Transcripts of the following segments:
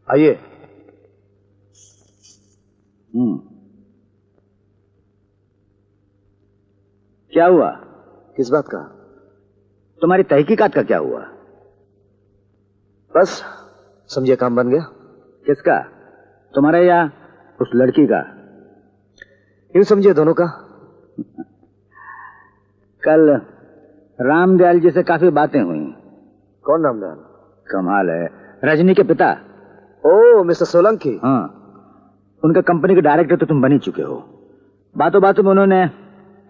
आइए। क्या हुआ? किस बात का? तुम्हारी तहकीकात का क्या हुआ? बस समझिए काम बन गया। किसका? तुम्हारा या उस लड़की का? यूं समझिए दोनों का। कल रामदयाल जी से काफी बातें हुई। कौन रामदयाल? कमाल है, रजनी के पिता। ओ मिस्टर सोलंकी। हाँ, उनके कंपनी के डायरेक्टर तो तुम बन ही चुके हो। बातों बातों में उन्होंने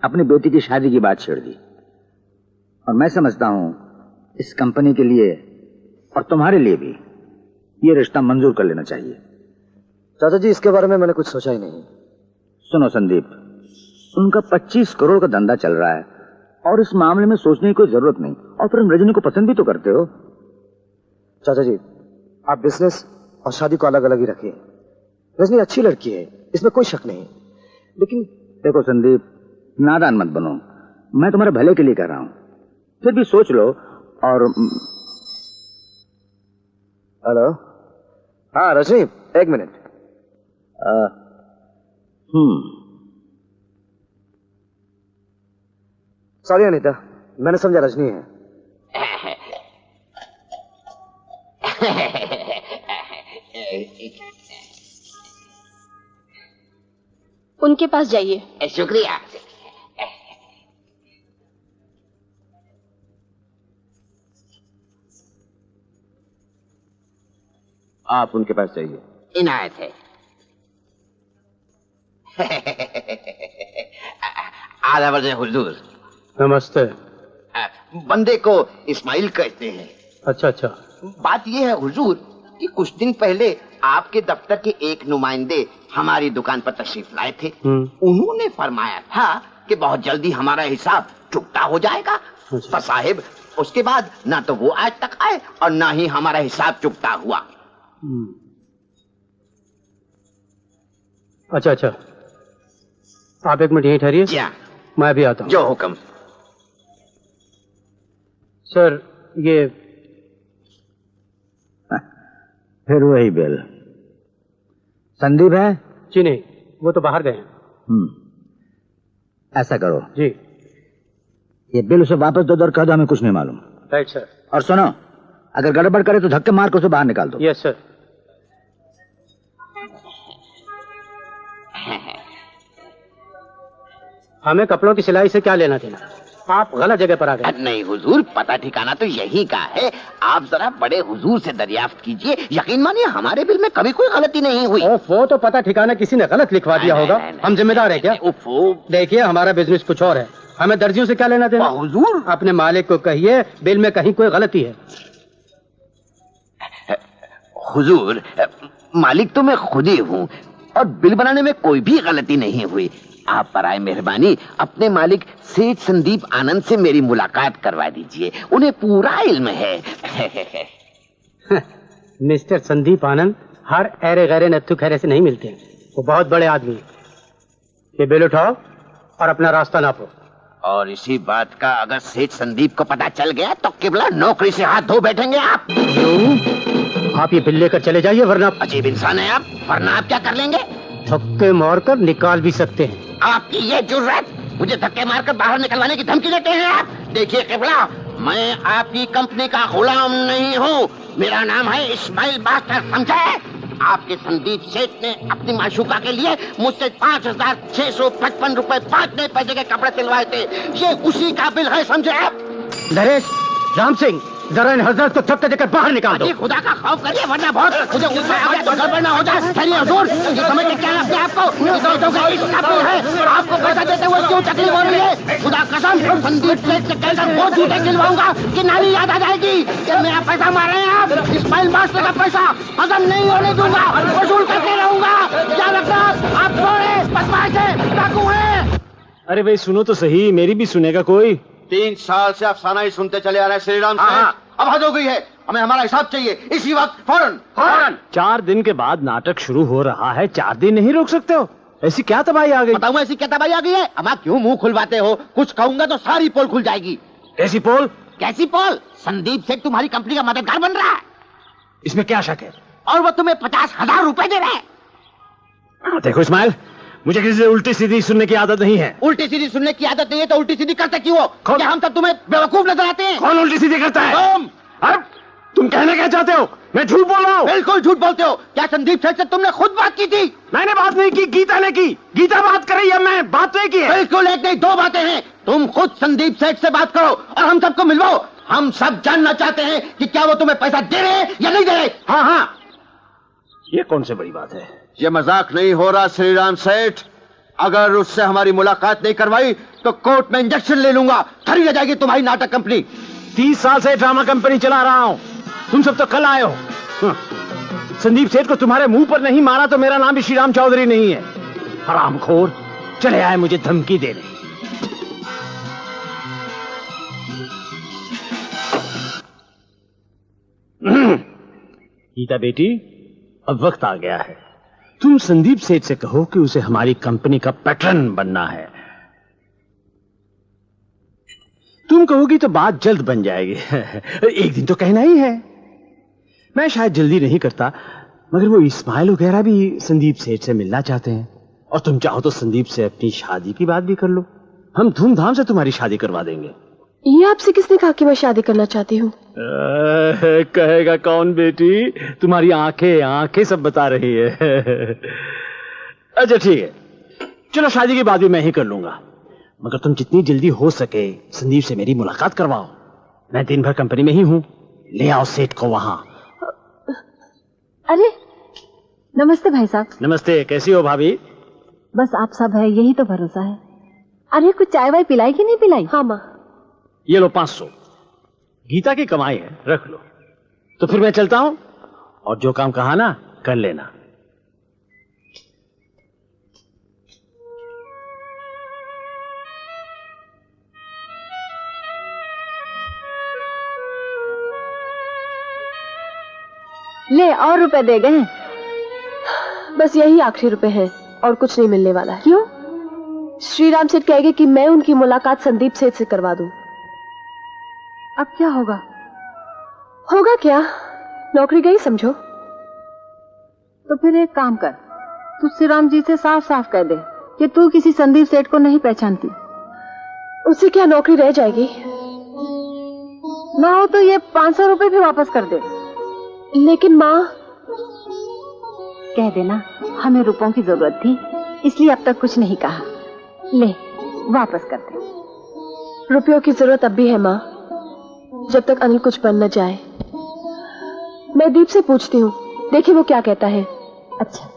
अपनी बेटी की शादी की बात छेड़ दी और मैं समझता हूं इस कंपनी के लिए और तुम्हारे लिए भी ये रिश्ता मंजूर कर लेना चाहिए। चाचा जी इसके बारे में मैंने कुछ सोचा ही नहीं। सुनो संदीप, उनका 25 करोड़ का धंधा चल रहा है और इस मामले में सोचने की कोई जरूरत नहीं। और फिर हम रजनी को पसंद भी तो करते हो। चाचा जी आप बिजनेस और शादी को अलग अलग ही रखिए। रजनी अच्छी लड़की है, इसमें कोई शक नहीं, लेकिन देखो संदीप, नादान मत बनो। मैं तुम्हारे भले के लिए कह रहा हूं, फिर भी सोच लो। और हेलो। हाँ रजनी, एक मिनट। सॉरी अनीता, मैंने समझा रजनी है। उनके पास जाइए। शुक्रिया। आप उनके पास जाइए। इनायत है। आदाब हुजूर। नमस्ते। बंदे को इस्माइल कहते हैं। अच्छा अच्छा। बात यह है हुजूर कि कुछ दिन पहले आपके दफ्तर के एक नुमाइंदे हमारी दुकान पर तशरीफ लाए थे। उन्होंने फरमाया था कि बहुत जल्दी हमारा हिसाब चुकता हो जाएगा। पर साहिब उसके बाद ना तो वो आज तक आए और ना ही हमारा हिसाब चुकता हुआ। अच्छा अच्छा, आप एक मिनट यहीं ठहरिए। क्या? मैं भी आता हूँ। जो हुक्म। सर ये फिर वही बिल। संदीप है? जी नहीं, वो तो बाहर गए हैं। ऐसा करो जी, ये बिल उसे वापस दो और कह दो हमें कुछ नहीं मालूम। Right sir. और सुनो, अगर गड़बड़ करे तो धक्के मार कर उसे बाहर निकाल दो। Yes sir. हमें कपड़ों की सिलाई से क्या लेना देना? आप गलत जगह पर आ गए। नहीं हुजूर, पता ठिकाना तो यही का है। आप जरा बड़े हुजूर से दरियाफ्त कीजिए। यकीन मानिए हमारे बिल में कभी कोई गलती नहीं हुई। वो तो पता ठिकाना किसी ने गलत लिखवा दिया होगा। हम जिम्मेदार हैं क्या? देखिए हमारा बिजनेस कुछ और है, हमें दर्जियों से क्या लेना देना। हुजूर अपने मालिक को कहिए बिल में कहीं कोई गलती है। हुजूर मालिक तो मैं खुद ही हूँ और बिल बनाने में कोई भी गलती नहीं हुई। आप बराए मेहरबानी अपने मालिक सेठ संदीप आनंद से मेरी मुलाकात करवा दीजिए, उन्हें पूरा इल्म है। मिस्टर संदीप आनंद हर ऐरे गैरे नत्थु खैरे से नहीं मिलते हैं, वो बहुत बड़े आदमी हैं। ये बिल उठाओ और अपना रास्ता नापो। और इसी बात का अगर सेठ संदीप को पता चल गया तो किबला नौकरी से हाथ धो बैठेंगे आप। आप ये बिल लेकर चले जाइए, वरना अजीब इंसान है आप। वरना आप क्या कर लेंगे? धक्के मारकर निकाल भी सकते हैं। आपकी ये जुर्रत, मुझे धक्के मारकर बाहर निकलवाने की धमकी देते हैं आप। देखिए किबला, मैं आपकी कंपनी का गुलाम नहीं हूँ। मेरा नाम है इस्माइल मास्टर, समझे? आपके संदीप सेठ ने अपनी माशूका के लिए मुझसे 5,655 रुपए 5 नए पैसे के कपड़े सिलवाए थे। ये उसी का बिल है, समझे आप? नरेश, राम सिंह, जरा इन हजरत को धक्का देकर बाहर निकाल दो। खुदा का खौफ करिए, वरना बहुत मुझे गुस्सा आ गया तो गड़बड़ ना हो जाए। चलिए हुजूर, ये समझ के क्या लगता है आपको? इसका बिल है, आपको पैसा देते हुए क्यों तकलीफ हो रही है? खुदा कसम, संदीप सेठ से कहकर वो झूठे खिलवाऊंगा कि नानी याद आ जाएगी कि मेरा पैसा मार रहे हैं आप। इस्माइल मास्टर का पैसा हजम नहीं होने दूंगा, वसूल करके रहूंगा। क्या लगता है आप थोड़े बदमाश है, डाकू है? अरे भाई सुनो तो सही, मेरी भी सुनेगा कोई? 3 साल से अफसाना ही सुनते चले आ रहे हैं श्रीराम से। अब हद हो गई है, हमें हमारा हिसाब चाहिए इसी वक्त, फौरन फौरन। 4 दिन के बाद नाटक शुरू हो रहा है, 4 दिन नहीं रोक सकते हो? ऐसी क्या तबाही आ गई? बताऊं ऐसी क्या तबाही आ गई है? अब आप क्यों मुंह खुलवाते हो? कुछ कहूंगा तो सारी पोल खुल जाएगी। कैसी पोल? कैसी पोल? संदीप सेठ तुम्हारी कंपनी का मददगार बन रहा है। इसमें क्या शक है? और वो तुम्हें 50,000 रुपए दे रहा है। देखो इस्माइल, मुझे किसी से उल्टी सीधी सुनने की आदत नहीं है। उल्टी सीधी सुनने की आदत नहीं है तो उल्टी सीधी करते क्यों हो? कौन? क्या हम सब तुम्हें बेवकूफ नजर आते हैं? कौन उल्टी सीधी करता है? तुम कहना क्या चाहते हो? मैं झूठ बोल रहा हूँ? बिल्कुल झूठ बोलते हो। क्या संदीप सेठ से तुमने खुद बात की थी? मैंने बात नहीं की, गीता ने की। गीता बात कर रही है, मैं बात नहीं की है। बिल्कुल एक नहीं दो बातें हैं। तुम खुद संदीप सेठ से बात करो और हम सबको मिलवाओ। हम सब जानना चाहते हैं कि क्या वो तुम्हें पैसा दे रहे हैं या नहीं दे रहे। हाँ हाँ, ये कौन सी बड़ी बात है? ये मजाक नहीं हो रहा श्रीराम सेठ। अगर उससे हमारी मुलाकात नहीं करवाई तो कोर्ट में इंजेक्शन ले लूंगा। खरीद जाएगी तुम्हारी नाटक कंपनी। 30 साल से ड्रामा कंपनी चला रहा हूं। तुम सब तो कल आए हो। संदीप सेठ को तुम्हारे मुंह पर नहीं मारा तो मेरा नाम भी श्रीराम चौधरी नहीं है। हरामखोर चले आए मुझे धमकी देने। गीता बेटी, अब वक्त आ गया है। तुम संदीप सेठ से कहो कि उसे हमारी कंपनी का पैटर्न बनना है। तुम कहोगी तो बात जल्द बन जाएगी। एक दिन तो कहना ही है। मैं शायद जल्दी नहीं करता, मगर वो इस्माइल वगैरह भी संदीप सेठ से मिलना चाहते हैं। और तुम चाहो तो संदीप से अपनी शादी की बात भी कर लो। हम धूमधाम से तुम्हारी शादी करवा देंगे। ये आपसे किसने कहा कि मैं शादी करना चाहती हूँ? कहेगा कौन बेटी? तुम्हारी आंखें सब बता रही है। अच्छा ठीक है, चलो शादी की बात भी मैं ही कर लूंगा, मगर तुम जितनी जल्दी हो सके संदीप से मेरी मुलाकात करवाओ। मैं दिन भर कंपनी में ही हूँ, ले आओ सेठ को वहां। अरे नमस्ते भाई साहब। नमस्ते, कैसी हो भाभी? बस आप सब है, यही तो भरोसा है। अरे कुछ चाय वाय पिलाई कि नहीं पिलाई? हाँ माँ। ये लो 500, गीता की कमाई है, रख लो। तो फिर मैं चलता हूं, और जो काम कहा ना कर लेना। ले और रुपए दे गए? बस यही आखिरी रुपए हैं और कुछ नहीं मिलने वाला है। क्यों? श्रीराम सेठ कहेंगे कि मैं उनकी मुलाकात संदीप सेठ से करवा दूं। अब क्या होगा? होगा क्या, नौकरी गई समझो। तो फिर एक काम कर, तू श्रीराम जी से साफ साफ कह दे कि तू किसी संदीप सेठ को नहीं पहचानती। उससे क्या नौकरी रह जाएगी? ना हो तो ये 500 रुपए भी वापस कर दे। लेकिन माँ। कह देना हमें रुपयों की जरूरत थी, इसलिए अब तक कुछ नहीं कहा। ले वापस कर दे। रुपयों की जरूरत अब भी है माँ, जब तक अनिल कुछ बन न जाए। मैं दीप से पूछती हूँ, देखिए वो क्या कहता है। अच्छा।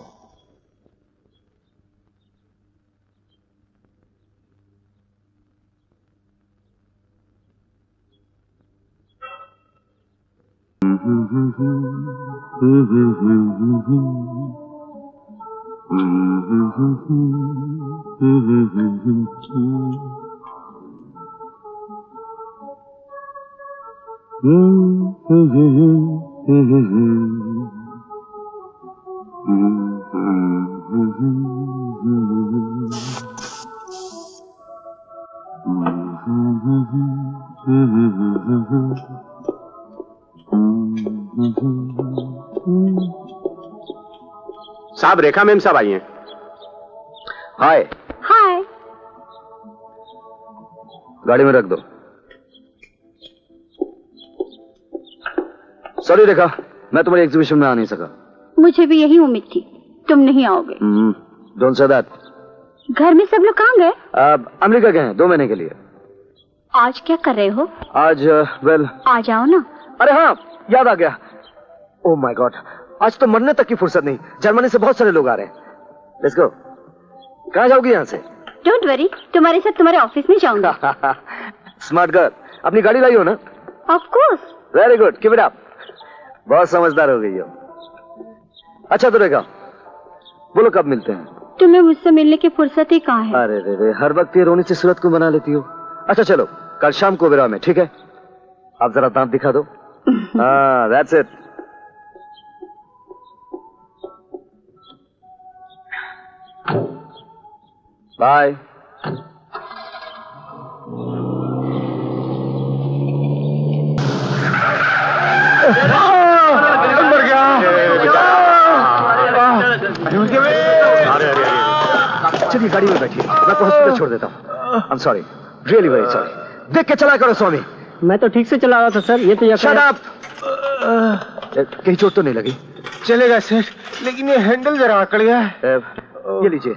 साहब, रेखा मैम साहब आई हैं। हाय। हाय। गाड़ी में रख दो। सॉरी रेखा, मैं तुम्हारी एग्जीबिशन में आ नहीं सका। मुझे भी यही उम्मीद थी, तुम नहीं आओगे। Don't say that. घर में सब लोग कहाँ गए? अमेरिका गए हैं 2 महीने के लिए। आज क्या कर रहे हो? आज वेल आ जाओ ना। अरे हाँ, याद आ गया। ओह माय गॉड, आज तो मरने तक की फुर्सत नहीं। जर्मनी से बहुत सारे लोग आ रहे हैं। Let's go. कहाँ जाओगी यहाँ से? डोंट वरी, तुम्हारे साथ तुम्हारे ऑफिस में जाऊंगा। स्मार्ट गर्ल, अपनी गाड़ी लाई हो ना? Of course. Very good, keep it up. बहुत समझदार हो गई हो। अच्छा तो रेखा, बोलो कब मिलते हैं? तुम्हें मुझसे मिलने की फुर्सत ही कहाँ है? अरे रे, हर वक्त ये रोनी से सूरत को बना लेती हो। अच्छा चलो, कल शाम को ओबेरॉय में, ठीक है? आप जरा दांत दिखा दो। हाँ, दैट्स इट। बाय। मर गया। अपनी गाड़ी में बैठिए, मैं आपको हॉस्पिटल छोड़ देता हूँ। I am sorry, really very sorry. देख के चला करो स्वामी। मैं तो ठीक से चला रहा था सर, ये तो शट अप। कहीं चोट तो नहीं लगी? चलेगा सेठ, लेकिन ये हैंडल जरा अकड़ गया है। ये लीजिए,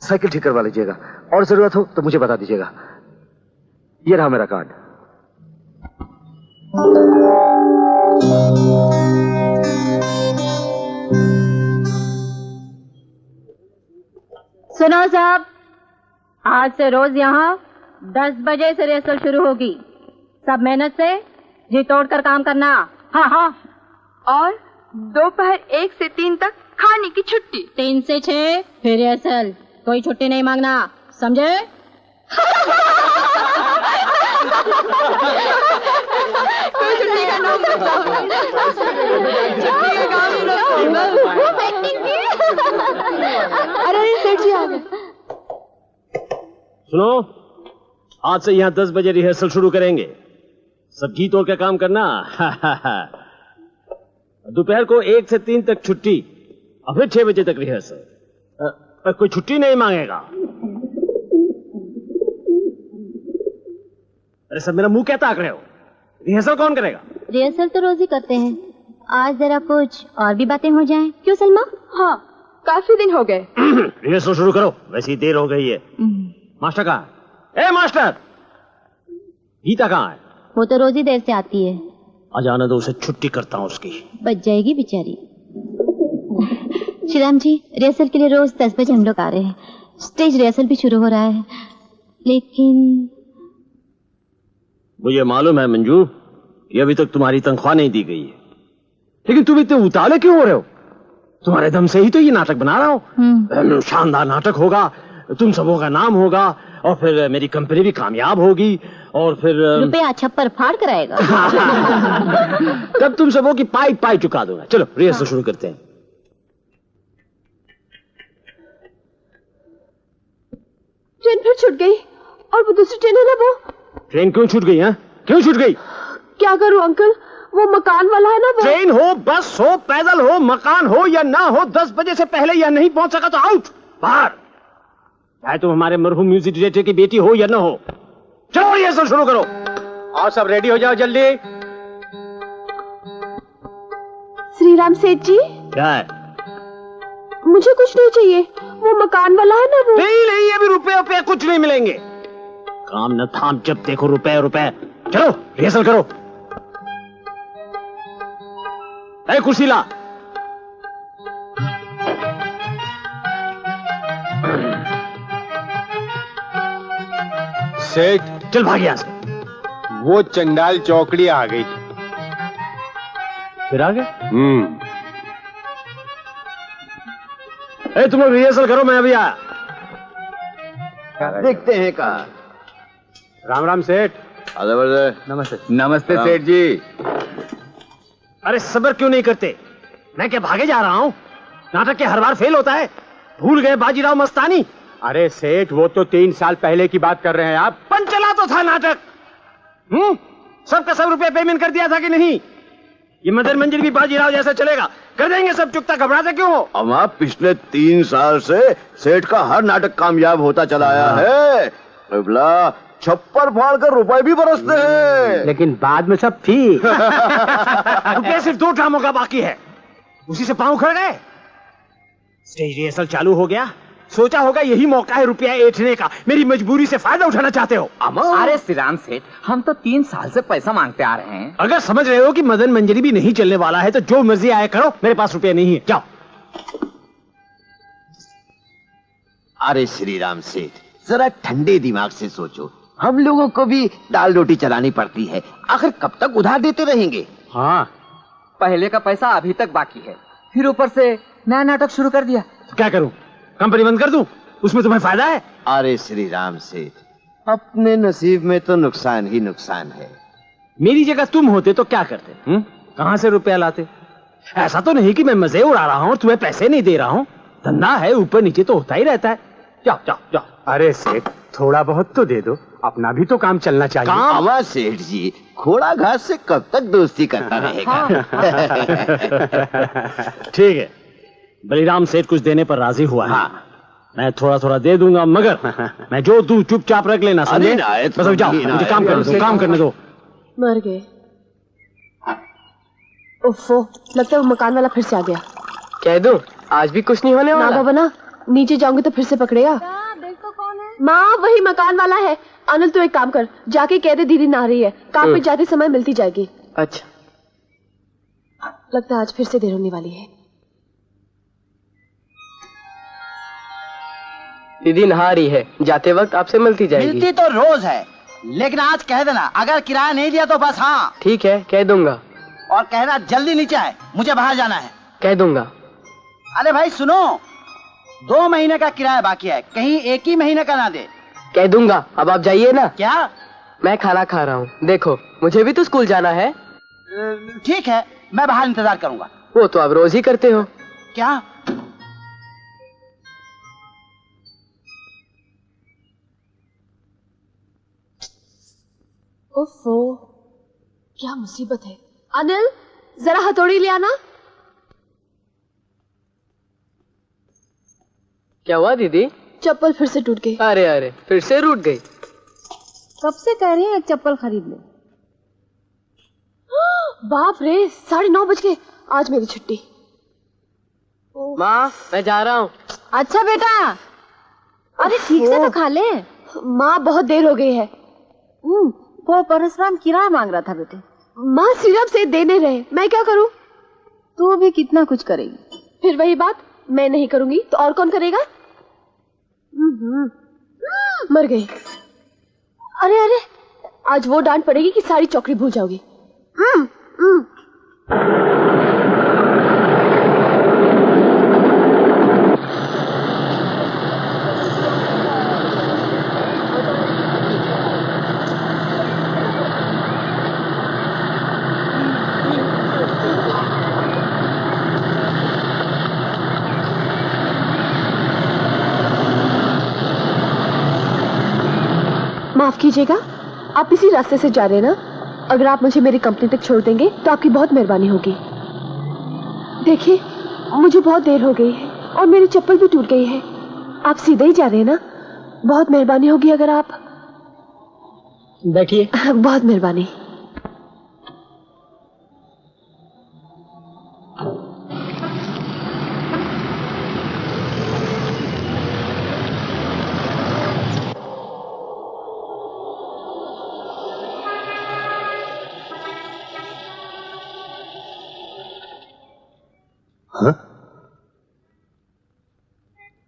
साइकिल ठीक करवा लीजिएगा, और जरूरत हो तो मुझे बता दीजिएगा। ये रहा मेरा कार्ड। सुनो साहब, आज से रोज यहाँ 10 बजे से रिहर्सल शुरू होगी। सब मेहनत से जी तोड़ कर काम करना। हाँ हाँ। और दोपहर 1 से 3 तक खाने की छुट्टी। 3 से 6 फिर रिहर्सल, कोई छुट्टी नहीं मांगना, समझे? कोई छुट्टी का नाम बताओ। अरे सेठ जी आ गए। सुनो, आज से यहाँ 10 बजे रिहर्सल शुरू करेंगे। सब जी तोड़ का काम करना। दोपहर को 1 से 3 तक छुट्टी, और फिर 6 बजे तक रिहर्सल। कोई छुट्टी नहीं मांगेगा। अरे सब मेरा मुंह क्या ताक रहे हो? रिहर्सल कौन करेगा? रिहर्सल तो रोज ही करते हैं, आज जरा कुछ और भी बातें हो जाएं। क्यों सलमा? हाँ, काफी दिन हो गए। रिहर्सल शुरू करो, वैसे ही देर हो गई है। मास्टर कहाँ है? ए मास्टर, गीता कहाँ है? वो तो रोज ही देर से आती है। आज आने दो, उसे छुट्टी करता हूँ उसकी। बच जाएगी बेचारी। श्रीराम जी, रिहर्सल के लिए रोज 10 बजे हम लोग आ रहे हैं। स्टेज रिहर्सल भी शुरू हो रहा है, लेकिन मुझे मालूम है मंजू, ये अभी तक तुम्हारी तनख्वाह नहीं दी गई है, लेकिन तुम इतने उतावले क्यों हो रहे हो? तुम्हारे दम से ही तो ये नाटक बना रहा हूँ। शानदार नाटक होगा, तुम सबों का नाम होगा, और फिर मेरी कंपनी भी कामयाब होगी, और फिर रुपया छप्पर फाड़ कर आएगा। तब तुम सबों की पाई पाई चुका दूंगा। चलो रिहर्सल शुरू करते हैं। ट्रेन फिर छूट गई, और वो दूसरी ट्रेन है ना वो। ट्रेन क्यों छूट गई? है क्यों छूट गई? क्या करूं अंकल, वो मकान वाला है ना वो। ट्रेन हो, बस हो, पैदल हो, मकान हो या ना हो, 10 बजे से पहले या नहीं पहुंच सका तो आउट, बाहर। चाहे तुम हमारे मरहूम म्यूजिक डायरेक्टर की बेटी हो या ना हो। चलो ये सब शुरू करो, और सब रेडी हो जाओ जल्दी। श्रीराम सेठ जी, क्या है? मुझे कुछ नहीं चाहिए, वो मकान वाला है ना वो। नहीं, अभी रुपए कुछ नहीं मिलेंगे। काम न थाम, जब देखो रुपए रुपए। चलो रिहर्सल करो। ए कुर्सी ला। सेठ, चल भाग यहाँ से। वो चंडाल चौकड़ी आ गई। फिर आ गए? तुम लोग रिहर्सल करो, मैं अभी आया। देखते हैं कहा। राम राम सेठ। नमस्ते। नमस्ते सेठ जी। अरे सब्र क्यों नहीं करते? मैं क्या भागे जा रहा हूँ? नाटक के हर बार फेल होता है। भूल गए बाजीराव मस्तानी? अरे सेठ, वो तो 3 साल पहले की बात कर रहे हैं आप। पंचला तो था नाटक। सबका सब रुपए पेमेंट कर दिया था कि नहीं? ये मदन मंजिल भी बाजीराव जैसा चलेगा? कर देंगे सब, चुकता। घबराते क्यों हो? अब आप पिछले 3 साल से सेठ का हर नाटक कामयाब होता चला आया है। छप्पर फाड़ कर रुपए भी बरसते हैं। लेकिन बाद में सब ठीक। रुपये सिर्फ 2 ड्रामों का बाकी है, उसी से पांव उखड़ गए। स्टेज रिहर्सल चालू हो गया, सोचा होगा यही मौका है रुपया ऐंठने का। मेरी मजबूरी से फायदा उठाना चाहते हो? अरे श्रीराम सेठ, हम तो 3 साल से पैसा मांगते आ रहे हैं। अगर समझ रहे हो कि मदन मंजरी भी नहीं चलने वाला है तो जो मर्जी आया करो, मेरे पास रुपया नहीं है, जाओ। अरे श्रीराम सेठ, जरा ठंडे दिमाग से सोचो। हम लोगों को भी दाल रोटी चलानी पड़ती है, आखिर कब तक उधार देते रहेंगे? हाँ, पहले का पैसा अभी तक बाकी है, फिर ऊपर से नया नाटक शुरू कर दिया। तो क्या करूं? कंपनी बंद कर दूं? उसमें तुम्हें फायदा है? अरे श्रीराम सेठ, अपने नसीब में तो नुकसान ही नुकसान है। मेरी जगह तुम होते तो क्या करते? कहां से रुपया लाते? ऐसा तो नहीं कि मैं मजे उड़ा रहा हूं, तुम्हें पैसे नहीं दे रहा हूं। धंधा है, ऊपर नीचे तो होता ही रहता है। जाओ जाओ जाओ। अरे सेठ, थोड़ा बहुत तो दे दो, अपना भी तो काम चलना चाहिए। आवाज सेठ जी, घोड़ा घास से कब तक दोस्ती करता रहेगा? ठीक है, बलिराम सेठ कुछ देने पर राजी हुआ है। मैं थोड़ा थोड़ा दे दूंगा, मगर मैं जो तू चुपचाप रख लेना, समझे? बस अब जाओ, मुझे काम करने दो। मर गए। उफ़ो, लगता है वो मकान वाला फिर से आ गया। कह दूं, आज भी कुछ नहीं होने वाला। ना बाबा ना, नीचे जाऊंगी तो फिर से पकड़ेगा। माँ वही मकान वाला है। अनिल तू एक काम कर, जाके कह दे दीदी ना रही है, काम पे जाते समय मिलती जाएगी। अच्छा। लगता है आज फिर से देर होने वाली है। दीदी नहा रही है, जाते वक्त आपसे मिलती जाएगी। मिलती तो रोज है, लेकिन आज कह देना अगर किराया नहीं दिया तो बस। हाँ ठीक है, कह दूंगा। और कहना जल्दी नीचे आए, मुझे बाहर जाना है। कह दूंगा। अरे भाई सुनो, 2 महीने का किराया बाकी है, कहीं एक ही महीने का ना दे। कह दूंगा, अब आप जाइए ना। क्या? मैं खाना खा रहा हूँ, देखो मुझे भी तो स्कूल जाना है। ठीक है, मैं बाहर इंतजार करूंगा। वो तो आप रोज ही करते हो। क्या? ओफो, क्या मुसीबत है। अनिल जरा हथौड़ी ले आना। क्या हुआ दीदी? चप्पल फिर से टूट गई। अरे अरे, फिर से टूट गई। कब से कह रही हैं एक चप्पल खरीद ले। बाप रे, 9:30 बज गए, आज मेरी छुट्टी। माँ मैं जा रहा हूँ। अच्छा बेटा, अरे ठीक से तो खा ले। माँ बहुत देर हो गई है। वो परशुराम किराया मांग रहा था बेटे। माँ सिर्फ से देने रहे, मैं क्या करूँ? तू भी कितना कुछ करेगी। फिर वही बात, मैं नहीं करूंगी तो और कौन करेगा? मर गई। अरे अरे, आज वो डांट पड़ेगी कि सारी चौकड़ी भूल जाओगी। माफ कीजिएगा, आप इसी रास्ते से जा रहे हैं ना? अगर आप मुझे मेरी कंपनी तक छोड़ देंगे तो आपकी बहुत मेहरबानी होगी। देखिए, मुझे बहुत देर हो गई है और मेरी चप्पल भी टूट गई है। आप सीधे ही जा रहे हैं ना? बहुत मेहरबानी होगी अगर आप। बैठिए। बहुत मेहरबानी।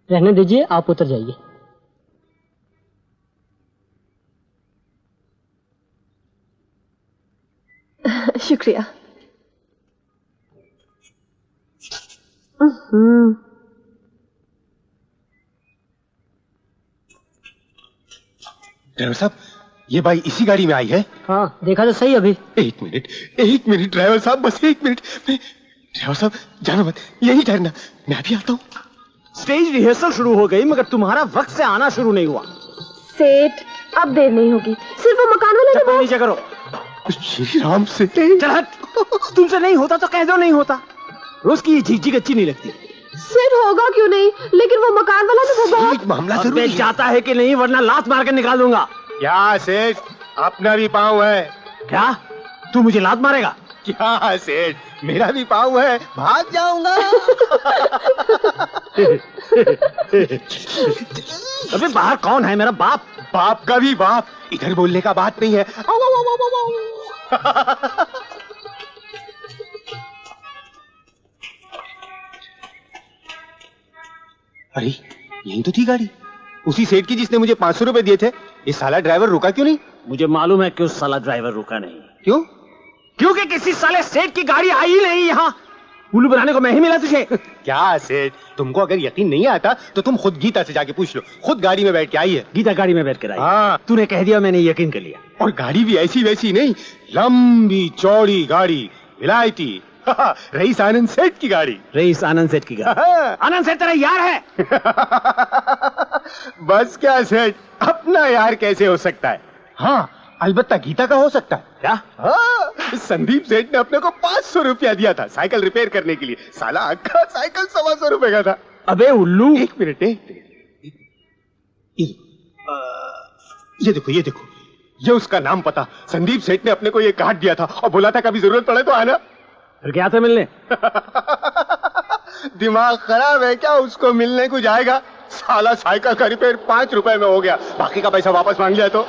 रहने दीजिए, आप उतर जाइए। शुक्रिया। ड्राइवर साहब, ये बाई इसी गाड़ी में आई है? हाँ, देखा तो सही अभी। एक मिनट ड्राइवर साहब, बस 1 मिनट। ड्राइवर साहब जाना मत, यही ठहरना, मैं भी आता हूँ। स्टेज रिहर्सल शुरू हो गई, मगर तुम्हारा वक्त से आना शुरू नहीं हुआ। सेठ, अब देर नहीं होगी, सिर्फ वो मकान वाले ने। नीचे करो। श्री राम से। चल हट, तुमसे नहीं होता तो कह दो नहीं होता। रोज की ये झिकझिक अच्छी नहीं लगती। सिर होगा क्यों नहीं, लेकिन वो मकान वाला तो वो बहुत मामला जरूरी जाता है कि नहीं, वरना लात मार कर निकाल दूंगा। क्या सेठ, अपना भी पाँव है क्या? तू मुझे लात मारेगा? क्या सेठ, मेरा भी पाँव है, भाग जाऊंगा। अबे बाहर कौन है? मेरा बाप। बाप का भी बाप, इधर बोलने का बात नहीं है। अरे यही तो थी गाड़ी, उसी सेठ की जिसने मुझे 500 रुपए दिए थे। ये साला ड्राइवर रुका क्यों नहीं? मुझे मालूम है क्यों साला ड्राइवर रुका नहीं। क्यों? क्योंकि किसी साले सेठ की गाड़ी आई ही नहीं यहाँ। उल्लू बनाने को मैं ही मिला तुझे। क्या सेठ, तुमको अगर यकीन नहीं आता तो तुम खुद गीता से जाके पूछ लो, खुद गाड़ी में बैठ के आई है। गीता गाड़ी में बैठ कर आई? हाँ। तूने कह दिया, मैंने यकीन कर लिया। और गाड़ी भी ऐसी वैसी नहीं, लंबी चौड़ी गाड़ी, विलायती। रईस आनंद सेठ की गाड़ी। रईस आनंद सेठ की गाड़ी? आनंद सेठ तेरा यार है? बस क्या सेठ, अपना यार कैसे हो सकता है? हाँ, अलबत्ता गीता का हो सकता है। क्या? हाँ, संदीप सेठ ने अपने को 500 रुपया दिया था साइकिल रिपेयर करने के लिए। साला आखा साइकिल 125 रुपए का था। अबे उल्लू। एक मिनट, ये देखो ये देखो, ये उसका नाम पता। संदीप सेठ ने अपने को ये काट दिया था और बोला था कभी जरूरत पड़े तो आना। फिर क्या था मिलने? दिमाग खराब है क्या? उसको मिलने को जाएगा, साला साइकिल का रिपेयर 5 रुपए में हो गया, बाकी का पैसा वापस मांग लिया तो।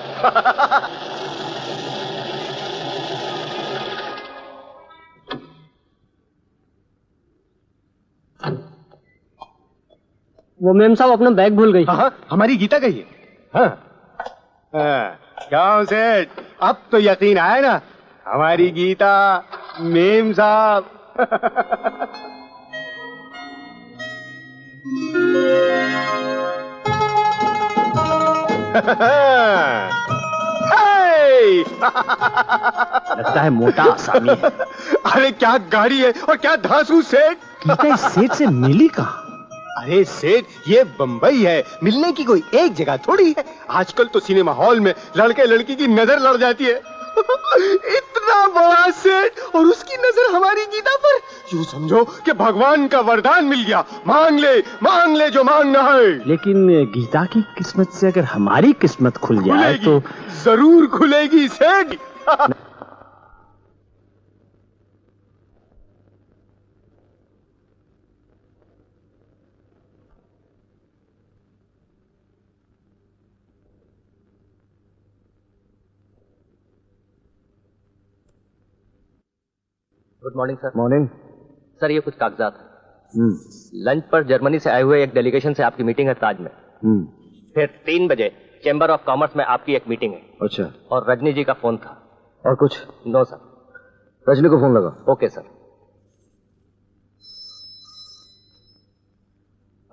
वो मेम साहब अपना बैग भूल गई। हाँ, हमारी गीता गई है। हाँ। क्या सेठ, अब तो यकीन आया ना, हमारी गीता, मेम साहब। लगता है मोटा आसामी है। अरे क्या गाड़ी है और क्या धांसू सेठ। गीता इस सेठ से मिली कहाँ? अरे सेठ, ये बंबई है, मिलने की कोई एक जगह थोड़ी है। आजकल तो सिनेमा हॉल में लड़के लड़की की नजर लड़ जाती है। इतना बड़ा सेठ और उसकी नजर हमारी गीता पर। यूं समझो कि भगवान का वरदान मिल गया। मांग ले जो मांगना है। लेकिन गीता की किस्मत से अगर हमारी किस्मत खुल जाए तो जरूर खुलेगी सेठ। Good morning sir. Morning sir, ये कुछ कागजात हैं। लंच पर जर्मनी से आए हुए एक डेलीगेशन से आपकी मीटिंग है ताज में। फिर 3 बजे चैम्बर ऑफ कॉमर्स में आपकी एक मीटिंग है। अच्छा। और रजनी जी का फोन था। और कुछ? No sir. रजनी को फोन लगा? Okay sir.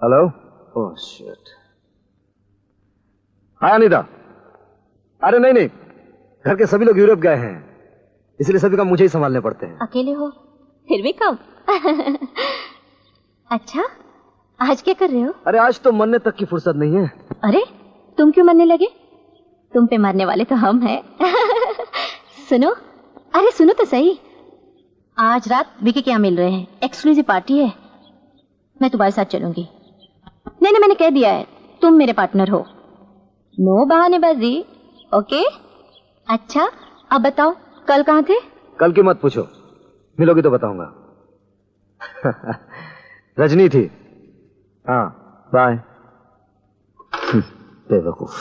Hello. Oh shit. Hi Anita. अरे नहीं, घर के सभी लोग यूरोप गए हैं, इसलिए सभी काम मुझे ही संभालने पड़ते हैं। अकेले हो फिर भी कम। अच्छा, आज क्या कर रहे हो? अरे आज तो मरने तक की फुर्सत नहीं है। अरे तुम क्यों मरने लगे? तुम पे मरने वाले तो हम हैं। सुनो, अरे सुनो तो सही, आज रात विकी के यहाँ मिल रहे हैं, एक्सक्लूसिव पार्टी है। मैं तुम्हारे साथ चलूंगी। नहीं, मैंने कह दिया है, तुम मेरे पार्टनर हो। नो बहानेबाजी, ओके? अच्छा, अब बताओ कल कहाँ थे? कल की मत पूछो, मिलोगी तो बताऊंगा। रजनी थी। हाँ, बाय। बेवकूफ।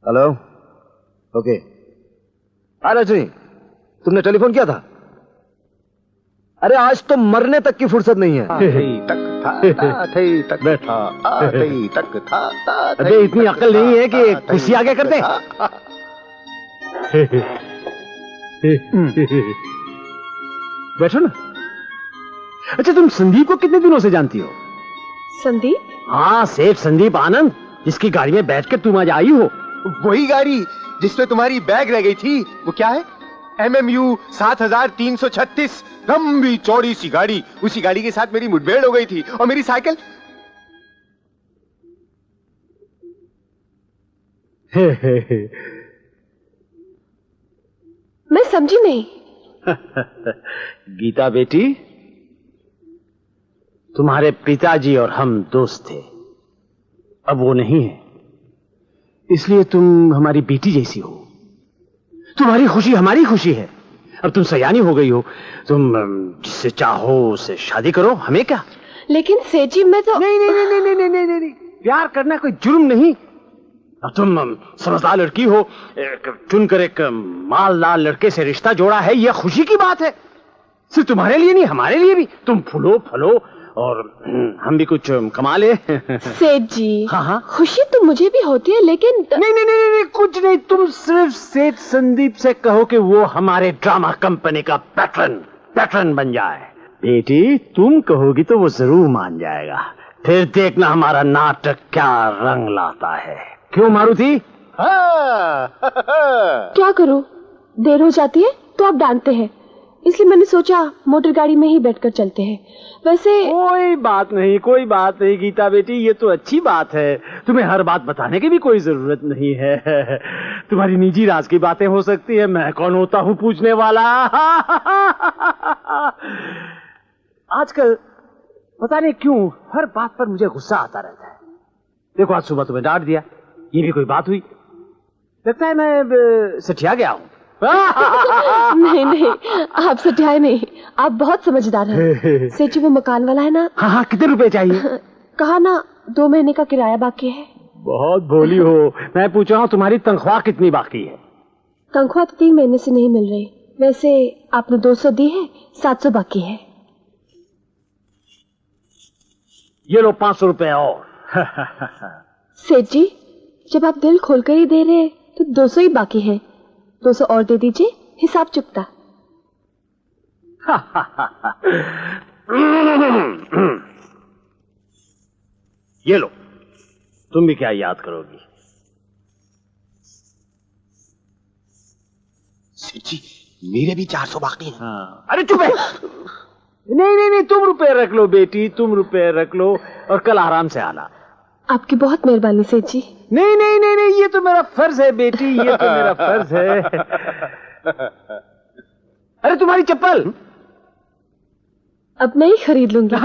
हेलो। ओके। हाँ रजनी, तुमने टेलीफोन किया था? अरे आज तो मरने तक की फुर्सत नहीं है। अबे इतनी अकल नहीं है कि खुशी आगे कर दे। बैठो ना। अच्छा, तुम संदीप को कितने दिनों से जानती हो? संदीप? हाँ, सेठ संदीप आनंद, जिसकी गाड़ी में बैठकर तुम आज आई हो। वही गाड़ी जिसमें तुम्हारी बैग रह गई थी। वो क्या है? MMU 7336, लंबी चौड़ी सी गाड़ी। उसी गाड़ी के साथ मेरी मुठभेड़ हो गई थी। और मेरी साइकिल? मैं समझी नहीं। गीता बेटी, तुम्हारे पिताजी और हम दोस्त थे, अब वो नहीं है, इसलिए तुम हमारी बेटी जैसी हो। तुम्हारी खुशी हमारी खुशी है। अब तुम सयानी हो गई हो, तुम जिससे चाहो उससे शादी करो, हमें क्या। लेकिन सेठ जी, मैं तो नहीं, प्यार करना कोई जुर्म नहीं। अब तुम समझदार लड़की हो, चुनकर एक मालदार लड़के से रिश्ता जोड़ा है, यह खुशी की बात है। सिर्फ तुम्हारे लिए नहीं, हमारे लिए भी। तुम फूलो फलो और हम भी कुछ कमा ले। सेठ जी, हाँ, खुशी तो मुझे भी होती है, लेकिन नहीं, कुछ नहीं। तुम सिर्फ सेठ संदीप से कहो कि वो हमारे ड्रामा कंपनी का पैटर्न बन जाए। बेटी, तुम कहोगी तो वो जरूर मान जाएगा। फिर देखना हमारा नाटक क्या रंग लाता है। क्यों मारुति? क्या करूं? देर हो जाती है तो आप डांटते हैं, इसलिए मैंने सोचा मोटर गाड़ी में ही बैठकर चलते हैं। वैसे कोई बात नहीं गीता बेटी, ये तो अच्छी बात है। तुम्हें हर बात बताने की भी कोई जरूरत नहीं है। तुम्हारी निजी राज की बातें हो सकती है, मैं कौन होता हूँ पूछने वाला। आजकल पता नहीं क्यों हर बात पर मुझे गुस्सा आता रहता है। देखो आज सुबह तुम्हें डांट दिया, ये भी कोई बात हुई? लगता है मैं सठिया गया हूँ। नहीं नहीं, आप सठियाए नहीं, आप बहुत समझदार हैं। सेठ जी वो मकान वाला है ना। हाँ हाँ, कितने रुपए चाहिए? कहा ना 2 महीने का किराया बाकी है। बहुत भोली हो। मैं पूछ रहा हूँ तुम्हारी तनख्वाह कितनी बाकी है? तनख्वाह तो 3 महीने से नहीं मिल रही। वैसे आपने 200 दी है, 700 बाकी है। ये लो 500 रुपए और। सेठ जी जब आप दिल खोलकर ही दे रहे तो 200 ही बाकी है। 200 और दे दीजिए, हिसाब चुकता। ये लो, तुम भी क्या याद करोगी? सेठ जी मेरे भी 400 बाकी हैं। हाँ। अरे चुप है। नहीं नहीं नहीं, तुम रुपए रख लो बेटी, तुम रुपए रख लो और कल आराम से आना। आपकी बहुत मेहरबानी सेठ जी। नहीं नहीं नहीं नहीं, ये तो मेरा फर्ज है बेटी, ये तो मेरा फर्ज है। अरे तुम्हारी चप्पल अब मैं ही खरीद लूंगी।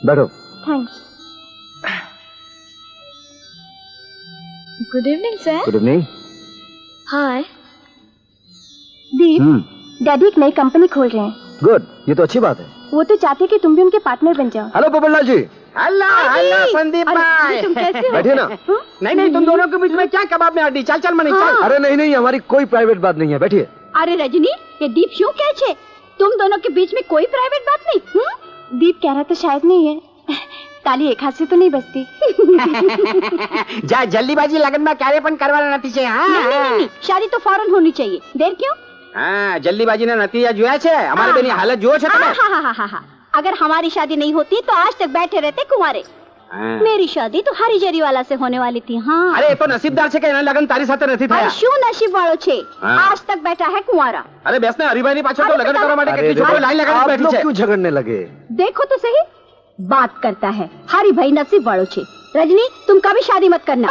बैठो। Thanks. Good evening sir. Good evening. Hi Deep, daddy एक नई कंपनी खोल रहे हैं। गुड, ये तो अच्छी बात है। वो तो चाहते कि तुम भी उनके पार्टनर बन जाओ। हेलो पोपटलाल जी। हेलो हेलो संदीप भाई, तुम कैसे हो? बैठिए ना। नहीं नहीं, तुम दोनों के बीच में क्या कबाब में हड्डी? चल चल मनी चल। अरे नहीं नहीं, हमारी कोई प्राइवेट बात नहीं है, बैठिए। अरे रजनी, ये दीप क्यों कह छे? तुम दोनों के बीच में कोई प्राइवेट बात नहीं? दीप कह रहा तो शायद नहीं है। ताली एक हाथ से तो नहीं बजती। जा जल्दीबाजी लगन में क्यारेपन करवाना नतीजे। नहीं, शादी तो फौरन होनी चाहिए। देर क्यों? हाँ, जल्दीबाजी ने नतीजा जुआ छे। हमारे बेनी हालत जुओ छे तुम्हें। अगर हमारी शादी नहीं होती तो आज तक बैठे रहते कुंवारे। मेरी शादी तो हरी जरी वाला से होने वाली थी। हाँ। अरे तो नसीबदार छे के लगन तारी साथे નથી થયા। શું નસીબ વાળો છે? आज तक बैठा है कुंवारा। अरे बेस ने हरिभाई ની પાછળ तो लगन કરવા માટે કેટલી છોકરીઓ લાઈન લગાડી आप बैठी लोग છે। क्यों झगड़ने लगे? देखो तो सही, बात करता है हरी भाई नसीब वालों छे। रजनी तुम कभी शादी मत करना।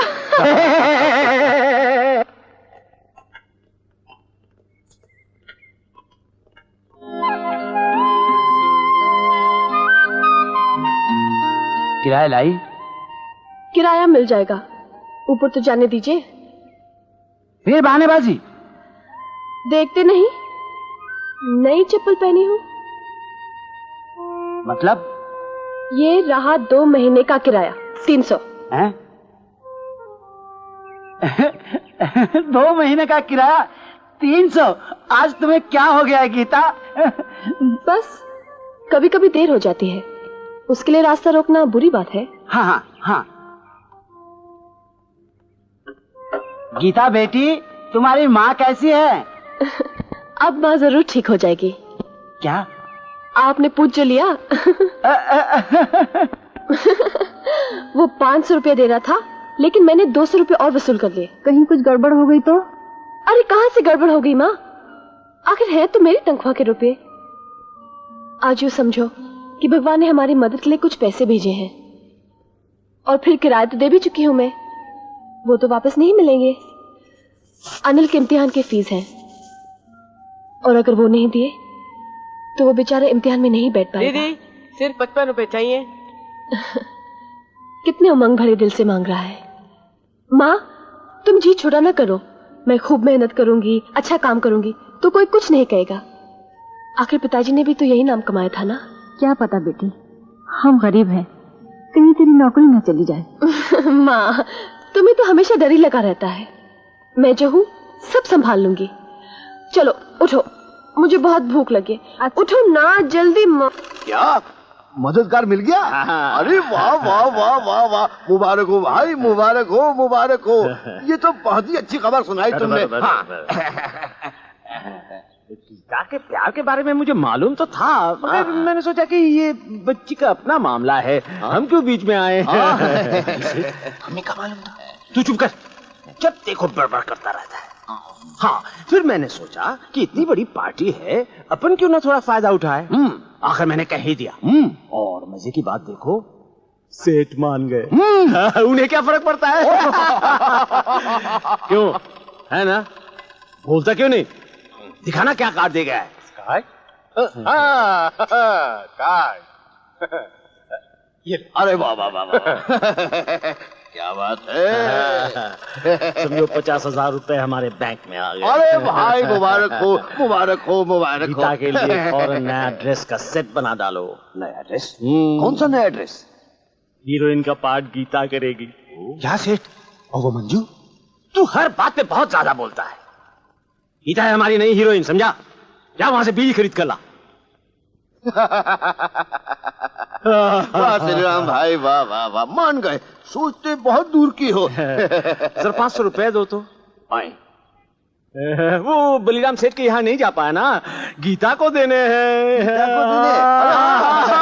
किराया लाई? किराया मिल जाएगा, ऊपर तो जाने दीजिए। फिर बहानेबाजी। देखते नहीं, नई चप्पल पहनी हूँ। मतलब? ये रहा 2 महीने का किराया, 300। हैं? 2 महीने का किराया 300? आज तुम्हें क्या हो गया है गीता? बस कभी कभी देर हो जाती है, उसके लिए रास्ता रोकना बुरी बात है। हाँ हाँ हाँ। गीता बेटी, तुम्हारी माँ कैसी है? अब माँ जरूर ठीक हो जाएगी। क्या? आपने पूछ जो लिया। वो 500 रुपया दे रहा था, लेकिन मैंने 200 रुपये और वसूल कर लिए। कहीं कुछ गड़बड़ हो गई तो? अरे कहाँ से गड़बड़ हो गई माँ, आखिर है तो मेरी तनख्वाह के रुपए। आज यूँ समझो कि भगवान ने हमारी मदद के लिए कुछ पैसे भेजे हैं, और फिर किराया तो दे भी चुकी हूँ मैं, वो तो वापस नहीं मिलेंगे। अनिल के इम्तिहान की फीस है, और अगर वो नहीं दिए तो वो बेचारा इम्तिहान में नहीं बैठ पाएगा। दीदी सिर्फ 55 रुपए चाहिए। कितने उमंग भरे दिल से मांग रहा है। माँ तुम जी छोटा ना करो, मैं खूब मेहनत करूंगी, अच्छा काम करूंगी तो कोई कुछ नहीं कहेगा। आखिर पिताजी ने भी तो यही नाम कमाया था ना। क्या पता बेटी, हम गरीब हैं, कहीं तेरी नौकरी न चली जाए। माँ तुम्हें तो हमेशा डर ही लगा रहता है। मैं जो हूँ सब संभाल लूंगी। चलो उठो, मुझे बहुत भूख लगी। उठो ना जल्दी। क्या मददगार मिल गया? अरे वाह वाह वाह वाह वाह, मुबारक हो भाई, मुबारक हो, मुबारक हो। ये तो बहुत ही अच्छी खबर सुनाई तुमने। गीता के प्यार के बारे में मुझे मालूम तो था, मगर मैंने सोचा कि ये बच्ची का अपना मामला है, हम क्यों बीच में आए? हमें क्या मालूम था? तू चुप कर, जब देखो बड़बड़ करता रहता है। हाँ, फिर मैंने सोचा कि इतनी बड़ी पार्टी है, अपन क्यों ना थोड़ा फायदा उठाए। आखिर मैंने कह ही दिया। और मजे की बात देखो, सेठ मान गए। उन्हें क्या फर्क पड़ता है? क्यों है ना? बोलता क्यों नहीं? दिखाना क्या कार्ड दे गया है। कार्ड ये। अरे वाह वाह वाह वाह क्या बात है। समझो 50,000 रुपए हमारे बैंक में आ गए। अरे भाई मुबारक हो मुबारक हो मुबारक हो। गीता के लिए फौरन नया ड्रेस का सेट बना डालो। नया ड्रेस? कौन सा नया ड्रेस? हीरोइन का पार्ट गीता करेगी। क्या सेठ? और वो मंजू? तू हर बात पे बहुत ज्यादा बोलता है। गीता है हमारी नई हीरोइन, समझा? जा वहां से बीज खरीद कर ला। वाह श्री राम भाई, वाह वाह वाह, मान गए। सोचते बहुत दूर की हो। सर 500 रुपए दो तो आए। वो बलिराम सेठ के यहाँ नहीं जा पाया ना, गीता को देने हैं। गीता को देने?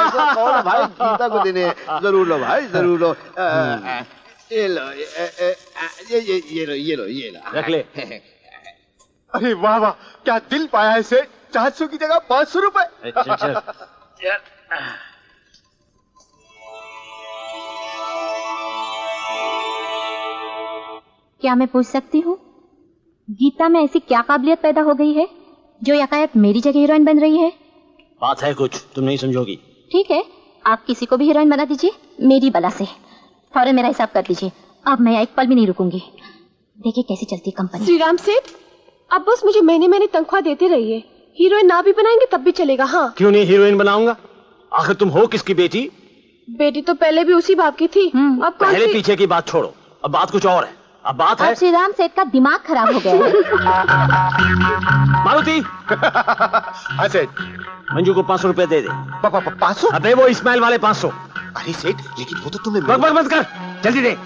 ऐसा कौन भाई गीता को देने हैं? जरूर लो भाई जरूर लो। ये लो ये लो रख ले। अरे वाह वाह, क्या दिल पाया है सेठ। 400 की जगह 500 रुपए। चल क्या मैं पूछ सकती हूँ, गीता में ऐसी क्या काबिलियत पैदा हो गई है जो यकायक मेरी जगह हीरोइन बन रही है? बात है कुछ, तुम नहीं समझोगी। ठीक है, आप किसी को भी हीरोइन बना दीजिए मेरी बला से। फौरन मेरा हिसाब कर दीजिए। अब मैं एक पल भी नहीं रुकूंगी। देखिए कैसी चलती है कंपनी। श्रीराम सेठ, अब बस मुझे महीने महीने तनख्वाह देते रहिए। हीरोइन ना भी बनाएंगे तब भी चलेगा। हाँ क्यों नहीं हीरोइन बनाऊंगा? आखिर तुम हो किसकी बेटी? बेटी तो पहले भी उसी बाप की थी। अब पहले पीछे की बात छोड़ो, अब बात कुछ और है। अब बात है श्रीराम सेठ का दिमाग खराब हो गया है। मारुति। हाँ सेठ। मंजू को 500 रुपए दे दे। 500? अबे वो इस्माइल वाले 500। अरे सेठ, लेकिन वो तो तुम्हें बक मत कर, जल्दी दे।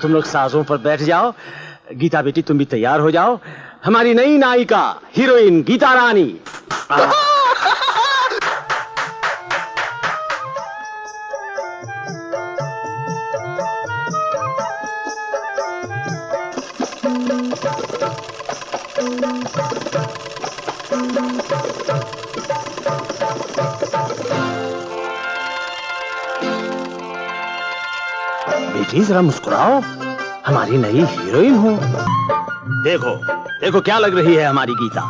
तुम लोग साजों पर बैठ जाओ। गीता बेटी तुम भी तैयार हो जाओ। हमारी नई नायिका हीरोइन गीता रानी। बेटी जरा मुस्कुराओ, हमारी नई हीरोइन हो। देखो देखो क्या लग रही है हमारी गीता।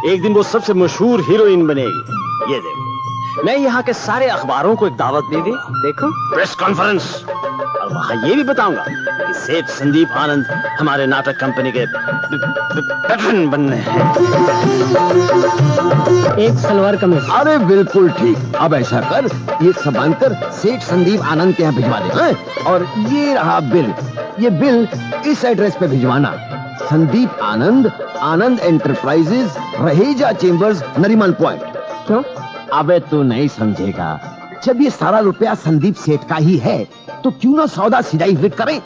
एक दिन वो सबसे मशहूर हीरोइन बनेगी। ये देखो, मैं यहाँ के सारे अखबारों को एक दावत दे दी। देखो प्रेस कॉन्फ्रेंस, और वहाँ ये भी बताऊंगा कि सेठ संदीप आनंद हमारे नाटक कंपनी के पैटर्न बनने हैं। एक सलवार कमीज। अरे बिल्कुल ठीक। अब ऐसा कर, ये सब बांधकर सेठ संदीप आनंद के यहाँ भिजवा दे। और ये रहा बिल। ये बिल इस एड्रेस पे भिजवाना। Sandeep Anand, Anand Enterprises, Raheja Chambers, Nariman Point. क्यों? अबे तू नहीं समझेगा। जब ये सारा रुपया संदीप सेठ का ही है तो क्यों ना सौदा सीधा ही फिट करें।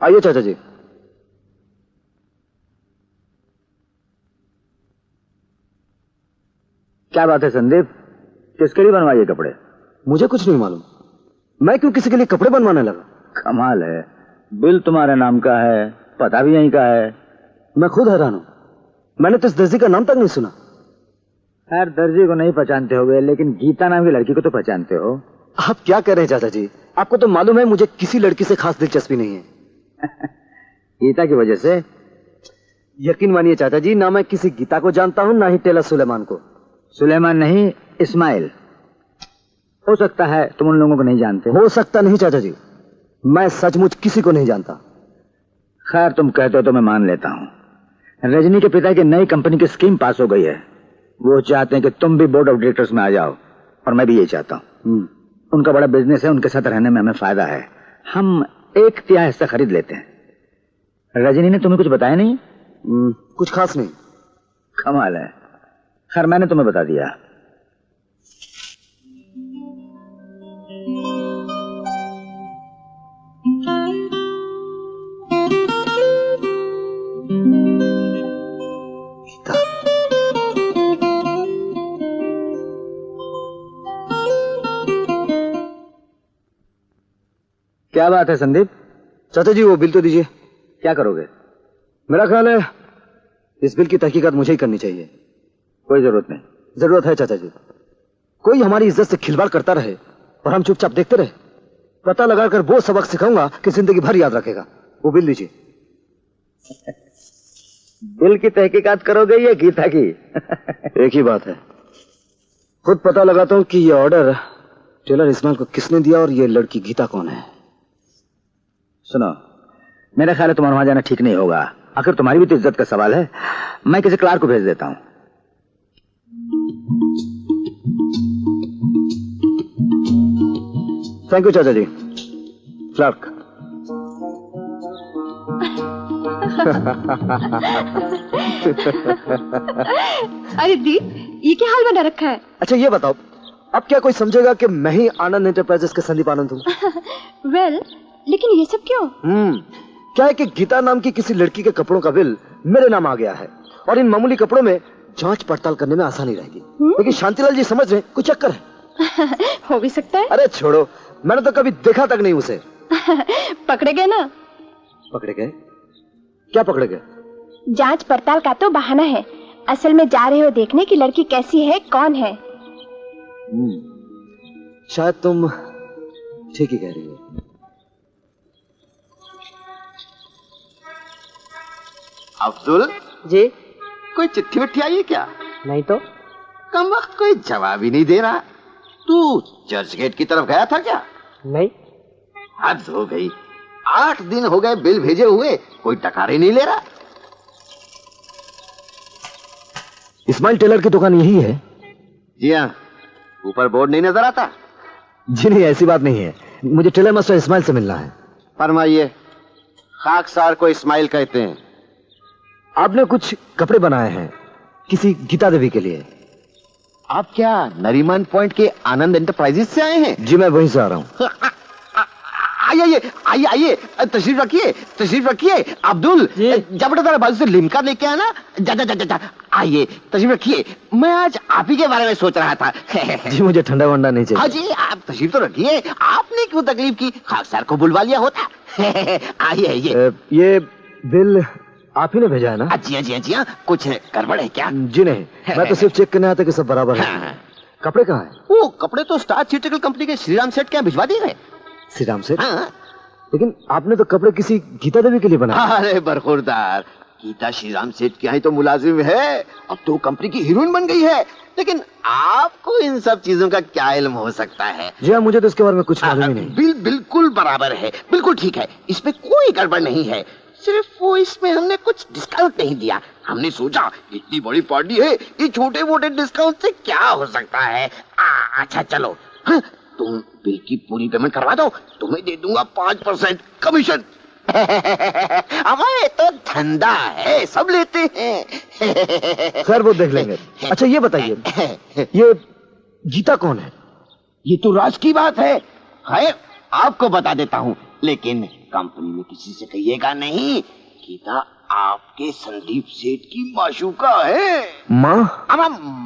आइए चाचा जी। क्या बात है संदीप, किसके लिए बनवाइए कपड़े? मुझे कुछ नहीं मालूम। मैं क्यों किसी के लिए कपड़े बनवाने लगा? कमाल है, बिल तुम्हारे नाम का है, पता भी यहीं का है। मैं खुद हैरान हूं, मैंने तो इस दर्जी का नाम तक नहीं सुना। खैर दर्जी को नहीं पहचानते होगे, लेकिन गीता नाम की लड़की को तो पहचानते हो। आप क्या कर रहे हैं चाचा जी? आपको तो मालूम है मुझे किसी लड़की से खास दिलचस्पी नहीं है। गीता की वजह से? यकीन मानिए चाचा जी, ना मैं किसी गीता को जानता हूँ ना ही टेलर सुलेमान को। सुलेमान नहीं, इस्माइल। हो सकता है तुम उन लोगों को नहीं जानते। हो सकता नहीं चाचा जी, मैं सचमुच किसी को नहीं जानता। खैर तुम कहते हो तो मैं मान लेता हूँ। रजनी के पिता की नई कंपनी की स्कीम पास हो गई है। वो चाहते हैं कि तुम भी बोर्ड ऑफ डायरेक्टर्स में आ जाओ, और मैं भी ये चाहता हूँ। उनका बड़ा बिजनेस है, उनके साथ रहने में हमें फायदा है। हम 1/3 हिस्सा खरीद लेते हैं। रजनी ने तुम्हें कुछ बताया नहीं? कुछ खास नहीं। कमाल है। खैर मैंने तुम्हें बता दिया। क्या बात है संदीप? चाचा जी वो बिल तो दीजिए। क्या करोगे? मेरा ख्याल है इस बिल की तहकीकात मुझे ही करनी चाहिए। कोई जरूरत नहीं। जरूरत है चाचा जी। कोई हमारी इज्जत से खिलवाड़ करता रहे और हम चुपचाप देखते रहे। पता लगाकर वो सबक सिखाऊंगा कि जिंदगी भर याद रखेगा। वो बिल दीजिए। बिल की तहकीकात करोगे या गीता की? एक ही बात है। खुद पता लगाता हूं कि ये ऑर्डर टेलर इस्माइल को किसने दिया और ये लड़की गीता कौन है। सुनो, मेरा ख्याल है तुम्हारा वहां जाना ठीक नहीं होगा। आखिर तुम्हारी भी तो इज्जत का सवाल है। मैं किसी क्लार्क को भेज देता हूं। थैंक यू चाचा जी। क्लार्क। अरे दी, ये क्या हाल बना रखा है? अच्छा ये बताओ, अब क्या कोई समझेगा कि मैं ही आनंद एंटरप्राइजेस के संदीप आनंद हूँ? वेल, लेकिन ये सब क्यों? क्या है कि गीता नाम की किसी लड़की के कपड़ों का बिल मेरे नाम आ गया है और इन मामूली कपड़ों में जांच पड़ताल करने में आसानी रहेगी। लेकिन शांतिलाल जी समझ रहे कुछ चक्कर है। हो भी सकता है। अरे छोड़ो, मैंने तो कभी देखा तक नहीं उसे। पकड़े गए ना? पकड़े गए? क्या पकड़े गए? जांच पड़ताल का तो बहाना है। असल में जा रहे हो देखने की लड़की कैसी है, कौन है। शायद तुम ठीक ही कह रही हो। अब्दुल जी? कोई चिट्ठी विट्ठी आई है क्या? नहीं तो। कम वक्त कोई जवाब ही नहीं दे रहा। तू चर्च गेट की तरफ गया था क्या? नहीं। हद हो गई। 8 दिन हो गए बिल भेजे हुए, कोई टकारे नहीं ले रहा। इस्माइल टेलर की दुकान यही है? जी हाँ। ऊपर बोर्ड नहीं नजर आता? जी नहीं, ऐसी बात नहीं है। मुझे टेलर मास्टर इस्माइल से मिलना है। फरमाइए। खाकसार को इस्माइल कहते हैं। आपने कुछ कपड़े बनाए हैं किसी गीता देवी के लिए। आप क्या नरीमन पॉइंट के आनंद एंटरप्राइजेस से आए हैं? जी मैं वहीं से आ रहा हूँ। आइए आइए आइए, तशरीफ रखिए, तशरीफ रखिए। अब्दुल, जबरदस्त बाजू से लिमका लेके आना। जा जा जा जा, आइए तशरीफ रखिए। मैं आज आप ही के बारे में सोच रहा था। जी मुझे ठंडा वंडा नहीं चाहिए। हाँ जी, आप तशरीफ तो रखिए। आपने क्यों तकलीफ की? खाकसार को बुलवा लिया होता। आइए आइए। ये बिल आप ही ने भेजा है ना? जी जी जी। कुछ गड़बड़ है क्या? जी नहीं, मैं तो सिर्फ चेक करने आता कि सब बराबर है। कपड़े कहाँ हैं? वो कपड़े तो स्टार थिएट्रिकल कंपनी के श्रीराम सेठ के यहाँ भिजवा दिए गए। श्रीराम सेठ? लेकिन आपने तो कपड़े किसी गीता देवी के लिए बनाए। अरे बरखुरदार, गीता श्रीराम सेठ के यहाँ तो मुलाजिम है, अब तो कंपनी की हीरोइन बन गई है। लेकिन आपको इन सब चीजों का क्या इल्म हो सकता है? जी हाँ, मुझे तो इसके बारे में कुछ मालूम ही नहीं। बिल बिल्कुल बराबर है, बिल्कुल ठीक है। इसमें कोई गड़बड़ नहीं है। सिर्फ वो इसमें हमने कुछ डिस्काउंट नहीं दिया। हमने सोचा इतनी बड़ी पार्टी है, ये छोटे मोटे डिस्काउंट से क्या हो सकता है। अच्छा चलो, तुम बिल की पूरी पेमेंट करवा दो, तुम्हें दे दूंगा 5% कमीशन। हमारे तो धंधा है, सब लेते हैं। सर वो देख लेंगे। अच्छा ये बताइए, ये गीता कौन है? ये तो राज की बात है। आपको बता देता हूँ, लेकिन कंपनी में किसी से कहिएगा नहीं। गीता आपके संदीप सेठ की माशूका है। माँ?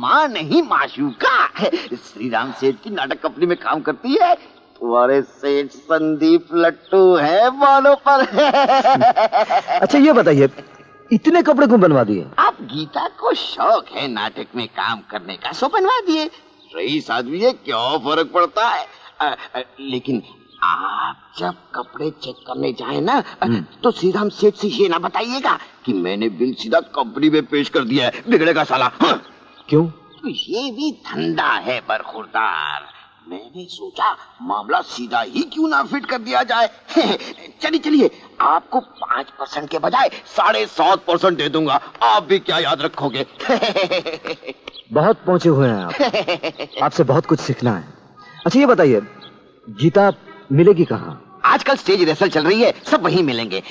माँ नहीं, माशूका। श्रीराम सेठ की नाटक कंपनी में काम करती है। तुम्हारे सेठ संदीप लट्टू है बालों पर। अच्छा ये बताइए, इतने कपड़े क्यों बनवा दिए? आप गीता को शौक है नाटक में काम करने का, सो बनवा दिए। रईस आदमी है, क्या फर्क पड़ता है। लेकिन आप जब कपड़े चेक करने जाए ना, तो श्रीराम सेठ से ये ना बताइएगा कि मैंने बिल सीधा कंपनी में पेश कर दिया है, बिगड़ेगा साला। क्यों? तो ये भी धंधा है बरखुरदार। मैंने सोचा मामला सीधा ही क्यों ना फिट कर दिया जाए। चलिए चलिए, आपको 5% के बजाय 7.5% दे दूंगा। आप भी क्या याद रखोगे। बहुत पहुंचे हुए हैं आप। आपसे बहुत कुछ सीखना है। अच्छा ये बताइए, गीता मिलेगी कहाँ? आजकल स्टेज रिहर्सल चल रही है, सब वहीं मिलेंगे।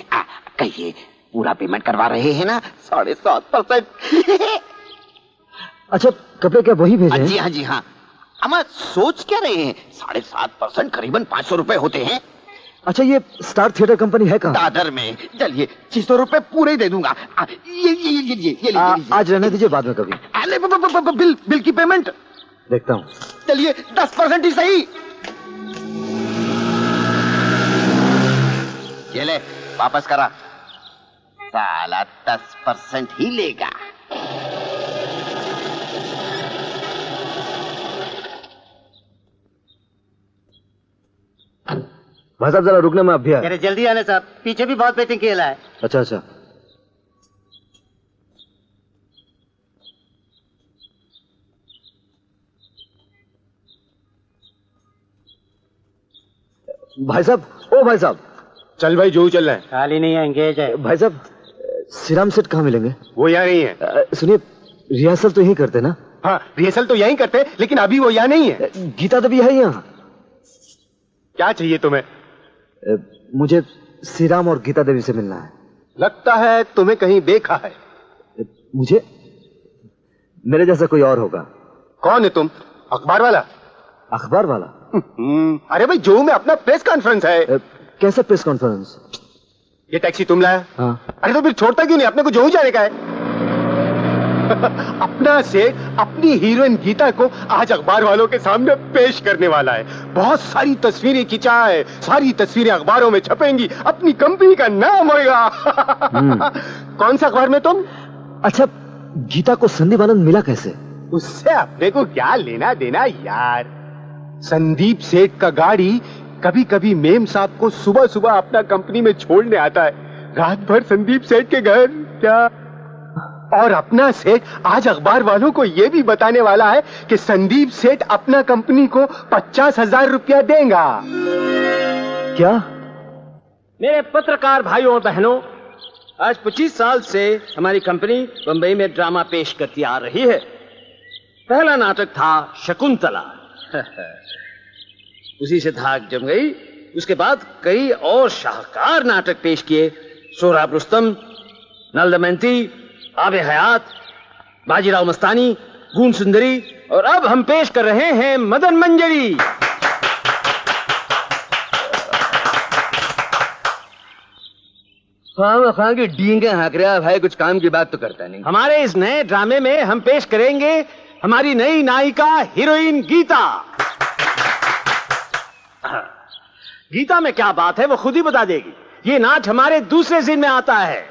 कहिए पूरा पेमेंट करवा रहे हैं ना, 7.5%। अच्छा कपड़े क्या वही भेजे हैं? जी हाँ जी हाँ। अम्मा सोच क्या रहे हैं, 7.5% करीबन 500 रुपए होते हैं। अच्छा ये स्टार थिएटर कंपनी है कहाँ? दादर में। चलिए 600 रुपए पूरे दे दूंगा। ये आज रहने दीजिए, बाद में कभी। बिल की पेमेंट देखता हूँ। चलिए 10% ही सही। ये ले वापस करा, साला 10% ही लेगा। भाई साहब जरा रुकना, मैं अब भी आया। अरे जल्दी आने साहब, पीछे भी बहुत वेटिंग किया है। अच्छा अच्छा। भाई साहब, ओ भाई साहब। चल भाई, जो चल रहा है। खाली नहीं है, एंगेज है। भाई साहब श्रीराम सेठ कहाँ मिलेंगे? वो यहाँ नहीं है। सुनिए, रिहर्सल तो यही करते ना? हाँ रिहर्सल तो यहीं करते, लेकिन अभी वो यहाँ नहीं है। गीता देवी है यहाँ। क्या चाहिए तुम्हें? मुझे श्रीराम और गीता देवी से मिलना है। लगता है तुम्हें कहीं देखा है। मुझे? मेरे जैसा कोई और होगा। कौन है तुम? अखबार वाला? अखबार वाला? अरे भाई जो में अपना प्रेस कॉन्फ्रेंस है। कैसे प्रेस कॉन्फ्रेंस? ये टैक्सी तुम लाया? हाँ। अरे तो फिर छोड़ता क्यों नहीं, अपने को जो जाने का है। अपना सेठ अपनी हीरोइन गीता को आज अखबार वालों के सामने पेश करने वाला है। बहुत सारी तस्वीरें खिंचा है, सारी तस्वीरें अखबारों में छपेंगी, अपनी कंपनी का नाम होगा। कौन सा अखबार में तुम? अच्छा गीता को संदीप आनंद मिला कैसे? उससे अपने को क्या लेना देना यार। संदीप सेठ का गाड़ी कभी कभी मेम साहब को सुबह सुबह अपना कंपनी में छोड़ने आता है, रात भर संदीप सेठ के घर। क्या? और अपना सेठ आज अखबार वालों को यह भी बताने वाला है कि संदीप सेठ अपना कंपनी को 50,000 रुपया देगा। क्या? मेरे पत्रकार भाइयों और बहनों, आज 25 साल से हमारी कंपनी बंबई में ड्रामा पेश करती आ रही है। पहला नाटक था शकुंतला। उसी से धाक जम गई। उसके बाद कई और शाहकार नाटक पेश किए। सोहराब रुस्तम, नल दमयंती, आबे हयात, बाजीराव मस्तानी, गूंज सुंदरी, और अब हम पेश कर रहे हैं मदन मंजरी। खां की डींगे हाँक रहा भाई, कुछ काम की बात तो करता नहीं। हमारे इस नए ड्रामे में हम पेश करेंगे हमारी नई नायिका हीरोइन गीता। गीता में क्या बात है वो खुद ही बता देगी। ये नाच हमारे दूसरे सीन में आता है।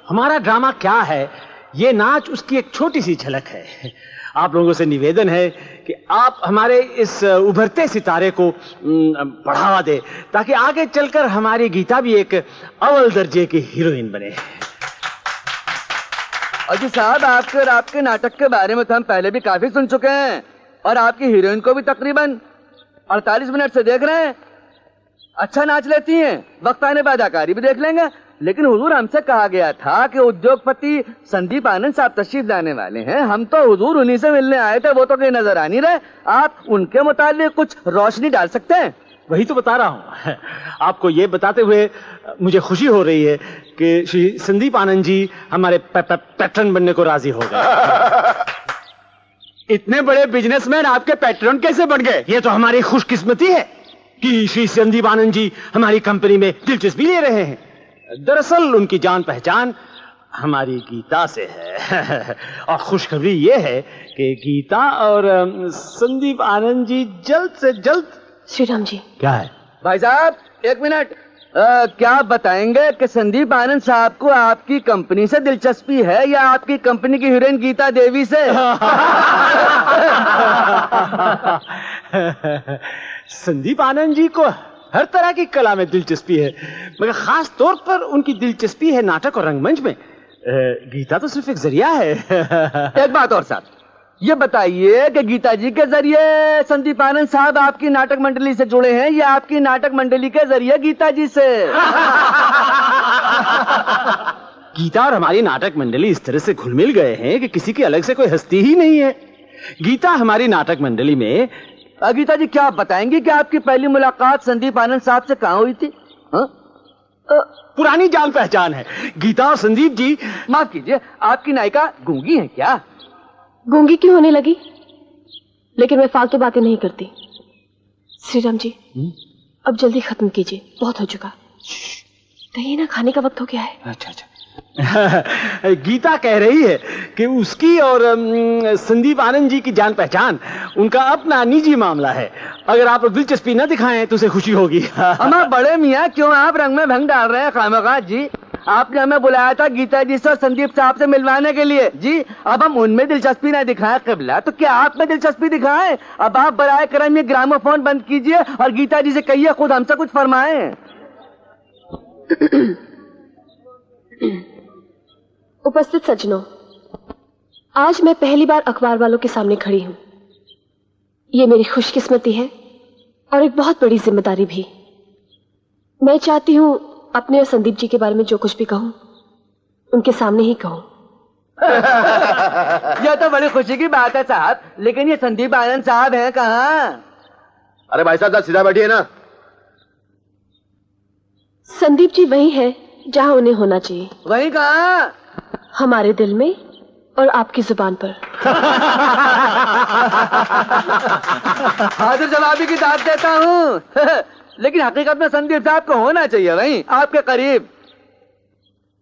हमारा ड्रामा क्या है, ये नाच उसकी एक छोटी सी झलक है। आप लोगों से निवेदन है कि आप हमारे इस उभरते सितारे को बढ़ावा दें, ताकि आगे चलकर हमारी गीता भी एक अव्वल दर्जे की हीरोइन बने। अजी साहब, आपके और आपके नाटक के बारे में तो हम पहले भी काफी सुन चुके हैं, और आपकी हीरोइन को भी तकरीबन 48 मिनट से देख रहे हैं। अच्छा नाच लेती हैं, वक्त आने बाद अदाकारी भी देख लेंगे। लेकिन हुजूर, हमसे कहा गया था कि उद्योगपति संदीप आनंद साहब तशरीफ लाने वाले हैं। हम तो हुजूर उन्हीं से मिलने आए थे, वो तो कहीं नजर आ नहीं रहे। आप उनके मुताबिक कुछ रोशनी डाल सकते हैं? वही तो बता रहा हूं। आपको ये बताते हुए मुझे खुशी हो रही है कि श्री संदीप आनंद जी हमारे पैट्रन बनने को राजी हो गए। इतने बड़े बिजनेसमैन आपके पैट्रन कैसे बन गए? ये तो हमारी खुशकिस्मती है कि श्री संदीप आनंद जी हमारी कंपनी में दिलचस्पी ले रहे हैं। दरअसल उनकी जान पहचान हमारी गीता से है। और खुशखबरी ये है कि गीता और संदीप आनंद जी जल्द से जल्द। श्रीराम जी। क्या है भाई साहब, एक मिनट। क्या बताएंगे कि संदीप आनंद साहब को आपकी कंपनी से दिलचस्पी है या आपकी कंपनी की हीरोइन गीता देवी से? संदीप आनंद जी को हर तरह की कला में दिलचस्पी है, मगर खास तौर पर उनकी दिलचस्पी है नाटक और रंगमंच में। गीता तो सिर्फ एक जरिया है। एक बात और साहब, ये बताइए कि गीता जी के जरिए संदीप आनंद साहब आपकी नाटक मंडली से जुड़े हैं या आपकी नाटक मंडली के जरिए गीता जी से? गीता और हमारी नाटक मंडली इस तरह से घुल मिल गए हैं कि किसी की अलग से कोई हस्ती ही नहीं है। गीता हमारी नाटक मंडली में। गीता जी, क्या आप बताएंगे कि आपकी पहली मुलाकात संदीप आनंद साहब से कहाँ हुई थी? पुरानी जान पहचान है गीता और संदीप जी। माफ कीजिए, आपकी नायिका गूंगी है क्या? गूंगी क्यों होने लगी? लेकिन मैं फालतू बातें नहीं करती। श्रीराम जी, अब जल्दी खत्म कीजिए, बहुत हो चुका। कहीं ना, खाने का वक्त हो गया है। अच्छा अच्छा। गीता कह रही है कि उसकी और संदीप आनंद जी की जान पहचान उनका अपना निजी मामला है। अगर आप दिलचस्पी न दिखाएं तो उसे खुशी होगी। हमारे बड़े मियाँ, क्यों आप रंग में भंग डाल रहे हैं खामखा जी? आपने हमें बुलाया था गीता जी से और संदीप साहब से मिलवाने के लिए जी। अब हम उनमें दिलचस्पी न दिखाएं क़िबला, तो क्या आप में दिलचस्पी दिखाएं? अब आप बराए करम ये ग्रामोफोन बंद कीजिए और गीता जी से कहिए खुद हमसे कुछ फरमाएं। उपस्थित सज्जनों, आज मैं पहली बार अखबार वालों के सामने खड़ी हूं। ये मेरी खुशकिस्मती है और एक बहुत बड़ी जिम्मेदारी भी। मैं चाहती हूं अपने और संदीप जी के बारे में जो कुछ भी कहूं उनके सामने ही कहूं। यह तो बड़ी खुशी की बात है साहब, लेकिन ये संदीप आनंद साहब हैं कहाँ? अरे भाई साहब, सीधा बैठिए ना। संदीप जी वही है जहां उन्हें होना चाहिए। वही कहाँ? हमारे दिल में और आपकी जुबान पर। हाजिर जवाबी की दाद देता हूँ। लेकिन हकीकत में संदीप साहब को होना चाहिए वहीं आपके करीब।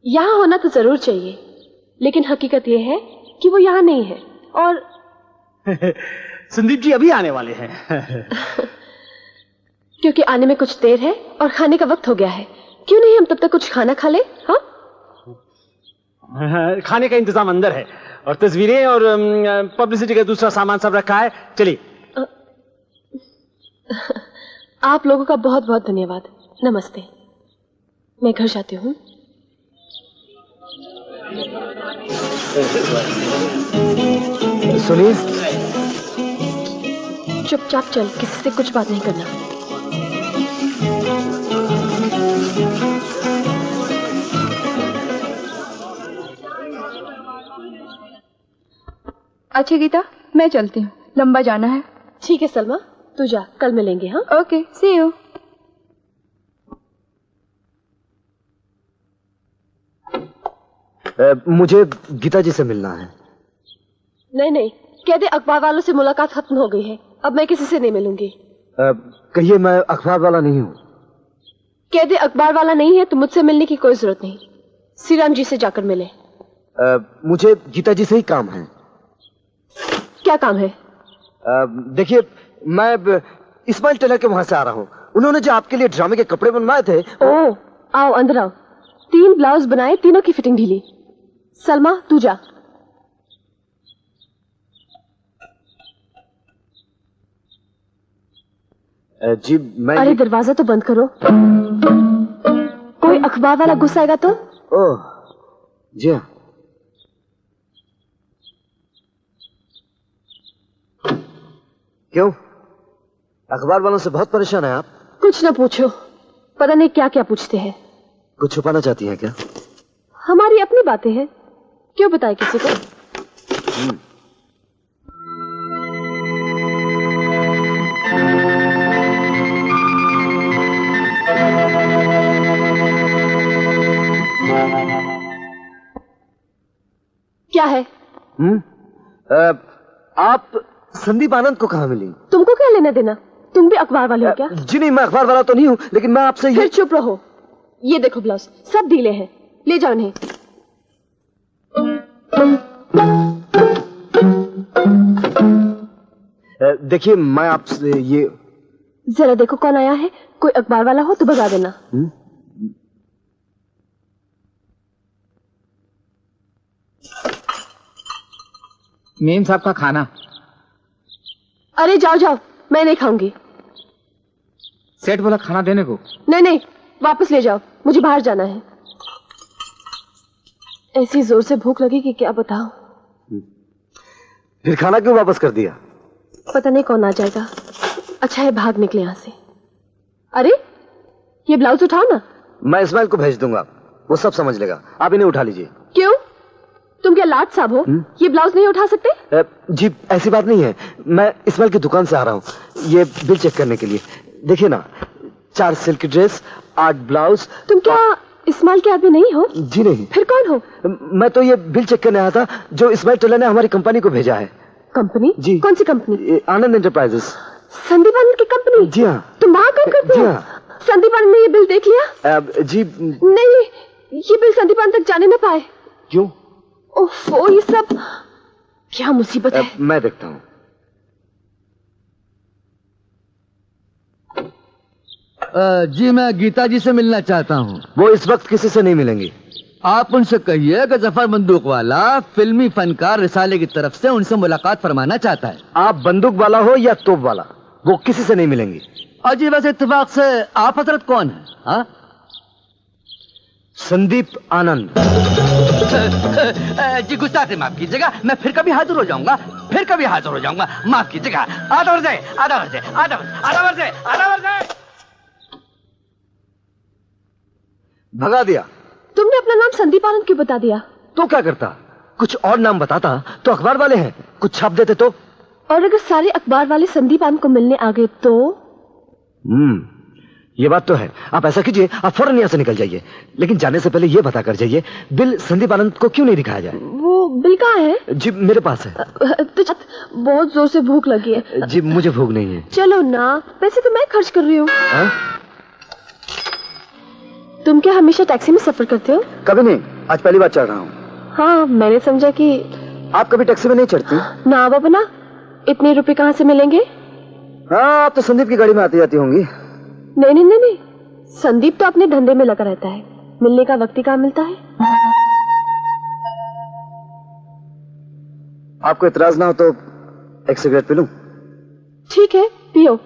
यहाँ होना तो जरूर चाहिए, लेकिन हकीकत यह है कि वो यहाँ नहीं है। और संदीप जी अभी आने वाले हैं। क्योंकि आने में कुछ देर है और खाने का वक्त हो गया है। क्यों नहीं हम तब तक कुछ खाना खा ले? हाँ, खाने का इंतजाम अंदर है और तस्वीरें और पब्लिसिटी का दूसरा सामान सब रखा है। चलिए। आप लोगों का बहुत बहुत धन्यवाद। नमस्ते, मैं घर जाती हूँ। सुनिए, चुपचाप चल, किसी से कुछ बात नहीं करना। अच्छा गीता, मैं चलती हूँ, लंबा जाना है। ठीक है सलमा, तू जा, कल मिलेंगे। हाँ, ओके, सी यू। मुझे गीता जी से मिलना है। नहीं नहीं, कह दे अखबार वालों से मुलाकात खत्म हो गई है, अब मैं किसी से नहीं मिलूंगी। कहिए मैं अखबार वाला नहीं हूँ। कह दे अखबार वाला नहीं है तो मुझसे मिलने की कोई जरूरत नहीं। श्रीराम जी से जाकर मिले। मुझे गीता जी से ही काम है। क्या काम है? देखिए, मैं इस्माइल टेलर के वहां से आ रहा हूँ। उन्होंने जो आपके लिए ड्रामे के कपड़े बनवाए थे। ओह, आओ अंदर आओ। 3 ब्लाउज बनाए, तीनों की फिटिंग ढीली। सलमा तू जा। जी मैं। अरे दरवाजा तो बंद करो, कोई अखबार वाला घुस आएगा तो। ओह जी हाँ। क्यों, अखबार वालों से बहुत परेशान है आप? कुछ ना पूछो, पता नहीं क्या क्या पूछते हैं। कुछ छुपाना चाहती हैं क्या? हमारी अपनी बातें हैं, क्यों बताए किसी को? क्या है? आप संदीप आनंद को कहाँ मिली? तुमको क्या लेना देना? तुम भी अखबार वाले हो क्या? जी नहीं, मैं अखबार वाला तो नहीं हूँ, लेकिन मैं आपसे ये। फिर चुप रहो। ये देखो ब्लाउज सब ढीले हैं, ले जाओ इन्हें। देखिए, मैं आपसे ये। जरा देखो कौन आया है, कोई अखबार वाला हो तो भगा देना। मेम साहब का खाना। अरे जाओ जाओ, मैं नहीं खाऊंगी। सेठ बोला खाना देने को। नहीं नहीं, वापस ले जाओ, मुझे बाहर जाना है। ऐसी जोर से भूख लगी कि क्या बताऊं। फिर खाना क्यों वापस कर दिया? पता नहीं कौन आ जाएगा। अच्छा है भाग निकले यहां से। अरे ये ब्लाउज उठाओ ना। मैं इस्माइल को भेज दूंगा, वो सब समझ लेगा। आप इन्हें उठा लीजिए। क्यों, तुम क्या या लाट साहब हो, ये ब्लाउज नहीं उठा सकते? जी ऐसी बात नहीं है, मैं इस्माइल की दुकान से आ रहा हूँ ये बिल चेक करने के लिए। देखिए ना, 4 सिल्क ड्रेस, 8 ब्लाउज। तुम क्या इस्माइल के आदमी नहीं हो? जी नहीं। फिर कौन हो? मैं तो ये बिल चेक करने आया था जो इस्माइल टेलर ने हमारी कंपनी को भेजा है। कंपनी? जी। कौन सी कंपनी? आनंद एंटरप्राइजेस। संदीप आनंद की कंपनी? जी हाँ। तुम वहाँ काम करते हो? संदीप आनंद ने ये बिल देख लिया? जी नहीं, ये बिल संदीप आनंद तक जाने न पाए। क्यों? ओफो, ये सब क्या मुसीबत है। मैं देखता हूँ। जी मैं गीता जी से मिलना चाहता हूँ। वो इस वक्त किसी से नहीं मिलेंगी। आप उनसे कहिए कि जफर बंदूक वाला फिल्मी फनकार रिसाले की तरफ से उनसे मुलाकात फरमाना चाहता है। आप बंदूक वाला हो या तोप वाला, वो किसी से नहीं मिलेंगी। अजी वैसे इत्तेफाक से आप हजरत कौन है? हाँ? संदीप आनंद। जी गुस्ताखी माफ कीजिएगा, मैं फिर कभी हाजिर हो जाऊंगा, फिर कभी हाजिर हो जाऊंगा, माफ कीजिएगा। आधा वर्ष है, आधा वर्ष है, आधा वर्ष है, आधा वर्ष है। भगा दिया। तुमने अपना नाम संदीप आनंद क्यों बता दिया? तो क्या करता, कुछ और नाम बताता तो अखबार वाले हैं, कुछ छाप देते तो। और अगर सारे अखबार वाले संदीप आनंद को मिलने आ गए तो? ये बात तो है। आप ऐसा कीजिए, आप फौरन यहाँ से निकल जाइए, लेकिन जाने से पहले ये बता कर जाइए बिल संदीप आनंद को क्यों नहीं दिखाया जाए। वो बिल कहाँ है? जी मेरे पास है। तो बहुत जोर से भूख लगी है। जी मुझे भूख नहीं है। चलो ना, पैसे तो मैं खर्च कर रही हूँ। तुम क्या हमेशा टैक्सी में सफर करते हो? कभी नहीं, आज पहली बार चढ़ रहा हूँ। हाँ, मैंने समझा कि आप कभी टैक्सी में नहीं चढ़ती। ना बाबा ना, इतने रुपए कहाँ से मिलेंगे? हाँ, आप तो संदीप की गाड़ी में आती जाती होंगी। नहीं नहीं नहीं नहीं, संदीप तो अपने धंधे में लगा रहता है, मिलने का वक्त ही कहाँ मिलता है। आपको इतराज ना हो तो एक सिगरेट पी लूं? ठीक है, पियो,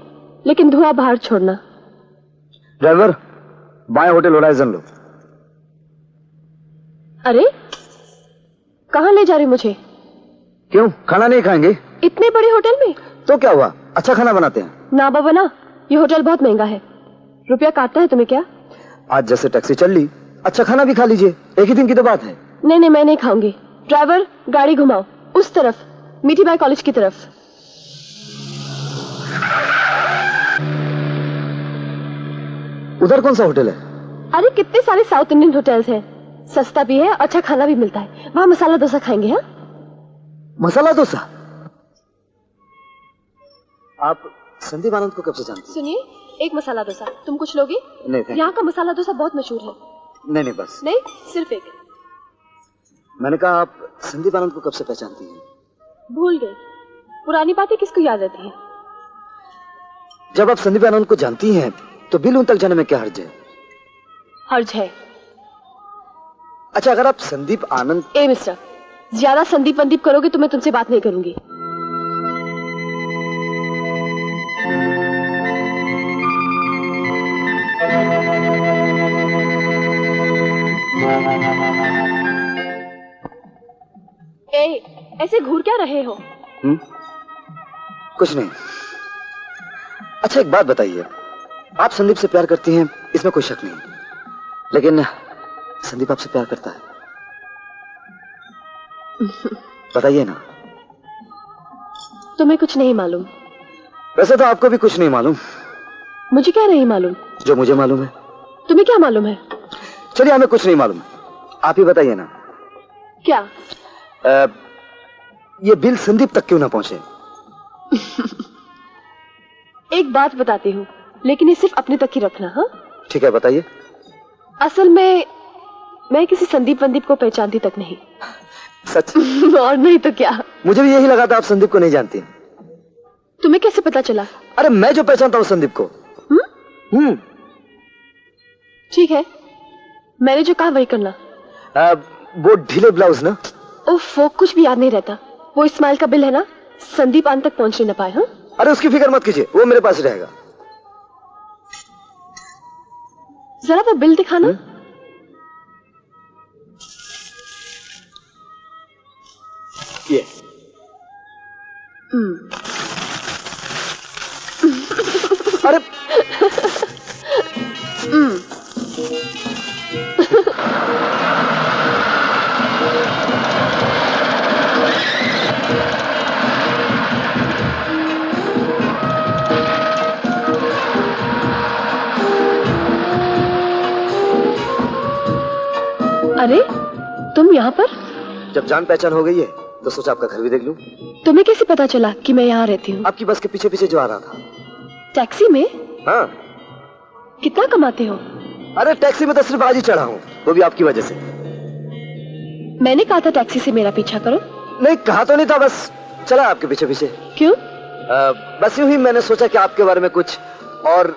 लेकिन धुआं बाहर छोड़ना। ड्राइवर, बाएं होटल होराइजन लो। अरे कहाँ ले जा रहे मुझे? क्यों, खाना नहीं खाएंगे? इतने बड़े होटल में? तो क्या हुआ, अच्छा खाना बनाते हैं। ना बाबा ना, ये होटल बहुत महंगा है। रुपया काटता है तुम्हें क्या? आज जैसे टैक्सी चल ली, अच्छा खाना भी खा लीजिए, एक ही दिन की तो बात है। नहीं नहीं, मैं नहीं खाऊंगी। ड्राइवर, गाड़ी घुमाओ उस तरफ, मीठी बाई कॉलेज की तरफ। उधर कौन सा होटल है? अरे कितने सारे साउथ इंडियन होटल्स हैं, सस्ता भी है, अच्छा खाना भी मिलता है। वहाँ मसाला डोसा खाएंगे? हाँ, मसाला डोसा। आप संदीप आनंद को कब से जानती? सुनिए, एक मसाला डोसा। तुम कुछ लोगे? नहीं, यहाँ का मसाला डोसा बहुत मशहूर है। नहीं बस। नहीं, सिर्फ एक। मैंने कहा आप संदीप आनंद को कब से पहचानती हैं? भूल गए, पुरानी बातें किसको याद रहती है। जब आप संदीप आनंद को जानती हैं तो बिल उन तक जाने में क्या हर्ज है? हर्ज है। अच्छा, अगर आप संदीप आनंद। ए मिस्टर, ज्यादा संदीप वंदीप करोगे तो मैं तुमसे बात नहीं करूंगी। ए, ऐसे घूर क्या रहे हो? कुछ नहीं। अच्छा एक बात बताइए, आप संदीप से प्यार करती हैं, इसमें कोई शक नहीं, लेकिन संदीप आपसे प्यार करता है, बताइए ना। तुम्हें कुछ नहीं मालूम? वैसे तो आपको भी कुछ नहीं मालूम। मुझे क्या नहीं मालूम? जो मुझे मालूम है। तुम्हें क्या मालूम है? चलिए, हमें कुछ नहीं मालूम, आप ही बताइए ना। क्या? ये बिल संदीप तक क्यों ना पहुंचे? एक बात बताती हूँ, लेकिन ये सिर्फ अपने तक ही रखना। हाँ ठीक है, बताइए। असल में मैं किसी संदीप वंदीप को पहचानती तक नहीं। सच? और नहीं तो क्या। मुझे भी यही लगा था आप संदीप को नहीं जानती। तुम्हें कैसे पता चला? अरे मैं जो पहचानता हूँ संदीप को। ठीक है, मैंने जो कहा वही करना। वो ढीले ब्लाउज ना? ओफ, वो कुछ भी याद नहीं रहता। वो इस्माइल का बिल है ना, संदीप आन तक पहुंचने न पाए। हाँ, अरे उसकी फिक्र मत कीजिए, वो मेरे पास ही रहेगा। जरा वो बिल दिखाना। ये अरे यहाँ पर? जब जान पहचान हो गई है तो सोचा आपका घर भी देख लूं। तुम्हें कैसे पता चला कि मैं यहाँ रहती हूँ? आपकी बस के पीछे पीछे जो आ रहा था। टैक्सी में? हाँ। कितना कमाते हो? अरे टैक्सी में तो सिर्फ आज ही चढ़ा हूँ, वो भी आपकी वजह से। मैंने कहा था टैक्सी से मेरा पीछा करो। नहीं कहा तो नहीं था, बस चला आपके पीछे पीछे। क्यों? बस यूं ही मैंने सोचा कि आपके बारे में कुछ और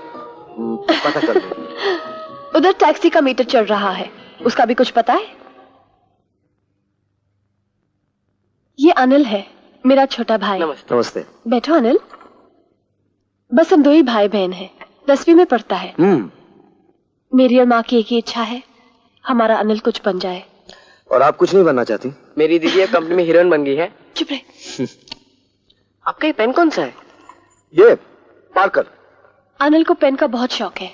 पता कर लूं। उधर टैक्सी का मीटर चल रहा है, उसका भी कुछ पता है? ये अनिल है, मेरा छोटा भाई। नमस्ते। नमस्ते। बैठो अनिल। बस हम दो ही भाई बहन हैं, 10वीं में पढ़ता है। मेरी और माँ की एक ही इच्छा है, हमारा अनिल कुछ बन जाए। और आप कुछ नहीं बनना चाहती? मेरी दीदी एक कंपनी में हीरोइन बन गई है। चुप रहे। आपका ये पेन कौन सा है? ये पार्कर। अनिल को पेन का बहुत शौक है।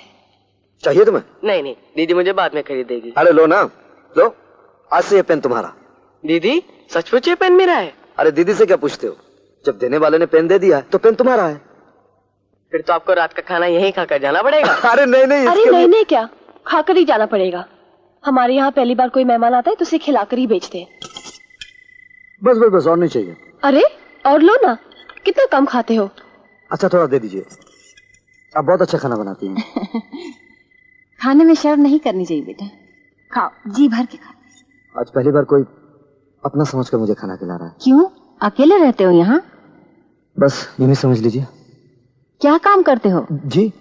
चाहिए तुम्हें? नहीं नहीं, दीदी मुझे बाद में खरीदेगी। अरे लो ना, लो, आज से ये पेन तुम्हारा। दीदी सचमुच ये पेन मेरा है? अरे दीदी से क्या पूछते हो, जब देने वाले ने पेन दे दिया तो पेन तुम्हारा है। फिर तो आपको रात का खाना यहीं खाकर जाना पड़ेगा। अरे नहीं नहीं, अरे नहीं नहीं, क्या खाकर ही जाना पड़ेगा। हमारे यहाँ पहली बार कोई मेहमान आता है तो उसे खिलाकर ही बेचते हैं। बस बस बस, और नहीं चाहिए। अरे और लो ना, कितना कम खाते हो। अच्छा थोड़ा दे दीजिए, आप बहुत अच्छा खाना बनाती हैं। खाने में शर्म नहीं करनी चाहिए बेटा, खाओ जी भर के खाओ। आज पहली बार कोई अपना समझकर मुझे खाना खिला रहा है। क्यों, अकेले रहते हो यहाँ? बस यूं ही समझ लीजिए। क्या काम करते हो? जी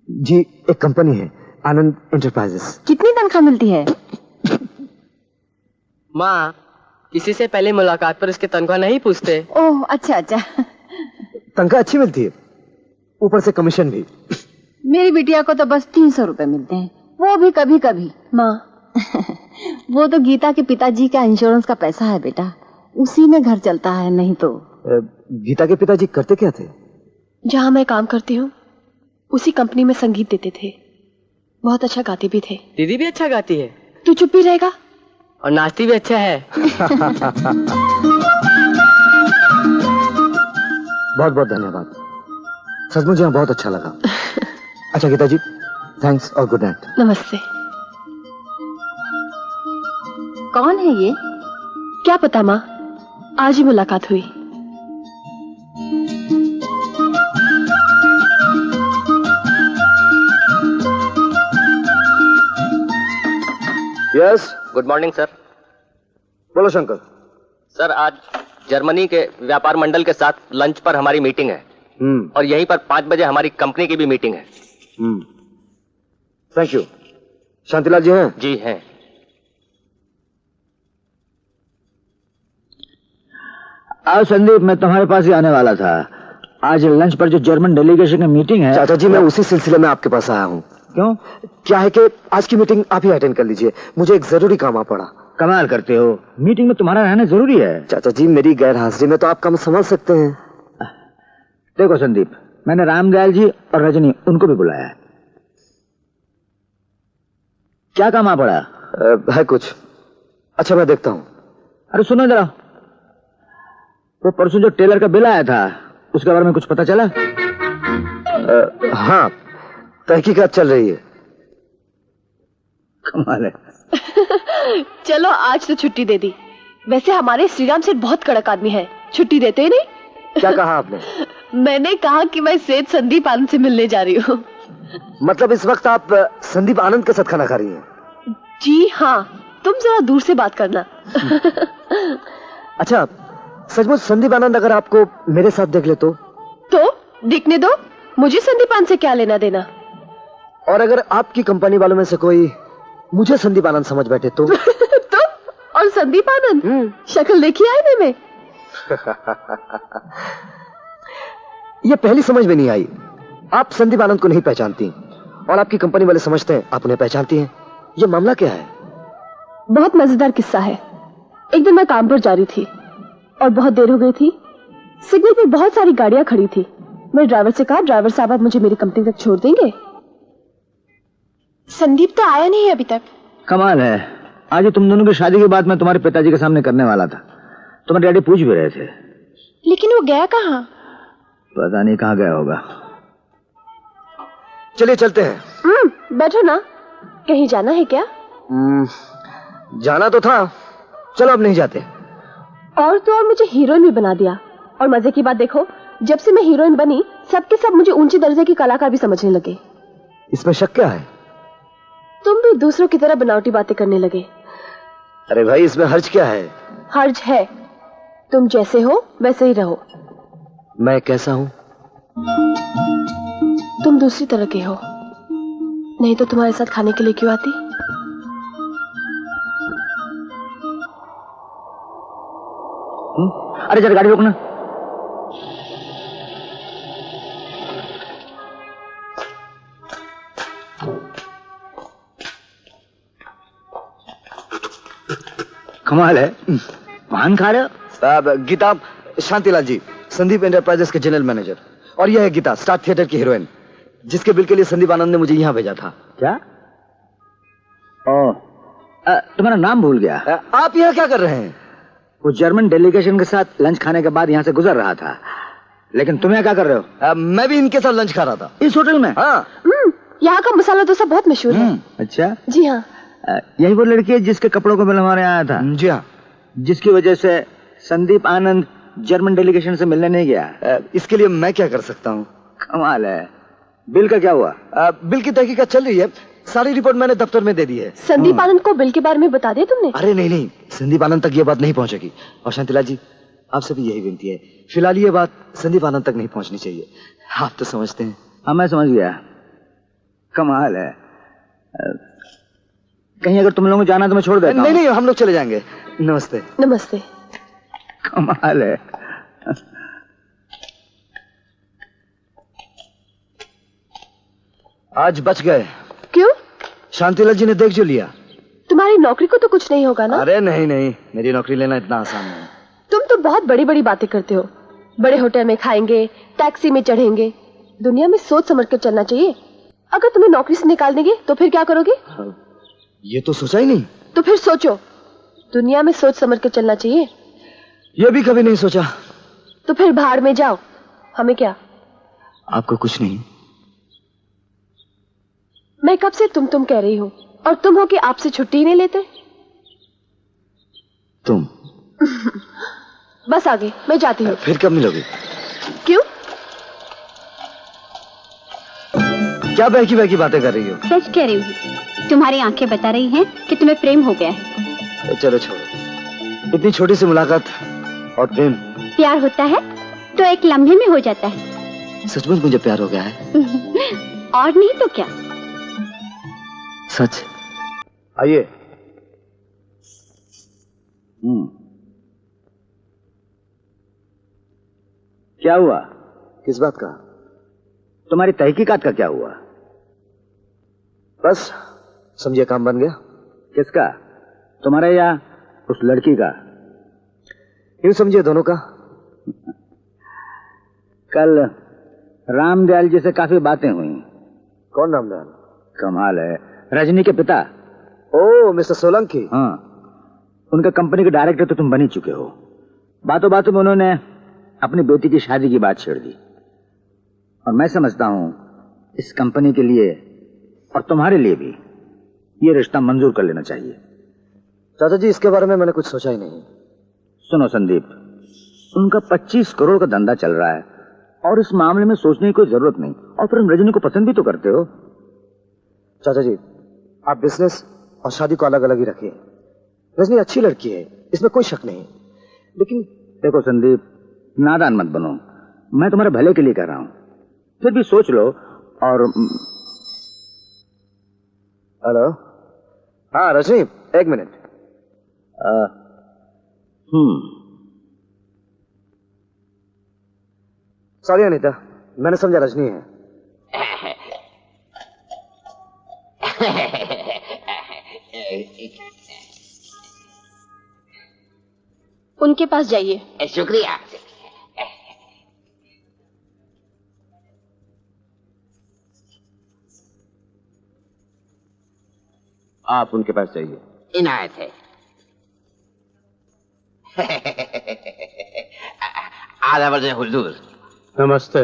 जी, एक कंपनी है, आनंद एंटरप्राइजेस। कितनी तनख्वाह मिलती है? माँ, किसी से पहले मुलाकात पर उसकी तनख्वाह नहीं पूछते। ओह अच्छा अच्छा। तनख्वाह अच्छी मिलती है, ऊपर से कमीशन भी। मेरी बिटिया को तो बस 300 रुपए मिलते हैं, वो भी कभी कभी। माँ वो तो गीता के पिताजी का इंश्योरेंस का पैसा है बेटा, उसी में घर चलता है, नहीं तो। गीता के पिताजी करते क्या थे? जहाँ मैं काम करती हूँ उसी कंपनी में संगीत देते थे, बहुत अच्छा गाते भी थे। दीदी भी अच्छा गाती है। तू चुप ही रहेगा? और नाचती भी अच्छा है। बहुत बहुत धन्यवाद, सचमुच यहाँ बहुत अच्छा लगा। अच्छा गीता जी, थैंक्स और गुड नाइट। नमस्ते। कौन है ये? क्या पता माँ, आज ही मुलाकात हुई। Yes, good morning sir. बोलो शंकर। सर आज जर्मनी के व्यापार मंडल के साथ लंच पर हमारी मीटिंग है, और यहीं पर 5 बजे हमारी कंपनी की भी मीटिंग है। Thank you. शांतिलाल जी हैं? जी हैं। आज संदीप, मैं तुम्हारे पास ही आने वाला था। आज लंच पर जो जर्मन डेलीगेशन की मीटिंग है। चाचा जी, मैं उसी सिलसिले में आपके पास आया हूँ। क्यों? क्या है कि आज की मीटिंग आप ही अटेंड कर लीजिए, मुझे एक जरूरी काम आ पड़ा। कमाल करते हो, मीटिंग में तुम्हारा रहना जरूरी है। चाचा जी, मेरी गैर हाजिरी में तो आप काम संभाल सकते हैं। देखो संदीप, मैंने रामदयाल जी और रजनी उनको भी बुलाया है। क्या काम आ पड़ा? है कुछ। अच्छा मैं देखता हूँ। अरे सुनो जरा, वो परसों जो टेलर का बिल आया था उसके बारे में कुछ पता चला? हाँ, तहकीकात चल रही है। कमाल है। चलो आज तो छुट्टी दे दी। वैसे हमारे श्रीराम सेठ बहुत कड़क आदमी है, छुट्टी देते ही नहीं। क्या कहा आपने? मैंने कहा कि मैं सेठ संदीप आनंद से मिलने जा रही हूँ। मतलब इस वक्त आप संदीप आनंद के साथ खाना खा रही हैं? जी हाँ, तुम जरा दूर से बात करना। अच्छा, सचमुच संदीप आनंद अगर आपको मेरे साथ देख ले तो देखने दो, मुझे संदीप आनंद से क्या लेना देना। और अगर आपकी कंपनी वालों में से कोई मुझे संदीप आनंद समझ बैठे तो? तो और संदीप आनंद, शक्ल देखी आईने में? ये पहली समझ में नहीं आई। आप संदीप आनंद को नहीं पहचानती और आपकी कंपनी वाले समझते हैं आप उन्हें पहचानती हैं। ये मामला क्या है? बहुत मजेदार किस्सा है। एक दिन मैं काम पर जा रही थी और बहुत देर हो गई थी। सिग्नल पर बहुत सारी गाड़ियां खड़ी थी। मैं ड्राइवर से कहा, ड्राइवर साहब आप मुझे मेरी कंपनी तक छोड़ देंगे? संदीप तो आया नहीं है अभी तक। कमाल है, आज तुम दोनों की शादी की बात मैं तुम्हारे पिताजी के सामने करने वाला था। तुम्हारे डैडी पूछ भी रहे थे। लेकिन वो गया कहाँ? पता नहीं कहाँ गया होगा। चलिए चलते हैं। बैठो ना, कहीं जाना है क्या? जाना तो था, चलो अब नहीं जाते। और तो और मुझे हीरोइन भी बना दिया। और मजे की बात देखो, जब से मैं हीरोइन बनी सबके सब मुझे ऊंचे दर्जे की कलाकार भी समझने लगे। इसमें शक क्या है? तुम भी दूसरों की तरह बनावटी बातें करने लगे। अरे भाई, इसमें हर्ज क्या है? हर्ज है, तुम जैसे हो वैसे ही रहो। मैं कैसा हूँ? तुम दूसरी तरह के हो, नहीं तो तुम्हारे साथ खाने के लिए क्यों आती? अरे जरा गाड़ी रोकना। कमाल है, पान खा रहे हो? गीता, शांतिलाल जी, संदीप एंटरप्राइजेस के जनरल मैनेजर। और यह है गीता, स्टार थिएटर की हीरोइन, जिसके बिल के लिए संदीप आनंद ने मुझे यहाँ भेजा था। क्या? तुम्हारा नाम भूल गया। आप यहाँ क्या कर रहे हैं? वो जर्मन डेलीगेशन के साथ लंच खाने के बाद यहाँ से गुजर रहा था। लेकिन तुम यहाँ क्या कर रहे हो? मैं भी इनके साथ लंच खा रहा था। इस होटल में? हाँ। यहाँ का मसाला डोसा बहुत मशहूर है। अच्छा जी हाँ। यही वो लड़की है जिसके कपड़ों को बिल हमारे यहाँ आया था? जी हाँ। जिसकी वजह से संदीप आनंद जर्मन डेलीगेशन से मिलने नहीं गया। इसके लिए मैं क्या कर सकता हूँ? कमाल है। बिल का क्या हुआ? बिल की तहकीकात चल रही है, सारी रिपोर्ट मैंने दफ्तर में दे दी है। संदीप आनंद को बिल के बारे में बता दिया तुमने? अरे नहीं नहीं, संदीप आनंद तक ये बात नहीं पहुंचेगी। और शांतिलाल जी, आपसे भी यही विनती है, फिलहाल ये बात संदीप आनंद तक नहीं पहुंचनी चाहिए। आप तो समझते हैं। हाँ मैं समझ गया। कमाल है। कहीं अगर तुम लोगों को जाना तो मैं छोड़ देता हूं। नहीं, हम लोग चले जाएंगे। नमस्ते। नमस्ते। कमाल है। आज बच गए। क्यों? शांतिलाल जी ने देख जो लिया। तुम्हारी नौकरी को तो कुछ नहीं होगा ना? अरे नहीं, मेरी नौकरी लेना इतना आसान नहीं। तुम तो बहुत बड़ी बड़ी बातें करते हो। बड़े होटल में खाएंगे, टैक्सी में चढ़ेंगे। दुनिया में सोच समझ कर चलना चाहिए। अगर तुम्हें नौकरी से निकाल देंगे तो फिर क्या करोगे? ये तो सोचा ही नहीं। तो फिर सोचो, दुनिया में सोच समझ कर चलना चाहिए। ये भी कभी नहीं सोचा। तो फिर भाड़ में जाओ, हमें क्या? आपको कुछ नहीं। मैं कब से तुम कह रही हूँ, और तुम हो कि आपसे छुट्टी ही नहीं लेते। तुम बस आगे, मैं जाती हूँ। फिर कब मिलोगी? क्यों? क्या बहकी बहकी बातें कर रही हो? सच कह रही हूँ, तुम्हारी आंखें बता रही हैं कि तुम्हें प्रेम हो गया है। चलो छोड़ो, इतनी छोटी सी मुलाकात और प्रेम। प्यार होता है तो एक लम्हे में हो जाता है। सचमुच मुझे प्यार हो गया है। और नहीं तो क्या। सच। आइए। क्या हुआ? किस बात का? तुम्हारी तहकीकात का क्या हुआ? बस समझिए काम बन गया। किसका? तुम्हारा या उस लड़की का? यूं समझिए दोनों का। कल रामदयाल जी से काफी बातें हुई। कौन रामदयाल? कमाल है, रजनी के पिता। ओ, मिस्टर सोलंकी। हाँ, उनका कंपनी के डायरेक्टर तो तुम बन ही चुके हो। बातों बातों में उन्होंने अपनी बेटी की शादी की बात छेड़ दी। और मैं समझता हूं इस कंपनी के लिए और तुम्हारे लिए भी ये रिश्ता मंजूर कर लेना चाहिए। चाचा जी, इसके बारे में मैंने कुछ सोचा ही नहीं। सुनो संदीप, उनका 25 करोड़ का धंधा चल रहा है और इस मामले में सोचने की कोई जरूरत नहीं। और फिर हम रजनी को पसंद भी तो करते हो। चाचा जी, आप बिजनेस और शादी को अलग अलग ही रखिए। रजनी अच्छी लड़की है, इसमें कोई शक नहीं। लेकिन देखो संदीप, नादान मत बनो। मैं तुम्हारे भले के लिए कह रहा हूं, फिर भी सोच लो। और हेलो। हाँ रजनी, एक मिनट। सॉरी अनीता, मैंने समझा रजनी है। उनके पास जाइए। शुक्रिया। आप उनके पास जाइए। इनायत है। आदाब हुजूर। नमस्ते।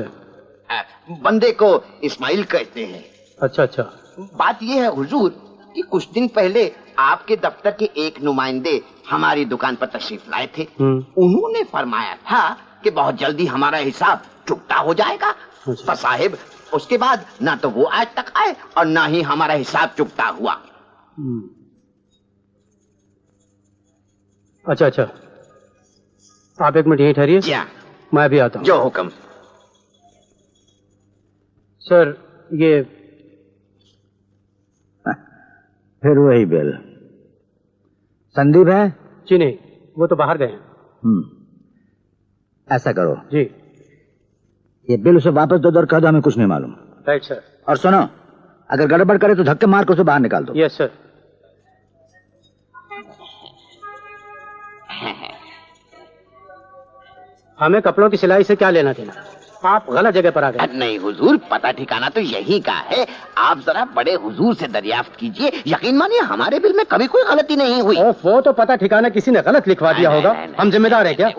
बंदे को इस्माइल कहते हैं। अच्छा अच्छा। बात यह है हुजूर कि कुछ दिन पहले आपके दफ्तर के एक नुमाइंदे हमारी दुकान पर तशरीफ लाए थे। उन्होंने फरमाया था कि बहुत जल्दी हमारा हिसाब चुकता हो जाएगा। पर साहिब उसके बाद ना तो वो आज तक आए और ना ही हमारा हिसाब चुकता हुआ। अच्छा अच्छा, आप एक मिनट यहीं ठहरिए। क्या? मैं भी आता हूँ। जो हुक्म। सर ये फिर वही बिल। संदीप है? जी नहीं, वो तो बाहर गए हैं। ऐसा करो जी, ये बिल उसे वापस दो और कह दो हमें कुछ नहीं मालूम। Right sir. और सुनो, अगर गड़बड़ करे तो धक्के मार कर उसे बाहर निकाल दो। Yes sir. हमें कपड़ों की सिलाई से क्या लेना देना? आप गलत जगह पर आ गए। नहीं हुजूर, पता ठिकाना तो यही का है। आप जरा बड़े हुजूर से दरियाफ्त कीजिए। यकीन मानिए हमारे बिल में कभी कोई गलती नहीं हुई। वो तो पता ठिकाना किसी ने गलत लिखवा दिया होगा। हम जिम्मेदार हैं क्या?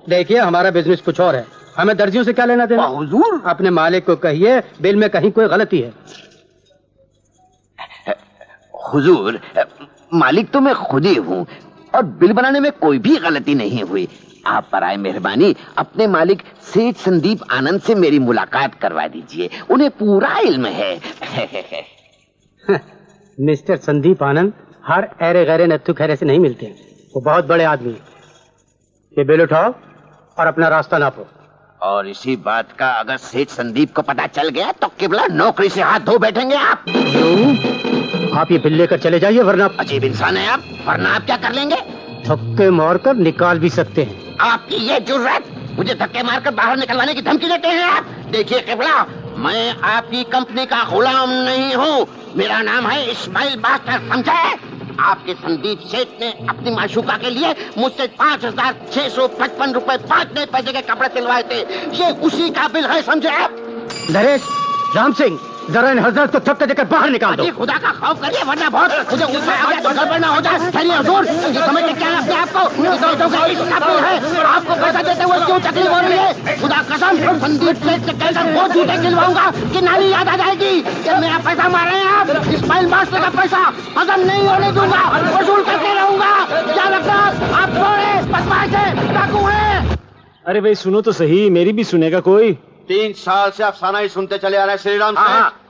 देखिए हमारा बिजनेस कुछ और है, हमें दर्जियों से क्या लेना देना? हुजूर अपने मालिक को कहिए बिल में कहीं कोई गलती है। हुजूर मालिक तो मैं खुद ही हूँ और बिल बनाने में कोई भी गलती नहीं हुई। आप बराए मेहरबानी अपने मालिक सेठ संदीप आनंद से मेरी मुलाकात करवा दीजिए, उन्हें पूरा इल्म है। मिस्टर संदीप आनंद हर ऐरे गैरे नत्थु खैरे से नहीं मिलते हैं, वो बहुत बड़े आदमी हैं। ये बिल उठाओ और अपना रास्ता नापो। और इसी बात का अगर सेठ संदीप को पता चल गया तो किबला नौकरी से हाथ धो बैठेंगे आप। आप ये बिल लेकर चले जाइए, वरना अजीब इंसान है आप। वरना आप क्या कर लेंगे? धक्के मारकर निकाल भी सकते हैं। आपकी ये जुर्रत, मुझे धक्के मारकर बाहर निकलवाने की धमकी देते हैं आप? देखिए किबला, मैं आपकी कंपनी का गुलाम नहीं हूँ। मेरा नाम है इस्माइल मास्टर, समझे? आपके संदीप सेठ ने अपनी माशूका के लिए मुझसे 5,655 रुपए 5 नए पैसे के कपड़े सिलवाए थे। ये उसी का बिल है, समझे आप? नरेश, राम सिंह, जरा इन हजरत को धक्का देकर बाहर निकाल दो। खुदा का खौफ करिए, वरना बहुत मुझे गुस्सा आ गया तो गड़बड़ ना हो जाए। खैरिए हुजूर, ये समझ के क्या लगता है आपको? आपको पैसा देते हुए क्यों तकलीफ हो रही है? खुदा कसम संदीप सेठ से कहकर वो झूठे खिलवाऊंगा कि नानी याद आ जाएगी कि मेरा पैसा मार रहे हैं आप। इस्माइल मास्टर का पैसा हजम नहीं होने दूंगा, वसूल करके रहूंगा। क्या लगता है आप थोड़े बदमाश है, डाकू है? अरे भाई सुनो तो सही, मेरी भी सुनेगा कोई? 3 साल से आप साना ही सुनते चले आ रहे हैं श्रीराम से।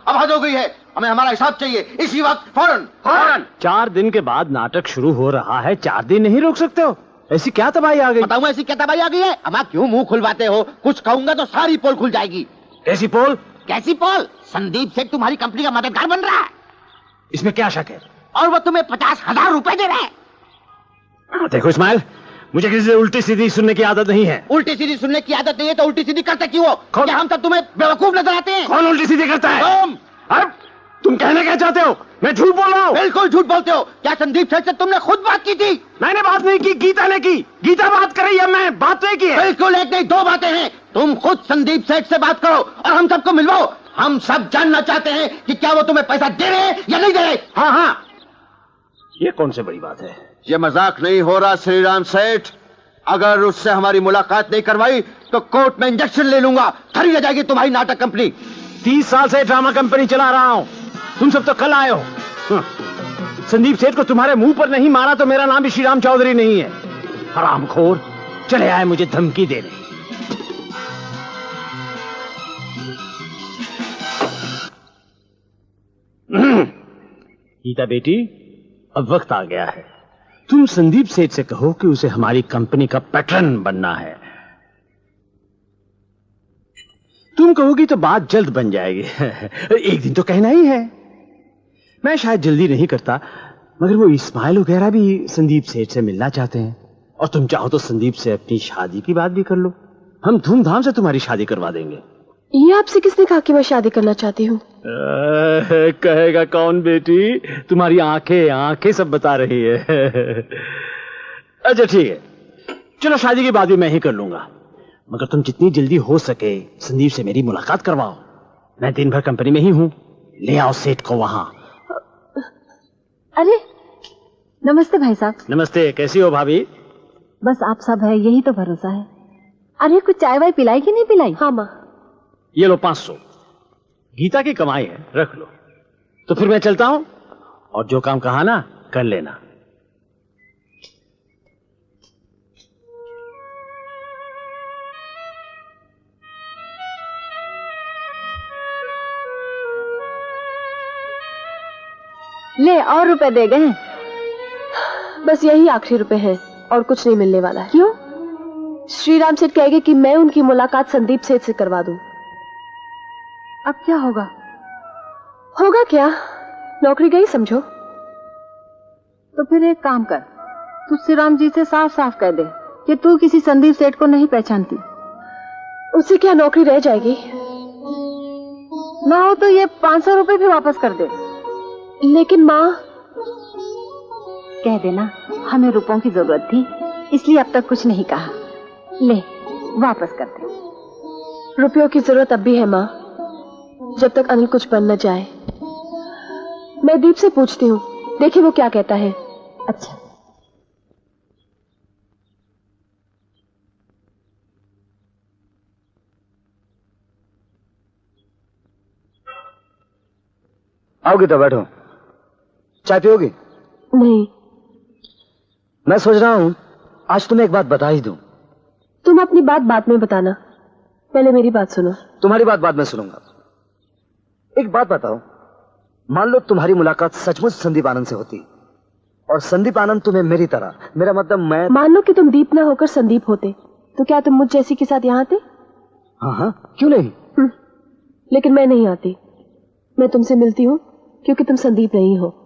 अब हद हो गई है, हमें हमारा हिसाब चाहिए इसी वक्त, फौरन फौरन। 4 दिन के बाद नाटक शुरू हो रहा है, 4 दिन नहीं रोक सकते हो? ऐसी क्या तबाही आ गई? बताऊं ऐसी क्या तबाही आ गई है? अब आप क्यों मुंह खुलवाते हो? कुछ कहूंगा तो सारी पोल खुल जाएगी। कैसी पोल? कैसी पोल? संदीप सेठ तुम्हारी कंपनी का मददगार बन रहा है। इसमें क्या शक है? और वो तुम्हें 50,000 रुपए दे रहा है। देखो इस्माइल, मुझे किसी से उल्टी सीधी सुनने की आदत नहीं है। उल्टी सीधी सुनने की आदत नहीं है तो उल्टी सीधी करते क्यों हो? क्या हम तब तुम्हें बेवकूफ नजर आते हैं? कौन उल्टी सीधी करता है? तुम कहना क्या चाहते हो? मैं झूठ बोल रहा हूँ? बिल्कुल झूठ बोलते हो। क्या संदीप सेठ से तुमने खुद बात की थी? मैंने बात नहीं की, गीता ने की। गीता बात कर रही है, मैं बात नहीं की है। बिल्कुल एक नहीं 2 बातें हैं। तुम खुद संदीप सेठ से बात करो और हम सबको मिलवाओ। हम सब जानना चाहते हैं कि क्या वो तुम्हें पैसा दे रहे हैं या नहीं दे रहे। हाँ हाँ, ये कौन सी बड़ी बात है? ये मजाक नहीं हो रहा श्रीराम सेठ। अगर उससे हमारी मुलाकात नहीं करवाई तो कोर्ट में इंजेक्शन ले लूंगा। खड़ी रह जाएगी तुम्हारी नाटक कंपनी। 30 साल से ड्रामा कंपनी चला रहा हूं, तुम सब तो कल आए हो। संदीप सेठ को तुम्हारे मुंह पर नहीं मारा तो मेरा नाम भी श्रीराम चौधरी नहीं है। हरामखोर चले आए मुझे धमकी देने। गीता बेटी, अब वक्त आ गया है। तुम संदीप सेठ से कहो कि उसे हमारी कंपनी का पैटर्न बनना है। तुम कहोगी तो बात जल्द बन जाएगी। एक दिन तो कहना ही है। मैं शायद जल्दी नहीं करता, मगर वो इस्माइल वगैरह भी संदीप सेठ से मिलना चाहते हैं। और तुम चाहो तो संदीप से अपनी शादी की बात भी कर लो। हम धूमधाम से तुम्हारी शादी करवा देंगे। ये आपसे किसने कहा कि मैं शादी करना चाहती हूँ? कहेगा कौन बेटी? तुम्हारी आंखें सब बता रही है। अच्छा ठीक है, चलो शादी की बात भी मैं ही कर लूंगा, मगर तुम जितनी जल्दी हो सके संदीप से मेरी मुलाकात करवाओ। मैं दिन भर कंपनी में ही हूँ, ले आओ सेठ को वहां। अरे नमस्ते भाई साहब। नमस्ते, कैसी हो भाभी? बस आप सब है, यही तो भरोसा है। अरे कुछ चाय वाय पिलाई कि नहीं पिलाई? हाँ माँ। ये लो 500, गीता की कमाई है, रख लो। तो फिर मैं चलता हूं, और जो काम कहा ना कर लेना। ले और रुपए दे गए। बस यही आखिरी रुपए हैं और कुछ नहीं मिलने वाला है। क्यों? श्रीराम सेठ कहेंगे कि मैं उनकी मुलाकात संदीप सेठ से करवा दूं। अब क्या होगा? होगा क्या? नौकरी गई समझो। तो फिर एक काम कर, तू श्रीराम जी से साफ साफ कह दे कि तू किसी संदीप सेठ को नहीं पहचानती। उससे क्या नौकरी रह जाएगी? ना हो तो ये 500 रुपए भी वापस कर दे। लेकिन माँ, कह देना हमें रुपयों की जरूरत थी इसलिए अब तक कुछ नहीं कहा। ले वापस कर दे। रुपयों की जरूरत अब भी है माँ, जब तक अनिल कुछ बन न जाए। मैं दीप से पूछती हूँ, देखिए वो क्या कहता है। अच्छा। आओगी तो बैठो। चाय पियोगी? नहीं। मैं सोच रहा हूँ आज तुम्हें एक बात बता ही दूं। तुम अपनी बात बाद में बताना, पहले मेरी बात सुनो। तुम्हारी बात बाद में सुनूंगा। एक बात बताओ, मान लो तुम्हारी मुलाकात सचमुच संदीप आनंद से होती और संदीप आनंद तुम्हें मेरी तरह, मेरा मतलब मैं, मान लो कि तुम दीप ना होकर संदीप होते, तो क्या तुम मुझ जैसी के साथ यहाँ आते? हाँ हाँ, क्यों नहीं? लेकिन मैं नहीं आती। मैं तुमसे मिलती हूँ क्योंकि तुम संदीप नहीं हो,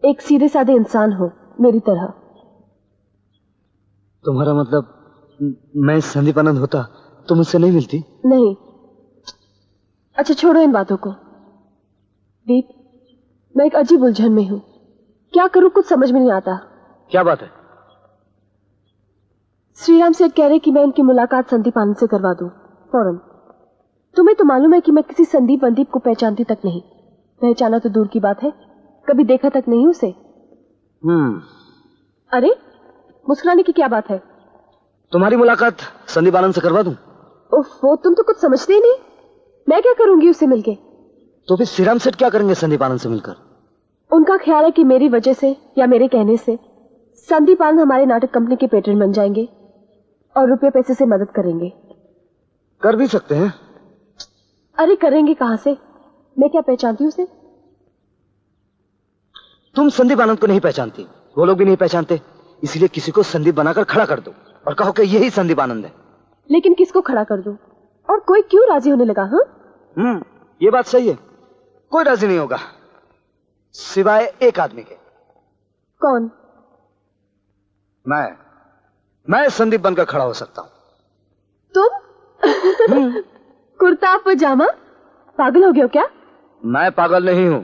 एक सीधे साधे इंसान हो मेरी तरह। तुम्हारा मतलब मैं संदीप आनंद होता तो मुझसे नहीं मिलती? नहीं। अच्छा छोड़ो इन बातों को। दीप, मैं एक अजीब उलझन में हूँ, क्या करूँ कुछ समझ में नहीं आता। क्या बात है? श्रीराम सेठ कह रहे कि मैं उनकी मुलाकात संदीप आनंद से करवा दूं फौरन। तुम्हें तो मालूम है कि मैं किसी संदीप वंदीप को पहचानती तक नहीं। पहचाना तो दूर की बात है, कभी देखा तक नहीं उसे। अरे मुस्कुराने की क्या बात है? तुम्हारी मुलाकात संदीप आनंद से करवा दूं? वो तुम तो कुछ समझते ही नहीं। मैं क्या करूंगी उससे मिलके? तो फिर श्रीराम सेठ क्या करेंगे संदीप आनंद से मिलकर? उनका ख्याल है कि मेरी वजह से या मेरे कहने से संदीप आनंद हमारे नाटक कंपनी के पेट्रन बन जाएंगे और रुपये पैसे से मदद करेंगे। कर भी सकते हैं। अरे करेंगे कहां से? मैं क्या पहचानती हूँ उसे? तुम संदीप आनंद को नहीं पहचानती, वो लोग भी नहीं पहचानते, इसलिए किसी को संदीप बनाकर खड़ा कर दो और कहो कि यही संदीप आनंद है। लेकिन किसको खड़ा कर दूं? और कोई क्यों राजी होने लगा? हाँ, ये बात सही है, कोई राजी नहीं होगा सिवाय एक आदमी के। कौन? मैं संदीप बनकर खड़ा हो सकता हूं। तुम? कुर्ता पजामा? पागल हो गए हो क्या? मैं पागल नहीं हूं,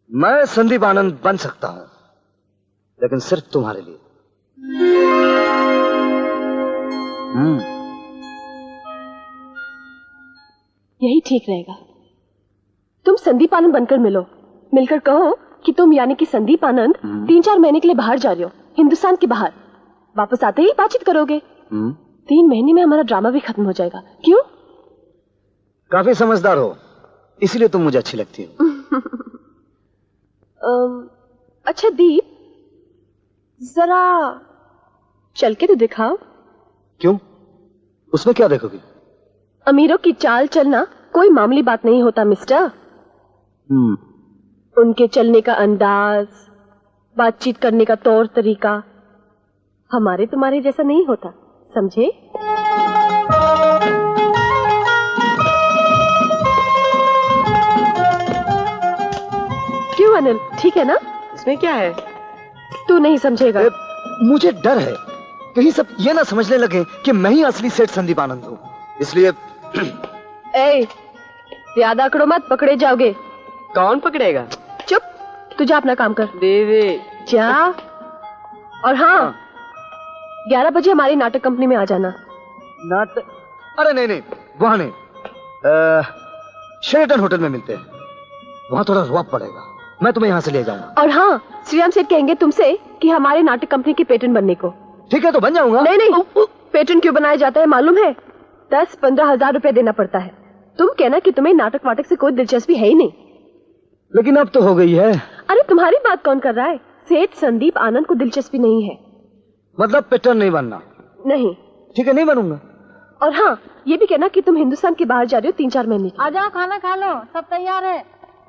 मैं संदीप आनंद बन सकता हूं, लेकिन सिर्फ तुम्हारे लिए। यही ठीक रहेगा। तुम संदीप आनंद बनकर मिलो, मिलकर कहो कि तुम यानी कि संदीप आनंद 3-4 महीने के लिए बाहर जा रहे हो, हिंदुस्तान के बाहर। वापस आते ही बातचीत करोगे। 3 महीने में हमारा ड्रामा भी खत्म हो जाएगा। क्यों? काफी समझदार हो, इसलिए तुम मुझे अच्छी लगती हो। अच्छा दीप, जरा चल के तो दिखाओ। क्यों? उसमें क्या देखोगी? अमीरों की चाल चलना कोई मामूली बात नहीं होता मिस्टर। उनके चलने का अंदाज, बातचीत करने का तौर तरीका हमारे तुम्हारे जैसा नहीं होता, समझे? क्यों अनिल, ठीक है ना? इसमें क्या है? तू नहीं समझेगा। मुझे डर है कहीं सब ये ना समझने लगे कि मैं ही असली सेठ संदीप आनंद हूँ, इसलिए। ज्यादा आंकड़ों मत, पकड़े जाओगे। कौन पकड़ेगा? चुप, तू जा अपना काम कर। दीदी जा। और हाँ, 11 बजे हमारी नाटक कंपनी में आ जाना। नाटक? अरे नहीं, वहां नहीं, शेरटन होटल में मिलते हैं, वहां थोड़ा रुआब पड़ेगा, मैं तुम्हें यहाँ से ले जाऊंगा। और हाँ, श्रीराम सेठ कहेंगे तुमसे कि हमारे नाटक कंपनी के पेट्रन बनने को। ठीक है तो बन जाऊंगा। नहीं, पेट्रन क्यों बनाया जाता है मालूम है? 10-15 हजार रुपए देना पड़ता है। तुम कहना कि तुम्हें नाटक वाटक से कोई दिलचस्पी है ही नहीं। लेकिन अब तो हो गई है। अरे तुम्हारी बात कौन कर रहा है? सेठ संदीप आनंद को दिलचस्पी नहीं है। मतलब पेटर नहीं बनना? नहीं। ठीक है, नहीं बनूंगा। और हाँ, ये भी कहना कि तुम हिंदुस्तान के बाहर जा रहे हो 3-4 महीने। आ जाओ, खाना खा लो, सब तैयार है।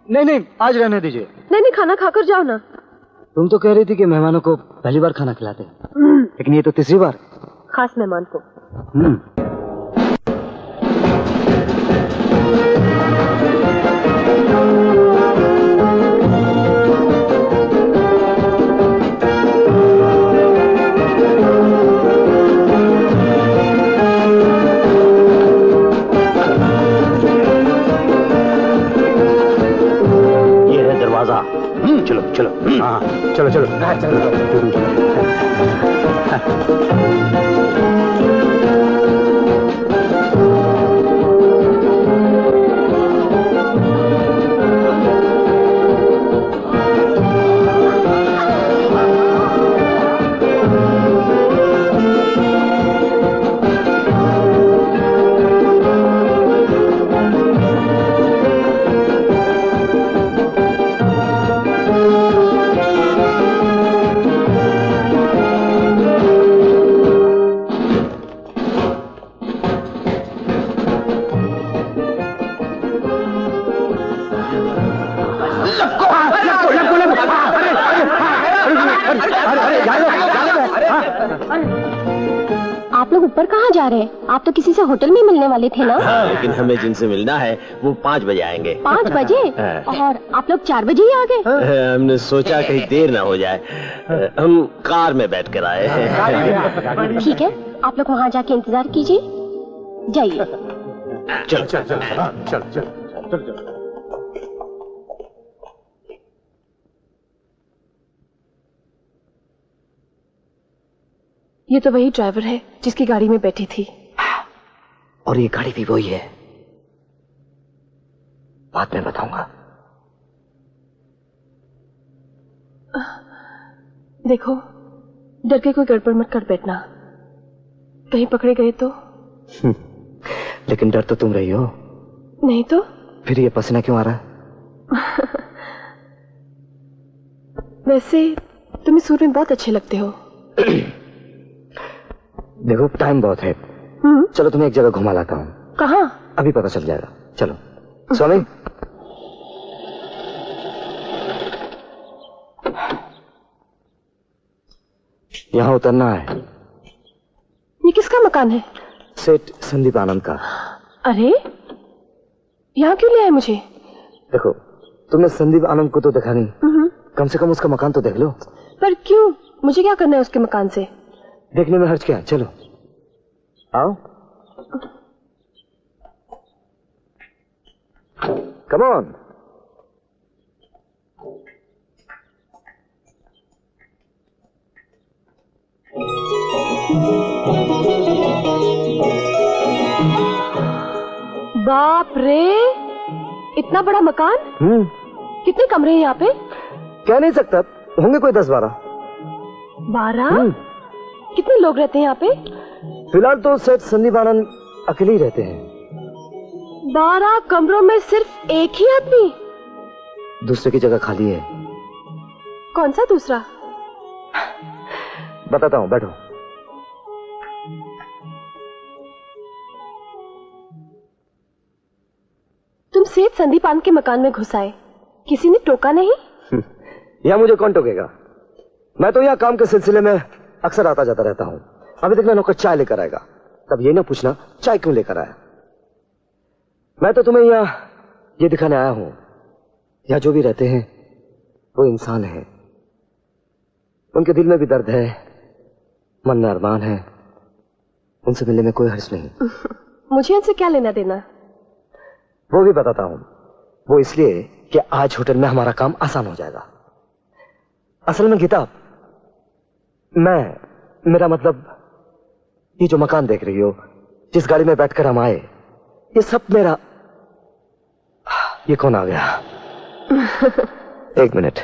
नहीं, आज रहने दीजिए। नहीं, खाना खाकर जाओ ना। तुम तो कह रही थी कि मेहमानों को पहली बार खाना खिलाते हैं, लेकिन ये तो तीसरी बार। खास मेहमान को। चलो चलो, हाँ चलो चलो आप लोग ऊपर कहाँ जा रहे हैं? आप तो किसी से होटल में मिलने वाले थे ना? लेकिन हमें जिनसे मिलना है वो 5 बजे आएंगे। 5 बजे? और आप लोग 4 बजे ही आ गए? हमने सोचा कहीं देर ना हो जाए, हम कार में बैठ कर आए हैं। ठीक है, आप लोग वहाँ जाके इंतजार कीजिए, जाइए। चलो चलो चलो चलो। ये तो वही ड्राइवर है जिसकी गाड़ी में बैठी थी। और ये गाड़ी भी वही है। बाद में बताऊंगा। देखो, डर के कोई गड़बड़ मत कर बैठना, कहीं पकड़े गए तो। लेकिन डर तो तुम रही हो। नहीं तो फिर ये पसीना क्यों आ रहा है? वैसे तुम इस सूट में बहुत अच्छे लगते हो। देखो, टाइम बहुत है। चलो तुम्हें एक जगह घुमा लाता हूँ। कहाँ? अभी पता चल जाएगा। चलो स्वामी। यहाँ उतरना है। ये किसका मकान है? सेठ संदीप आनंद का। अरे, यहाँ क्यों ले आए मुझे? देखो, तुमने संदीप आनंद को तो देखा नहीं, कम से कम उसका मकान तो देख लो। पर क्यों? मुझे क्या करना है उसके मकान से? देखने में हर्ज क्या? चलो आओ। Come on. बाप रे, इतना बड़ा मकान? कितने कमरे हैं यहाँ पे? कह नहीं सकता, होंगे कोई 10-12। 12? कितने लोग रहते हैं यहाँ पे? फिलहाल तो सेठ संदीप आनंद अकेले ही रहते हैं। 12 कमरों में सिर्फ एक ही आदमी? दूसरे की जगह खाली है। कौन सा दूसरा? बताता हूँ, बैठो। तुम सेठ संदीप आनंद के मकान में घुस आए, किसी ने टोका नहीं? यहाँ मुझे कौन टोकेगा? मैं तो यहाँ काम के सिलसिले में अक्सर आता जाता रहता हूँ। अभी तक नौकर चाय लेकर आएगा, तब ये ना पूछना चाय क्यों लेकर आया। मैं तो तुम्हें यहाँ ये दिखाने आया हूँ, यहाँ जो भी रहते हैं वो इंसान है। उनके दिल में भी दर्द है, मन में अरमान है। उनसे मिलने में कोई हर्ज नहीं। मुझे उनसे क्या लेना देना? वो भी बताता हूँ। वो इसलिए कि आज होटल में हमारा काम आसान हो जाएगा। असल में गीता, मेरा मतलब ये जो मकान देख रही हो, जिस गाड़ी में बैठकर हम आए, ये सब मेरा। ये कौन आ गया? एक मिनट।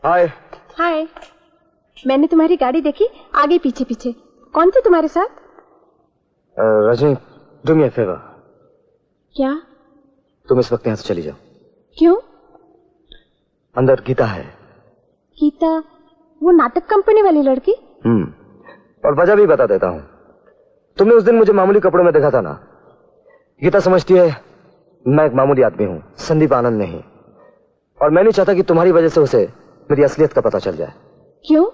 हाय। हाय। मैंने तुम्हारी गाड़ी देखी, आगे पीछे पीछे। कौन थे तुम्हारे साथ? Rajni, do me a favour. क्या? तुम इस वक्त यहां से चली जाओ। क्यों? अंदर गीता है। गीता? वो नाटक कंपनी वाली लड़की? और वजह भी बता देता हूं। तुमने उस दिन मुझे मामूली कपड़ों में देखा था ना। गीता समझती है मैं एक मामूली आदमी हूं, संदीप आनंद नहीं। और मैं नहीं चाहता कि तुम्हारी वजह से उसे मेरी असलियत का पता चल जाए। क्यों?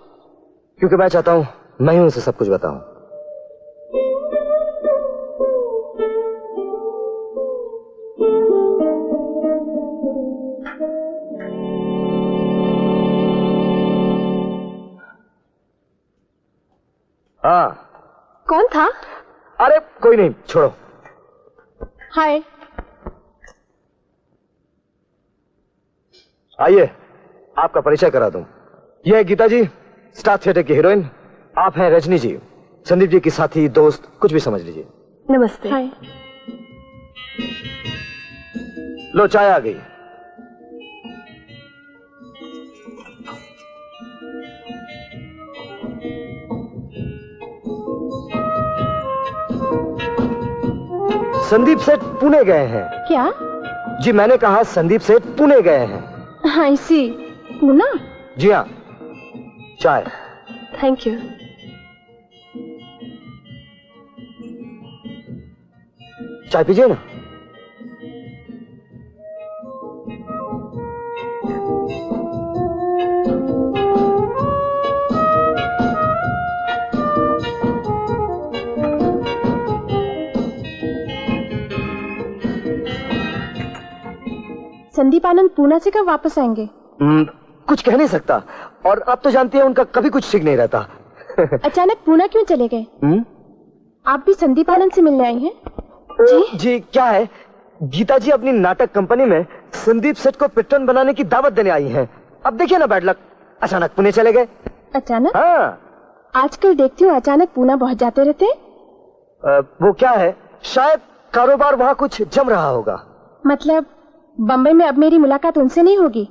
क्योंकि मैं चाहता हूं मैं ही उसे सब कुछ बताऊं। हाँ। कौन था? अरे कोई नहीं, छोड़ो। हाय। आइए आपका परिचय करा दूं। यह है गीता जी, स्टार थिएटर की हीरोइन। आप हैं रजनी जी, संदीप जी की साथी, दोस्त, कुछ भी समझ लीजिए। नमस्ते। हाय। लो चाय आ गई। संदीप सेठ पुणे गए हैं। क्या? जी मैंने कहा संदीप सेठ पुणे गए हैं। हाँ इसी पुणे? जी हाँ। चाय। Thank you. चाय पीजिए ना। संदीप आनंद पुणे से कब वापस आएंगे? कुछ कह नहीं सकता। और आप तो जानती हैं उनका कभी कुछ ठीक नहीं रहता। अचानक पुणे क्यों चले गए? आप भी संदीप आनंद से मिलने आई हैं? जी क्या है, गीता जी अपनी नाटक कंपनी में संदीप सेठ को पिट्टन बनाने की दावत देने आई हैं। अब देखिए ना बैड लक, अचानक पुणे चले गए। अचानक? हाँ। आजकल देखती हूँ अचानक पुणे बहुत जाते रहते। वो क्या है, शायद कारोबार वहाँ कुछ जम रहा होगा। मतलब बम्बई में अब मेरी मुलाकात उनसे नहीं होगी?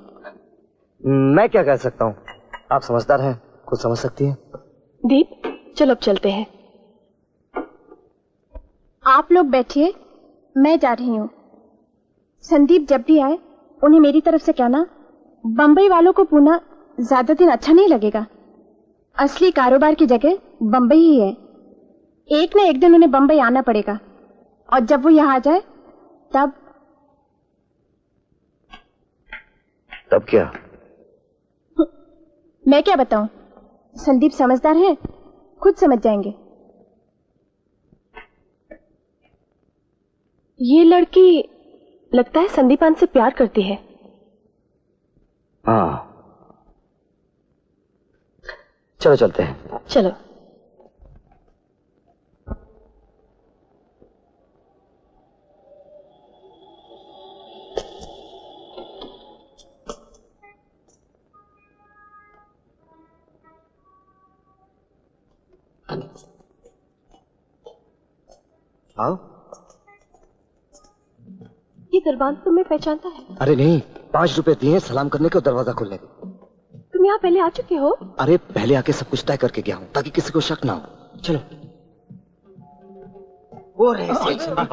मैं क्या कह सकता हूँ, आप समझदार हैं, खुद समझ सकती हैं। दीप चलो अब चलते हैं। आप लोग बैठिए, मैं जा रही हूँ। संदीप जब भी आए उन्हें मेरी तरफ से कहना बम्बई वालों को पुणे ज्यादा दिन अच्छा नहीं लगेगा। असली कारोबार की जगह बम्बई ही है। एक न एक दिन उन्हें बम्बई आना पड़ेगा और जब वो यहाँ आ जाए तब क्या? मैं क्या बताऊं, संदीप समझदार है, खुद समझ जाएंगे। ये लड़की लगता है संदीप आनंद से प्यार करती है। हाँ चलो चलते हैं। चलो। आओ। ये दरबान तुम्हें पहचानता है? अरे नहीं, 5 रुपए दिए सलाम करने के और दरवाजा खोलने के। तुम यहाँ पहले आ चुके हो? अरे पहले आके सब कुछ तय करके गया हूँ ताकि किसी को शक ना हो। चलो। वो रहे सेठ Sandeep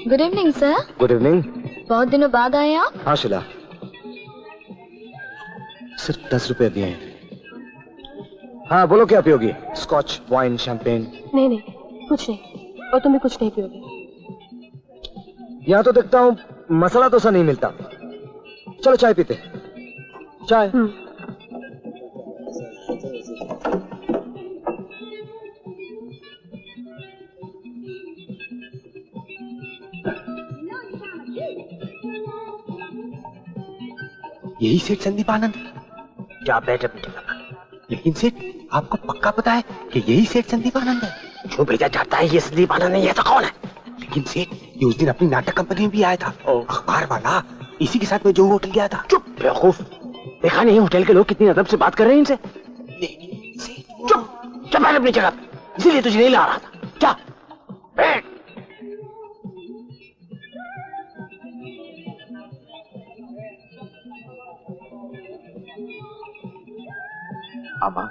good evening sir. Good evening. बहुत दिनों बाद आए आप? हाँ शिला, सिर्फ 10 रुपए दिए हैं। हाँ बोलो क्या पियोगी? Scotch, wine, champagne? नहीं नहीं कुछ नहीं। और तुम्हें कुछ नहीं पियोगे? यहाँ तो देखता हूँ मसाला डोसा नहीं मिलता। चलो चाय पीते। चाय। यही सेठ संदीप आनंद? क्या बैठ अपनी जगह। लेकिन सेठ आपको पक्का पता है कि यही सेठ संदीप आनंद है? जो भेजा जाता है ये संदीप आनंद नहीं है तो कौन है? लेकिन सेठ ये उस दिन अपनी नाटक कंपनी में भी आया था, अखबार वाला, इसी के साथ में जो होटल गया था। चुप बेवकूफ, देखा नहीं होटल के लोग कितनी अदब से बात कर रहे हैं इनसे। चुप चुप बैठ अपनी जगह, इसीलिए तुझे नहीं ला रहा था। क्या बैठ। अमा,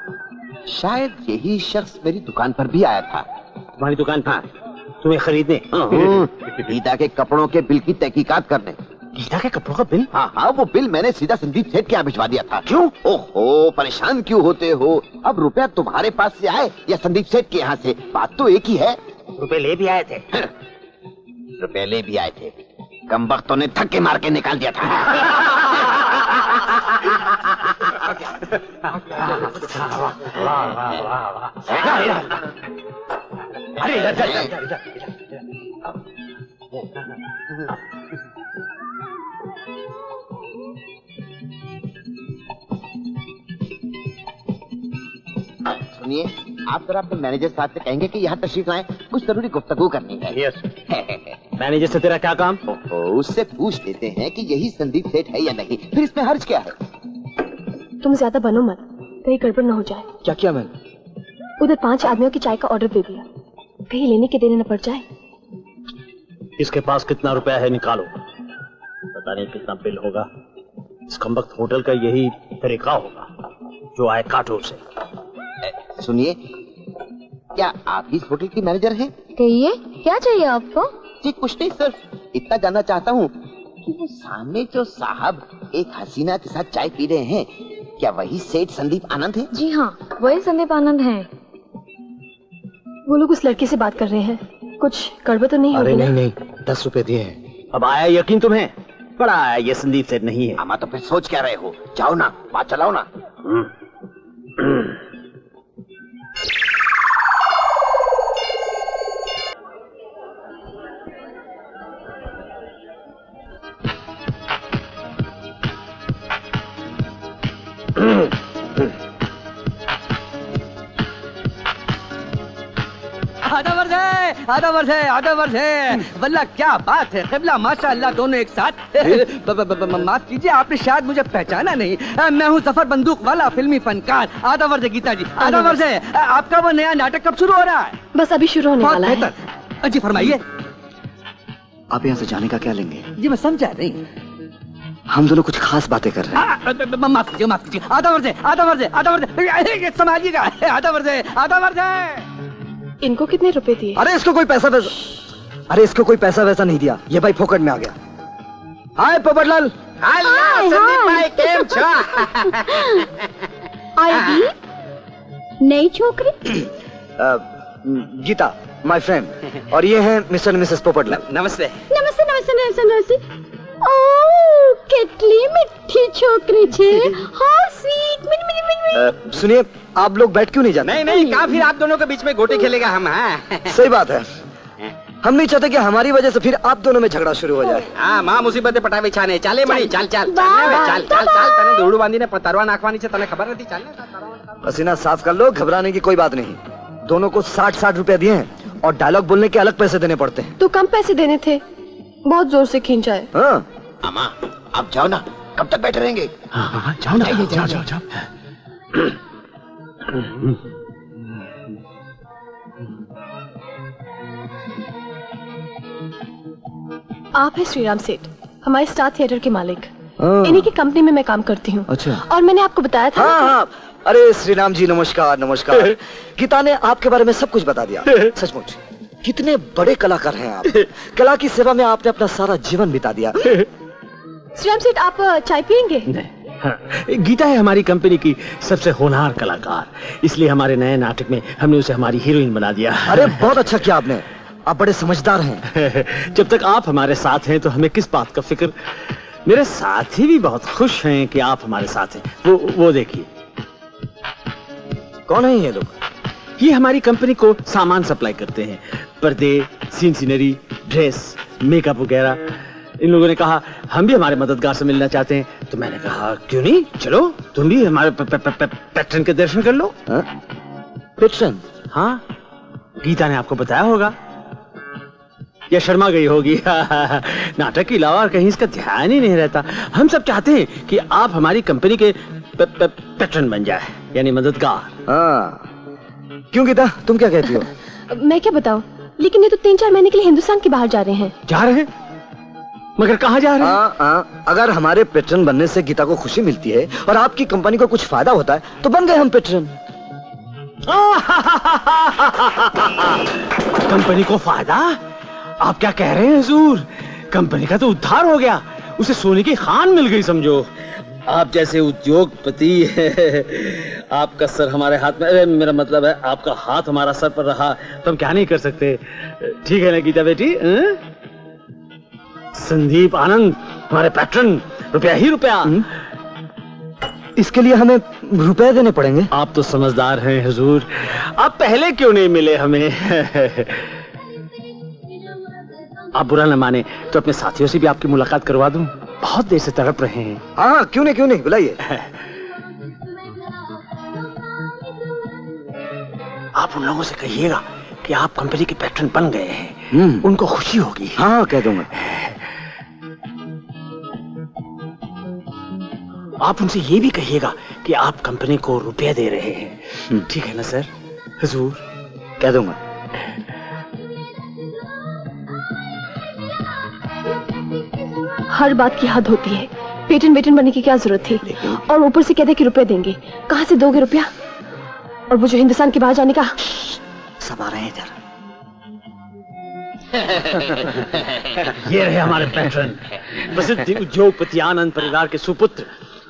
शायद यही शख्स मेरी दुकान पर भी आया था। तुम्हारी दुकान पर तुम्हें खरीदने? गीता के कपड़ों के बिल की तहकीकात करने। गीता के कपड़ों का बिल? हाँ हाँ, वो बिल मैंने सीधा संदीप सेठ के यहाँ भिजवा दिया था। क्यों? ओहो, परेशान क्यों होते हो? अब रुपया तुम्हारे पास से आए या संदीप सेठ के यहाँ से, बात तो एक ही है। रुपए ले भी आए थे? रुपए ले भी आए थे, कम वक्तों ने धक्के मार के निकाल दिया था। अरे सुनिए, आप जरा अपने मैनेजर साहब से कहेंगे कि यहाँ तशरीफ लाएं, कुछ जरूरी गुफ्तगू करनी है। यस। मैनेजर से तेरा क्या काम? उससे पूछ लेते हैं कि यही संदीप सेठ है या नहीं, फिर इसमें हर्ज क्या है? तुम ज्यादा बनो मत, कहीं गड़बड़ न हो जाए। क्या किया मैंने? उधर 5 आदमियों की चाय का ऑर्डर दे दिया, कहीं लेने के देने न पड़ जाए। इसके पास कितना रुपया है निकालो, पता नहीं कितना बिल होगा। इस कमबख्त होटल का यही तरीका होगा, जो आए काटो उसे। सुनिए, क्या आप ही इस होटल की मैनेजर हैं? कहिए, क्या चाहिए आपको? जी कुछ नहीं, सिर्फ इतना जानना चाहता हूँ कि वो सामने जो साहब एक हसीना के साथ चाय पी रहे हैं, क्या वही सेठ संदीप आनंद है? जी हाँ, वही संदीप आनंद हैं। वो लोग उस लड़के से बात कर रहे हैं, कुछ गड़बड़ तो नहीं होगी? अरे नहीं, 10 रुपए दिए हैं। अब आया यकीन तुम्हें? बड़ा आया, ये संदीप सेठ नहीं है। अमा तो फिर सोच क्या रहे हो? जाओ ना, बात चलाओ ना। आधा वर्ष है। वल्ला क्या बात है, क़िबला माशाअल्लाह दोनों एक साथ। माफ कीजिए, आपने शायद मुझे पहचाना नहीं। मैं हूँ जफर बंदूक वाला, फिल्मी फनकार। आधा वर्ष है गीता जी, आधा वर्ष है। आपका वो नया नाटक कब शुरू हो रहा है? बस अभी शुरू होने वाला है। जी फरमाइए। आप यहाँ से जाने का क्या लेंगे? जी मैं समझा नहीं। हम दोनों कुछ खास बातें कर रहे हैं। माफ कीजिए। आधा वर्ष है। संभालिएगा। आधा वर्ष है। इनको कितने रुपए दिए? अरे इसको कोई पैसा वैसा नहीं दिया, ये भाई फोकट में आ गया। हाय पोपटलाल। संदीप भाई केम छो? आएगी नई छोकरी? गीता, माय फ्रेंड, और ये हैं मिस्टर एंड मिसेस पोपटलाल। नमस्ते। ओह, कितनी मिठी छोकरी छे। How sweet. सुनिए, आप लोग बैठ क्यों नहीं जाते? नहीं, कहाँ फिर आप दोनों के बीच में गोटी खेलेगा हम? हाँ सही बात है, हम नहीं चाहते कि हमारी वजह से फिर आप दोनों में झगड़ा शुरू हो जाए। हाँ, माँ मुसीबत पटावे छाने। चाले मणि, चल तने धूड़ बांधी ने तरवा नाखवानी से तने खबर नहीं। चल पसीना साफ कर लो, घबराने की कोई बात नहीं। दोनों को 60 रुपया दिए हैं और डायलॉग बोलने के अलग पैसे देने पड़ते हैं। तो कम पैसे देने थे, बहुत जोर से खींचा है। हाँ अम्मा, आप जाओ ना, कब तक बैठे रहेंगे? हाँ, जाओ ना, जाओ। आप हैं श्रीराम सेठ, हमारे स्टार थिएटर के मालिक। इन्हीं की कंपनी में मैं काम करती हूँ। अच्छा। और मैंने आपको बताया था। हाँ। अरे श्रीराम जी नमस्कार। गीता ने आपके बारे में सब कुछ बता दिया। सचमुच कितने बड़े कलाकार हैं आप। कला की सेवा में आपने अपना सारा जीवन बिता दिया। श्रीराम सेठ, आप चाय पियेंगे? हाँ, गीता है हमारी कंपनी की सबसे होनहार कलाकार, इसलिए हमारे नए नाटक में हमने उसे हमारी हीरोइन बना दिया। अरे बहुत अच्छा किया आपने, आप बड़े समझदार हैं। जब तक आप हमारे साथ हैं तो हमें किस बात का फिक्र। मेरे साथी भी बहुत खुश हैं कि आप हमारे साथ हैं। वो देखिए। कौन है ये लोग? ये हमारी कंपनी को सामान सप्लाई करते हैं, पर्दे, सीनरी, ड्रेस, मेकअप वगैरह। इन लोगों ने कहा हम भी हमारे मददगार से मिलना चाहते हैं, तो मैंने कहा क्यों नहीं, चलो तुम भी हमारे पैटर्न के दर्शन कर लो। पैटर्न? हाँ, गीता ने आपको बताया होगा। या शर्मा गई होगी। नाटक के अलावा कहीं इसका ध्यान ही नहीं रहता। हम सब चाहते हैं कि आप हमारी कंपनी के पैट्रन बन जाए, यानी मददगार। हाँ, क्यों गीता, तुम क्या कहती हो? मैं क्या बताऊं, लेकिन ये तो 3-4 महीने के लिए हिंदुस्तान के बाहर जा रहे हैं। जा रहे हैं? मगर कहाँ जा रहे हैं? अगर हमारे पैट्रन बनने से गीता को खुशी मिलती है और आपकी कंपनी को कुछ फायदा होता है तो बन गए हम पैट्रन। कंपनी को फायदा? आप क्या कह रहे हैं हुजूर? कंपनी का तो उद्धार हो गया, उसे सोने की खान मिल गई समझो। आप जैसे उद्योगपति, आपका सर हमारे हाथ में, मेरा मतलब है आपका हाथ हमारा सर पर रहा तो हम क्या नहीं कर सकते। ठीक है ना गीता बेटी? संदीप आनंद हमारे पैट्रन, रुपया ही रुपया। इसके लिए हमें रुपए देने पड़ेंगे? आप तो समझदार हैं हुजूर, आप पहले क्यों नहीं मिले हमें? आप बुरा न माने तो अपने साथियों से भी आपकी मुलाकात करवा दूं, बहुत देर से तड़प रहे हैं। हाँ, क्यों नहीं बुलाइए। आप उन लोगों से कहिएगा कि आप कंपनी के पैट्रन बन गए हैं, उनको खुशी होगी। हाँ, कह दूंगा। आप उनसे ये भी कहिएगा कि आप कंपनी को रुपया दे रहे हैं। ठीक है ना सर? हुजूर, कह दूंगा। हर बात की हद होती है। पेटेंट बनने की क्या जरूरत थी? और ऊपर से कहते कि रुपए देंगे, कहाँ से दोगे रुपया? और वो जो हिंदुस्तान के बाहर जाने का। सब आ रहे हैं इधर। ये रहे हमारे पैट्रन, प्रसिद्ध उद्योगपति आनंद परिवार के सुपुत्र,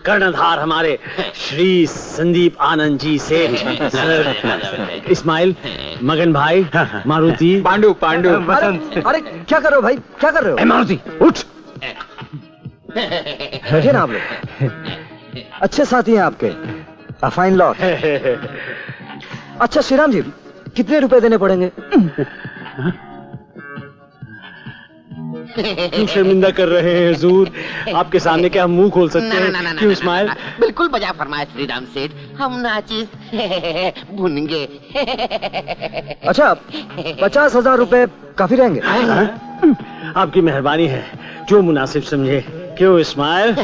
कर्णधार हमारे श्री संदीप आनंद जी सेठ। सर इस्माइल, मगन भाई, मारुति, पांडु, बसंत। अरे क्या कर रहे हो भाई, क्या कर रहे हो? मारुति उठ। बैठिए ना आप लोग, अच्छे साथी हैं आपके, फाइन लॉट। अच्छा श्रीराम जी, कितने रुपए देने पड़ेंगे? क्यों शर्मिंदा कर रहे हैं हुजूर? आपके सामने क्या हम मुंह खोल सकते हैं? क्यों इस्माइल? बिल्कुल बजा फरमाया श्रीराम सेठ, हम नाचिस भुनेंगे। अच्छा, 50,000 रुपए काफी रहेंगे? आपकी मेहरबानी है, जो मुनासिब समझे। क्यों इस्माइल?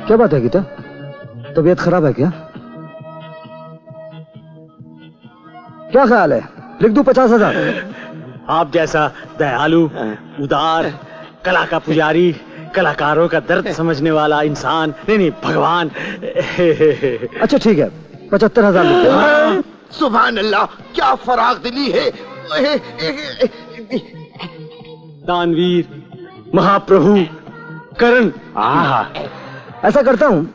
क्या बात है गीता, तबीयत खराब है क्या? क्या ख्याल है, लिख दूं 50,000? आप जैसा दयालु, उदार, कला का पुजारी, कलाकारों का दर्द समझने वाला इंसान, नहीं भगवान। अच्छा ठीक है, 75,000। सुभान अल्लाह, क्या फराग दिली है। दानवीर, महाप्रभु, करण। ऐसा करता हूँ,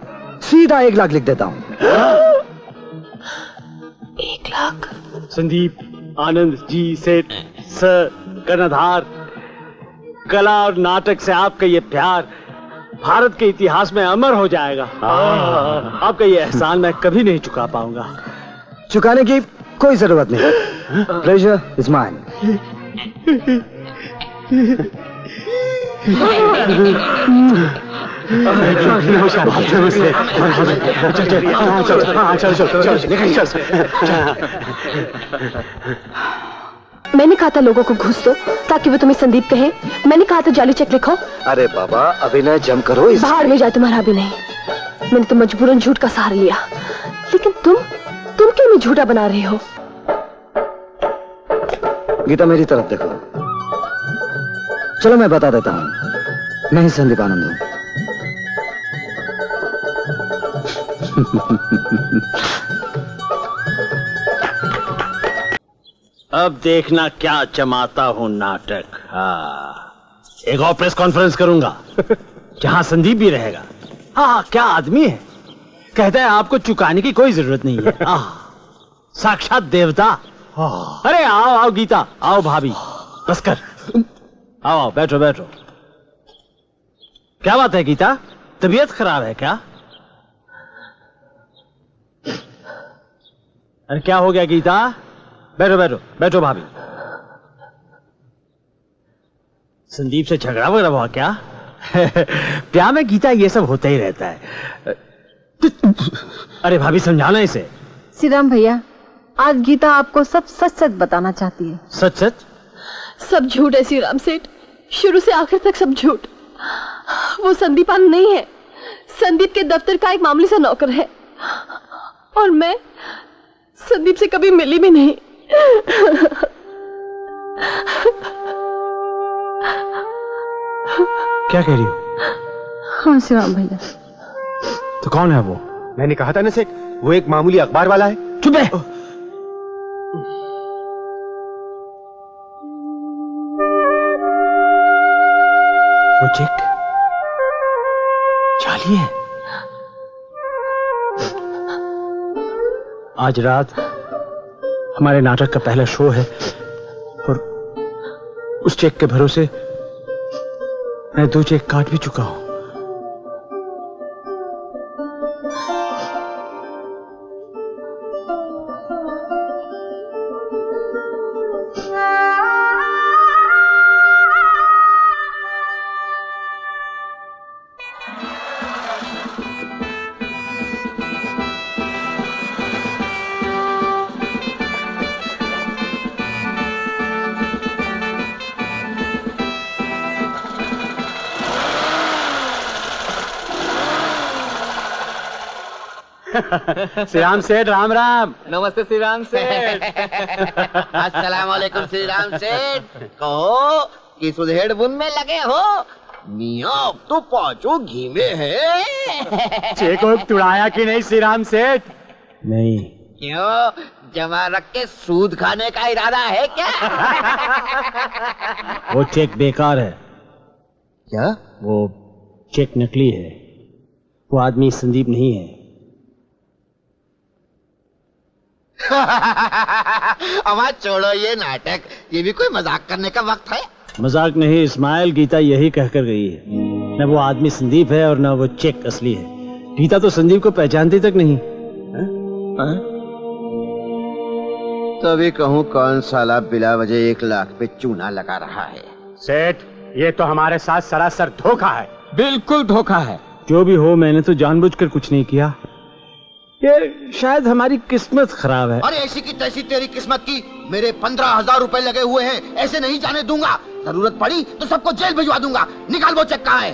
सीधा 1 लाख लिख देता हूँ। 1 लाख? संदीप आनंद जी सेठ, कर्णधार, कला और नाटक से आपका ये प्यार भारत के इतिहास में अमर हो जाएगा। आपका ये एहसान मैं कभी नहीं चुका पाऊंगा। चुकाने की कोई जरूरत नहीं। Pleasure is mine. मैंने कहा था लोगों को घुस दो ताकि वो तुम्हें संदीप कहे। मैंने कहा था जाली चेक लिखो। अरे बाबा, अभिनय जम करो। बाहर में जाए तुम्हारा अभिनय। मैंने तो मजबूरन झूठ का सहारा लिया, लेकिन तुम क्यों मैं झूठा बना रहे हो? गीता मेरी तरफ देखो। चलो मैं बता देता हूँ, मैं ही संदीप आनंद हूँ। अब देखना क्या जमाता हूँ नाटक। हाँ, एक और प्रेस कॉन्फ्रेंस करूंगा जहां संदीप भी रहेगा। हाँ, क्या आदमी है, कहता है आपको चुकाने की कोई जरूरत नहीं है। साक्षात देवता। अरे आओ आओ गीता, आओ भाभी, बस कर, आओ आओ, बैठो बैठो। क्या बात है गीता, तबीयत खराब है क्या? अरे क्या हो गया गीता? बैठो बैठो बैठो भाभी। संदीप से झगड़ा वगैरह हुआ क्या? प्यार में गीता ये सब होता ही रहता है। अरे भाभी समझाना इसे। श्री राम भैया, आज गीता आपको सब सच सच बताना चाहती है। सच सच? सब झूठ है श्री राम सेठ, शुरू से आखिर तक सब झूठ। वो संदीप आनंद नहीं है, संदीप के दफ्तर का एक मामूली सा नौकर है, और मैं संदीप से कभी मिली भी नहीं। क्या कह रही हो? हाँ श्री राम भैया। तो कौन है वो? मैंने कहा था ना सेठ, वो एक मामूली अखबार वाला है। चुप है। वो चेक जाली है। आज रात हमारे नाटक का पहला शो है और उस चेक के भरोसे मैं 2 चेक काट भी चुका हूं। श्री राम सेठ, राम राम। नमस्ते श्री राम सेठ। अस्सलाम वालेकुम श्री राम सेठ। कहो किस उधेड़ बुन में लगे हो? मियाँ तो पांचों घी में है। चेक वोक तुड़ाया कि नहीं श्री राम सेठ? नहीं। क्यों, जमा रख के सूद खाने का इरादा है क्या? वो चेक बेकार है। क्या? वो चेक नकली है, वो आदमी संदीप नहीं है। अमा छोड़ो ये नाटक, ये भी कोई मजाक करने का वक्त है? मजाक नहीं इस्माइल, गीता यही कहकर गई है। न वो आदमी संदीप है और न वो चेक असली है। गीता तो संदीप को पहचानती तक नहीं। तभी कहूँ कौन साला बिला वजह 1 लाख पे चूना लगा रहा है। सेठ, ये तो हमारे साथ सरासर धोखा है। बिल्कुल धोखा है। जो भी हो, मैंने तो जानबूझकर कुछ नहीं किया। ये शायद हमारी किस्मत खराब है। अरे ऐसी की तैसी तेरी किस्मत की। मेरे 15,000 रुपए लगे हुए हैं, ऐसे नहीं जाने दूंगा। जरूरत पड़ी तो सबको जेल भिजवा दूंगा। निकाल वो चेक कहाँ है?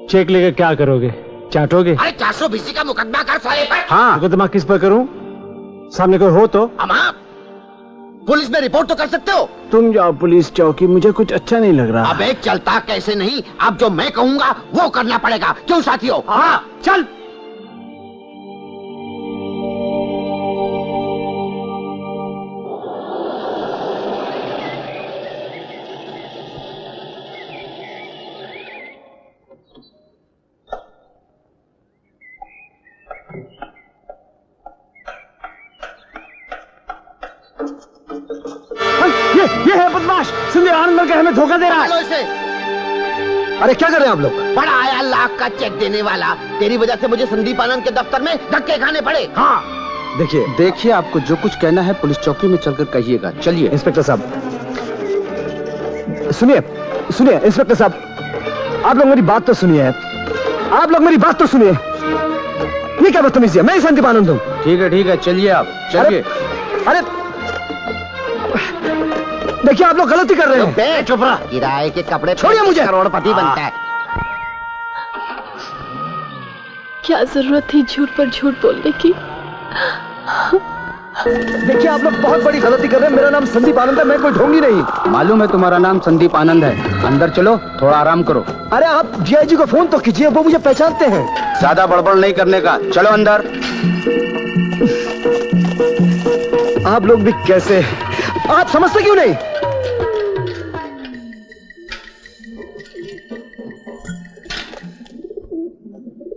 चेक लेकर क्या करोगे? चाटोगे? अरे 420 का मुकदमा कर साले पर। हाँ, मुकदमा किस पर करूं? सामने कोई हो तो? अमा, पुलिस में रिपोर्ट तो कर सकते हो। तुम जाओ पुलिस चौकी, मुझे कुछ अच्छा नहीं लग रहा। अबे चलता कैसे नहीं, अब जो मैं कहूँगा वो करना पड़ेगा। क्यों साथियों? हाँ चल। ये है बदमाश, संदीप आनंद के हमें धोखा दे रहा है। इसे। अरे क्या कर रहे हैं आप लोग? बड़ा आया लाख का चेक देने वाला। तेरी वजह से मुझे संदीप आनंद के दफ्तर में धक्के खाने पड़े। हाँ देखिए आपको जो कुछ कहना है पुलिस चौकी में चलकर कहिएगा। चलिए। इंस्पेक्टर साहब सुनिए, सुनिए इंस्पेक्टर साहब, आप लोग मेरी बात तो सुनिए। आप लोग मेरी बात तो सुनिए। ये क्या बदतमीजी है? मैं ही संदीप आनंद हूँ। ठीक है चलिए आप चलिए। अरे देखिए आप लोग गलती कर रहे हैं। चुप रहा। किराए के कपड़े छोड़िए मुझे। करोड़पति बनता है। क्या जरूरत थी झूठ पर झूठ बोलने की? देखिए आप लोग बहुत बड़ी गलती कर रहे हैं। मेरा नाम संदीप आनंद है, मैं कोई ढोंगी नहीं। मालूम है तुम्हारा नाम संदीप आनंद है। अंदर चलो, थोड़ा आराम करो। अरे आप डीआईजी को फोन तो कीजिए, वो मुझे पहचानते हैं। ज्यादा बड़बड़ नहीं करने का, चलो अंदर। आप लोग भी कैसे, आप समझते क्यों नहीं?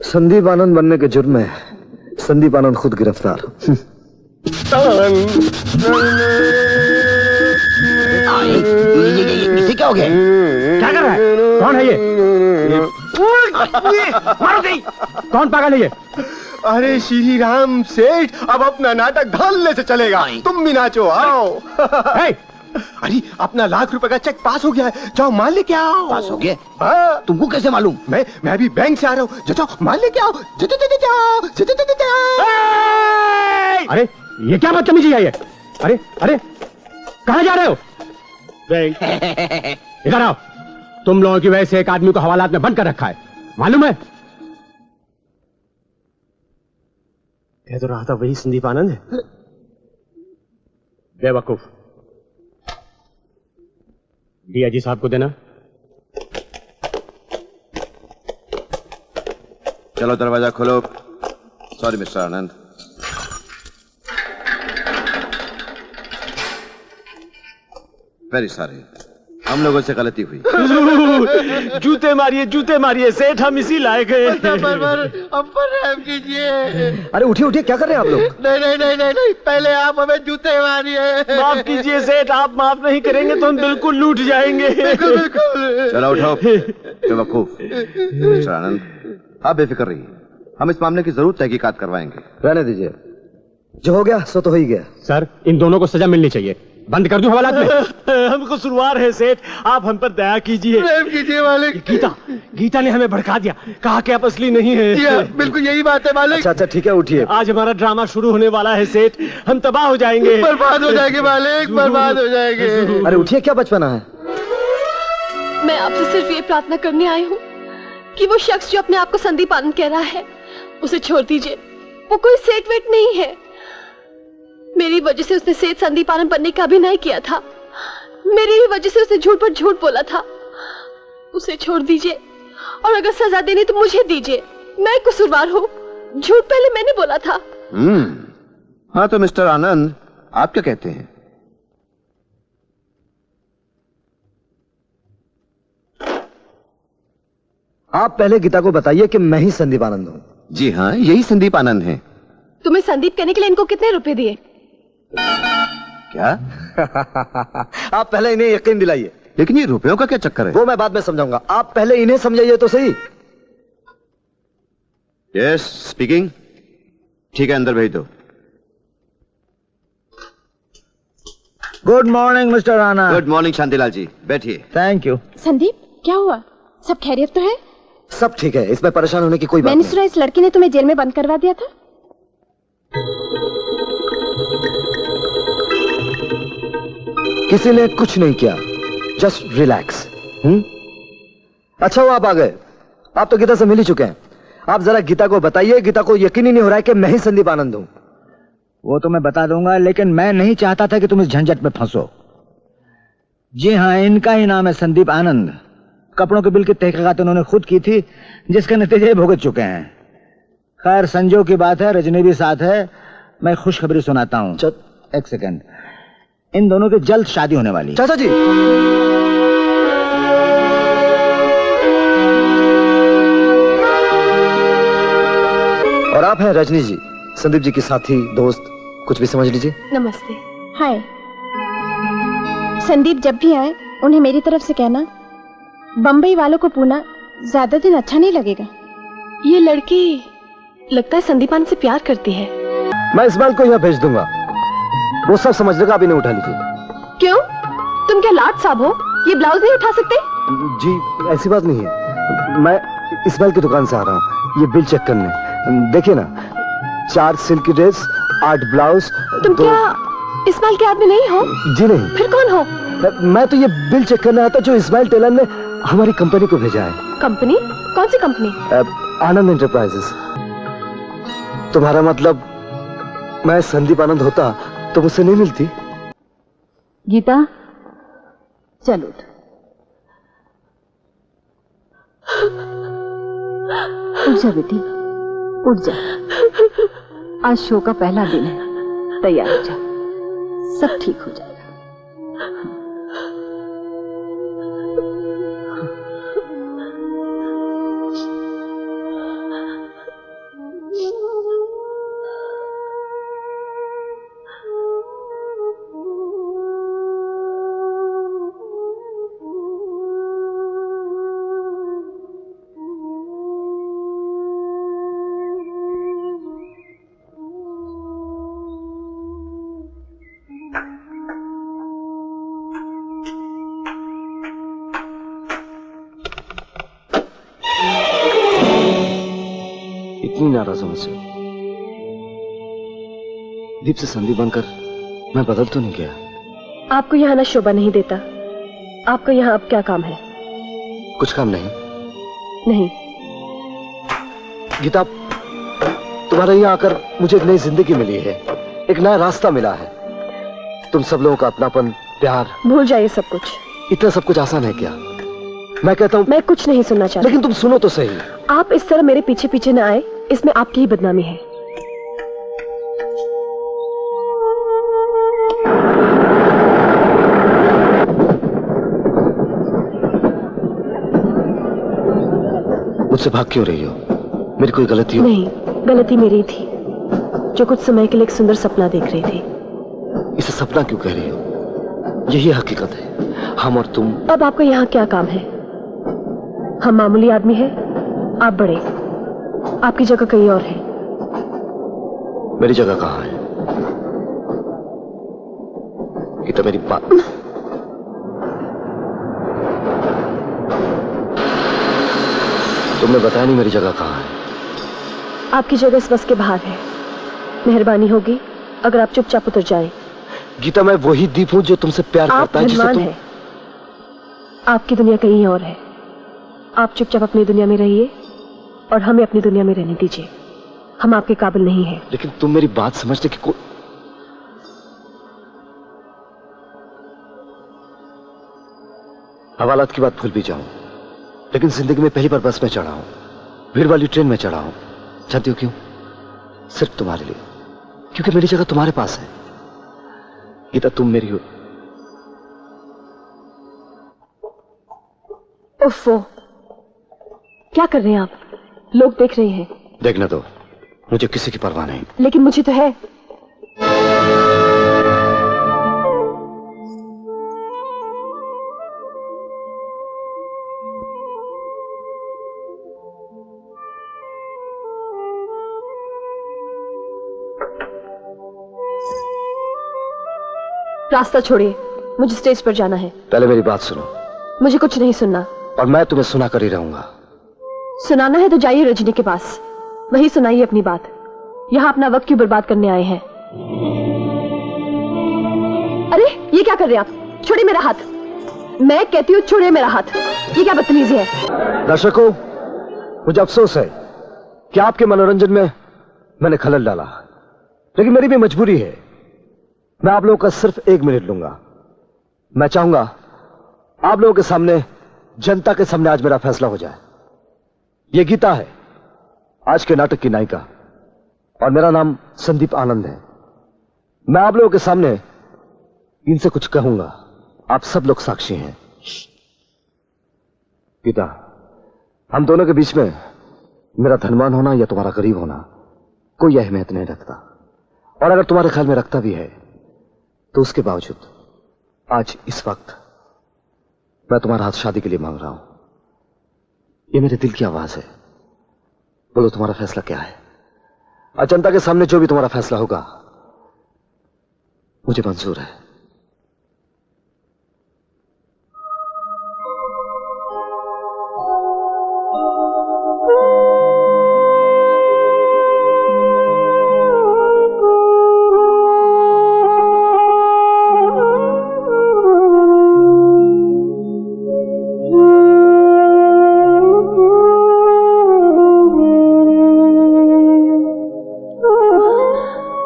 संदीप आनंद बनने के जुर्म में संदीप आनंद खुद गिरफ्तार। इसे क्या हो गया? क्या कर रहा है? कौन है ये? मारो नहीं। कौन पागल है ये? अरे श्री राम सेठ, अब अपना नाटक धड़ल्ले से चलेगा। तुम भी नाचो, आओ। अरे अपना ₹1,00,000 का चेक पास हो गया है, जाओ माल लेके आओ। पास हो गया? तुमको कैसे मालूम? मैं अभी बैंक से आ रहा हूँ, जाओ माल लेके आओ। अरे ये क्या बदतमीजी है ये? अरे अरे कहाँ जा रहे हो? बैंक। इधर आओ। तुम लोगों की वजह से एक आदमी को हवालात में बंद कर रखा है, मालूम है? कह तो रहा था वही संदीप आनंद है। बेवकूफ। डीआईजी साहब को देना। चलो दरवाजा खोलो। सॉरी मिस्टर आनंद। वेरी सॉरी, हम लोगों से गलती हुई। जूते मारिए सेठ, हम इसी लायक हैं। हम पर रहम कीजिए। अरे उठिए उठिए, क्या कर रहे हैं आप लोग? नहीं, पहले आप हमें जूते मारिए। माफ कीजिए सेठ, आप माफ नहीं करेंगे तो हम बिल्कुल लूट जाएंगे। बिल्कुल। चलो उठो बेवकूफ। मिस्टर आनंद, आप बेफिक्र रहिए, हम इस मामले की जरूर तहकीकात करवाएंगे। रहने दीजिए, जो हो गया सो तो हो ही गया। सर, इन दोनों को सजा मिलनी चाहिए। बंद कर दूं हवालात में? हमको सुरवार है सेठ, आप हम पर दया कीजिए। प्रेम कीजिए मालिक। गीता ने हमें भड़का दिया, कहा कि आप असली नहीं है। बिल्कुल यही बात है मालिक। अच्छा ठीक है, उठिए। आज हमारा ड्रामा शुरू होने वाला है सेठ, हम तबाह हो जाएंगे। बर्बाद हो जाएंगे मालिक, बर्बाद हो जाएंगे। अरे उठिए, क्या बचपना है? मैं आपसे सिर्फ ये प्रार्थना करने आई हूँ कि वो शख्स जो अपने आप को संदीप आनंद कह रहा है, उसे छोड़ दीजिए। वो कोई सेठ वेट नहीं है। मेरी वजह से उसने सेठ संदीप आनंद बनने का अभिनय किया था। मेरी भी वजह से उसने झूठ पर झूठ बोला था। उसे छोड़ दीजिए, और अगर सजा देनी तो मुझे दीजिए। मैं कसूरवार हूँ, झूठ पहले मैंने बोला था। हाँ तो मिस्टर आनंद, आप क्या कहते हैं? आप पहले गीता को बताइए कि मैं ही संदीप आनंद हूँ। जी हाँ, यही संदीप आनंद हैं। तुम्हें संदीप कहने के लिए इनको कितने रुपए दिए? क्या? आप पहले इन्हें यकीन दिलाइए। लेकिन ये रुपयों का क्या चक्कर है? वो मैं बाद में समझाऊंगा, आप पहले इन्हें समझाइए तो सही। Yes speaking. ठीक है, अंदर भेज दो। गुड मॉर्निंग मिस्टर आनंद। गुड मॉर्निंग शांतिलाल जी, बैठिए। Thank you. संदीप, क्या हुआ? सब खैरियत तो है? सब ठीक है, इसमें परेशान होने की कोई बात मैंने नहीं। सुना इस लड़की ने तुम्हें जेल में बंद करवा दिया था। किसी ने कुछ नहीं किया, जस्ट रिलैक्स। अच्छा हुआ आप आ गए। आप तो गीता से मिल ही चुके हैं। आप जरा गीता को बताइए, गीता को यकीन ही नहीं हो रहा है कि मैं ही संदीप आनंद हूं। वो तो मैं बता दूंगा, लेकिन मैं नहीं चाहता था कि तुम इस झंझट में फंसो। जी हाँ, इनका ही नाम है संदीप आनंद। कपड़ों के बिल की तहकीकात उन्होंने खुद की थी, जिसके नतीजे भुगत चुके हैं। खैर, संजोग की बात है, रजनी भी साथ है। मैं खुशखबरी सुनाता हूँ। एक सेकंड, इन दोनों की जल्द शादी होने वाली। चाचा जी, और आप हैं रजनी जी, संदीप जी की साथी, दोस्त, कुछ भी समझ लीजिए। नमस्ते। हाय। संदीप जब भी आए उन्हें मेरी तरफ से कहना, बम्बई वालों को पूना ज्यादा दिन अच्छा नहीं लगेगा। ये लड़की लगता है संदीप आनंद से प्यार करती है। मैं इस्माइल को यहाँ भेज दूंगा, वो सब समझ लेगा। आप इन्हें उठा लीजिए। क्यों? तुम क्या लाट साहब हो? ये ब्लाउज नहीं उठा सकते? जी ऐसी बात नहीं है, मैं इस्माइल की दुकान से आ रहा हूँ ये बिल चेक करने। देखिए ना, 4 सिल्क ड्रेस, 8 ब्लाउज। तुम क्या इस्माइल के आदमी नहीं हो? जी नहीं। फिर कौन हो? मैं तो ये बिल चेक करने आया था जो इस्माइल टेलर ने हमारी कंपनी को भेजा है। कंपनी? कौन सी कंपनी? आनंद एंटरप्राइजेस। तुम्हारा मतलब मैं संदीप आनंद होता तो मुझसे नहीं मिलती? गीता चलो। उठ जा बेटी, उठ जा। आज शो का पहला दिन है, तैयार हो जा, सब ठीक हो जाएगा। क्यों नाराज हो मुझसे? दीप से संदीप बनकर मैं बदल तो नहीं गया। आपको यहाँ ना शोभा नहीं देता। आपका यहाँ अब क्या काम है? कुछ काम नहीं। नहीं। गीता, तुम्हारे यहाँ आकर मुझे एक नई जिंदगी मिली है, एक नया रास्ता मिला है। तुम सब लोगों का अपनापन, प्यार। भूल जाइए सब कुछ। इतना सब कुछ आसान है क्या? मैं कहता हूँ। मैं कुछ नहीं सुनना चाहती। लेकिन तुम सुनो तो सही। आप इस तरह मेरे पीछे पीछे न आए, इसमें आपकी ही बदनामी है। मुझसे भाग क्यों रही हो? मेरी कोई गलती हो? नहीं, गलती मेरी थी जो कुछ समय के लिए एक सुंदर सपना देख रही थी। इसे सपना क्यों कह रही हो? यही हकीकत है, हम और तुम। अब आपका यहाँ क्या काम है? हम मामूली आदमी हैं, आप बड़े। आपकी जगह कहीं और है। मेरी जगह कहाँ है? कि तो मेरी बात। तुमने बताया नहीं मेरी जगह कहाँ है। आपकी जगह इस बस के बाहर है। मेहरबानी होगी अगर आप चुपचाप उतर जाएं। गीता, मैं वही दीप हूँ जो तुमसे प्यार करता है, जिसे तुम... है। आपकी दुनिया कहीं और है। आप चुपचाप अपनी दुनिया में रहिए और हमें अपनी दुनिया में रहने दीजिए। हम आपके काबिल नहीं हैं। लेकिन तुम मेरी बात समझते कि कोई... हवालात की बात भूल भी जाऊं, लेकिन जिंदगी में पहली बार बस में चढ़ा हूं, भीड़ वाली ट्रेन में चढ़ा हूं। जानती हो क्यों? सिर्फ तुम्हारे लिए, क्योंकि मेरी जगह तुम्हारे पास है। गीता, तुम मेरी हो। उफ़्फ़ो, क्या कर रहे हैं आप? लोग देख रहे हैं। देखने दो, मुझे किसी की परवाह नहीं। लेकिन मुझे तो है। रास्ता छोड़िए, मुझे स्टेज पर जाना है। पहले मेरी बात सुनो। मुझे कुछ नहीं सुनना। और मैं तुम्हें सुना कर ही रहूंगा। सुनाना है तो जाइए रजनी के पास, वही सुनाइए अपनी बात। यहाँ अपना वक्त क्यों बर्बाद करने आए हैं? अरे ये क्या कर रहे हैं आप? छोड़िए मेरा हाथ। मैं कहती हूँ छोड़िए मेरा हाथ। ये क्या बदतमीजी है? दर्शकों, मुझे अफसोस है कि आपके मनोरंजन में मैंने खलल डाला, लेकिन मेरी भी मजबूरी है। मैं आप लोगों का सिर्फ 1 मिनट लूंगा। मैं चाहूंगा आप लोगों के सामने, जनता के सामने आज मेरा फैसला हो जाए। ये गीता है, आज के नाटक की नायिका, और मेरा नाम संदीप आनंद है। मैं आप लोगों के सामने इनसे कुछ कहूंगा, आप सब लोग साक्षी हैं। गीता, हम दोनों के बीच में मेरा धनवान होना या तुम्हारा गरीब होना कोई अहमियत नहीं रखता, और अगर तुम्हारे ख्याल में रखता भी है तो उसके बावजूद आज इस वक्त मैं तुम्हारा हाथ शादी के लिए मांग रहा हूं। ये मेरे दिल की आवाज है। बोलो तुम्हारा फैसला क्या है? आज जनता के सामने जो भी तुम्हारा फैसला होगा मुझे मंजूर है।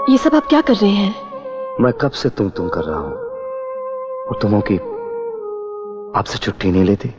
ये सब आप क्या कर रहे हैं? मैं कब से तुम कर रहा हूं, और तुमों की आपसे छुट्टी नहीं लेती।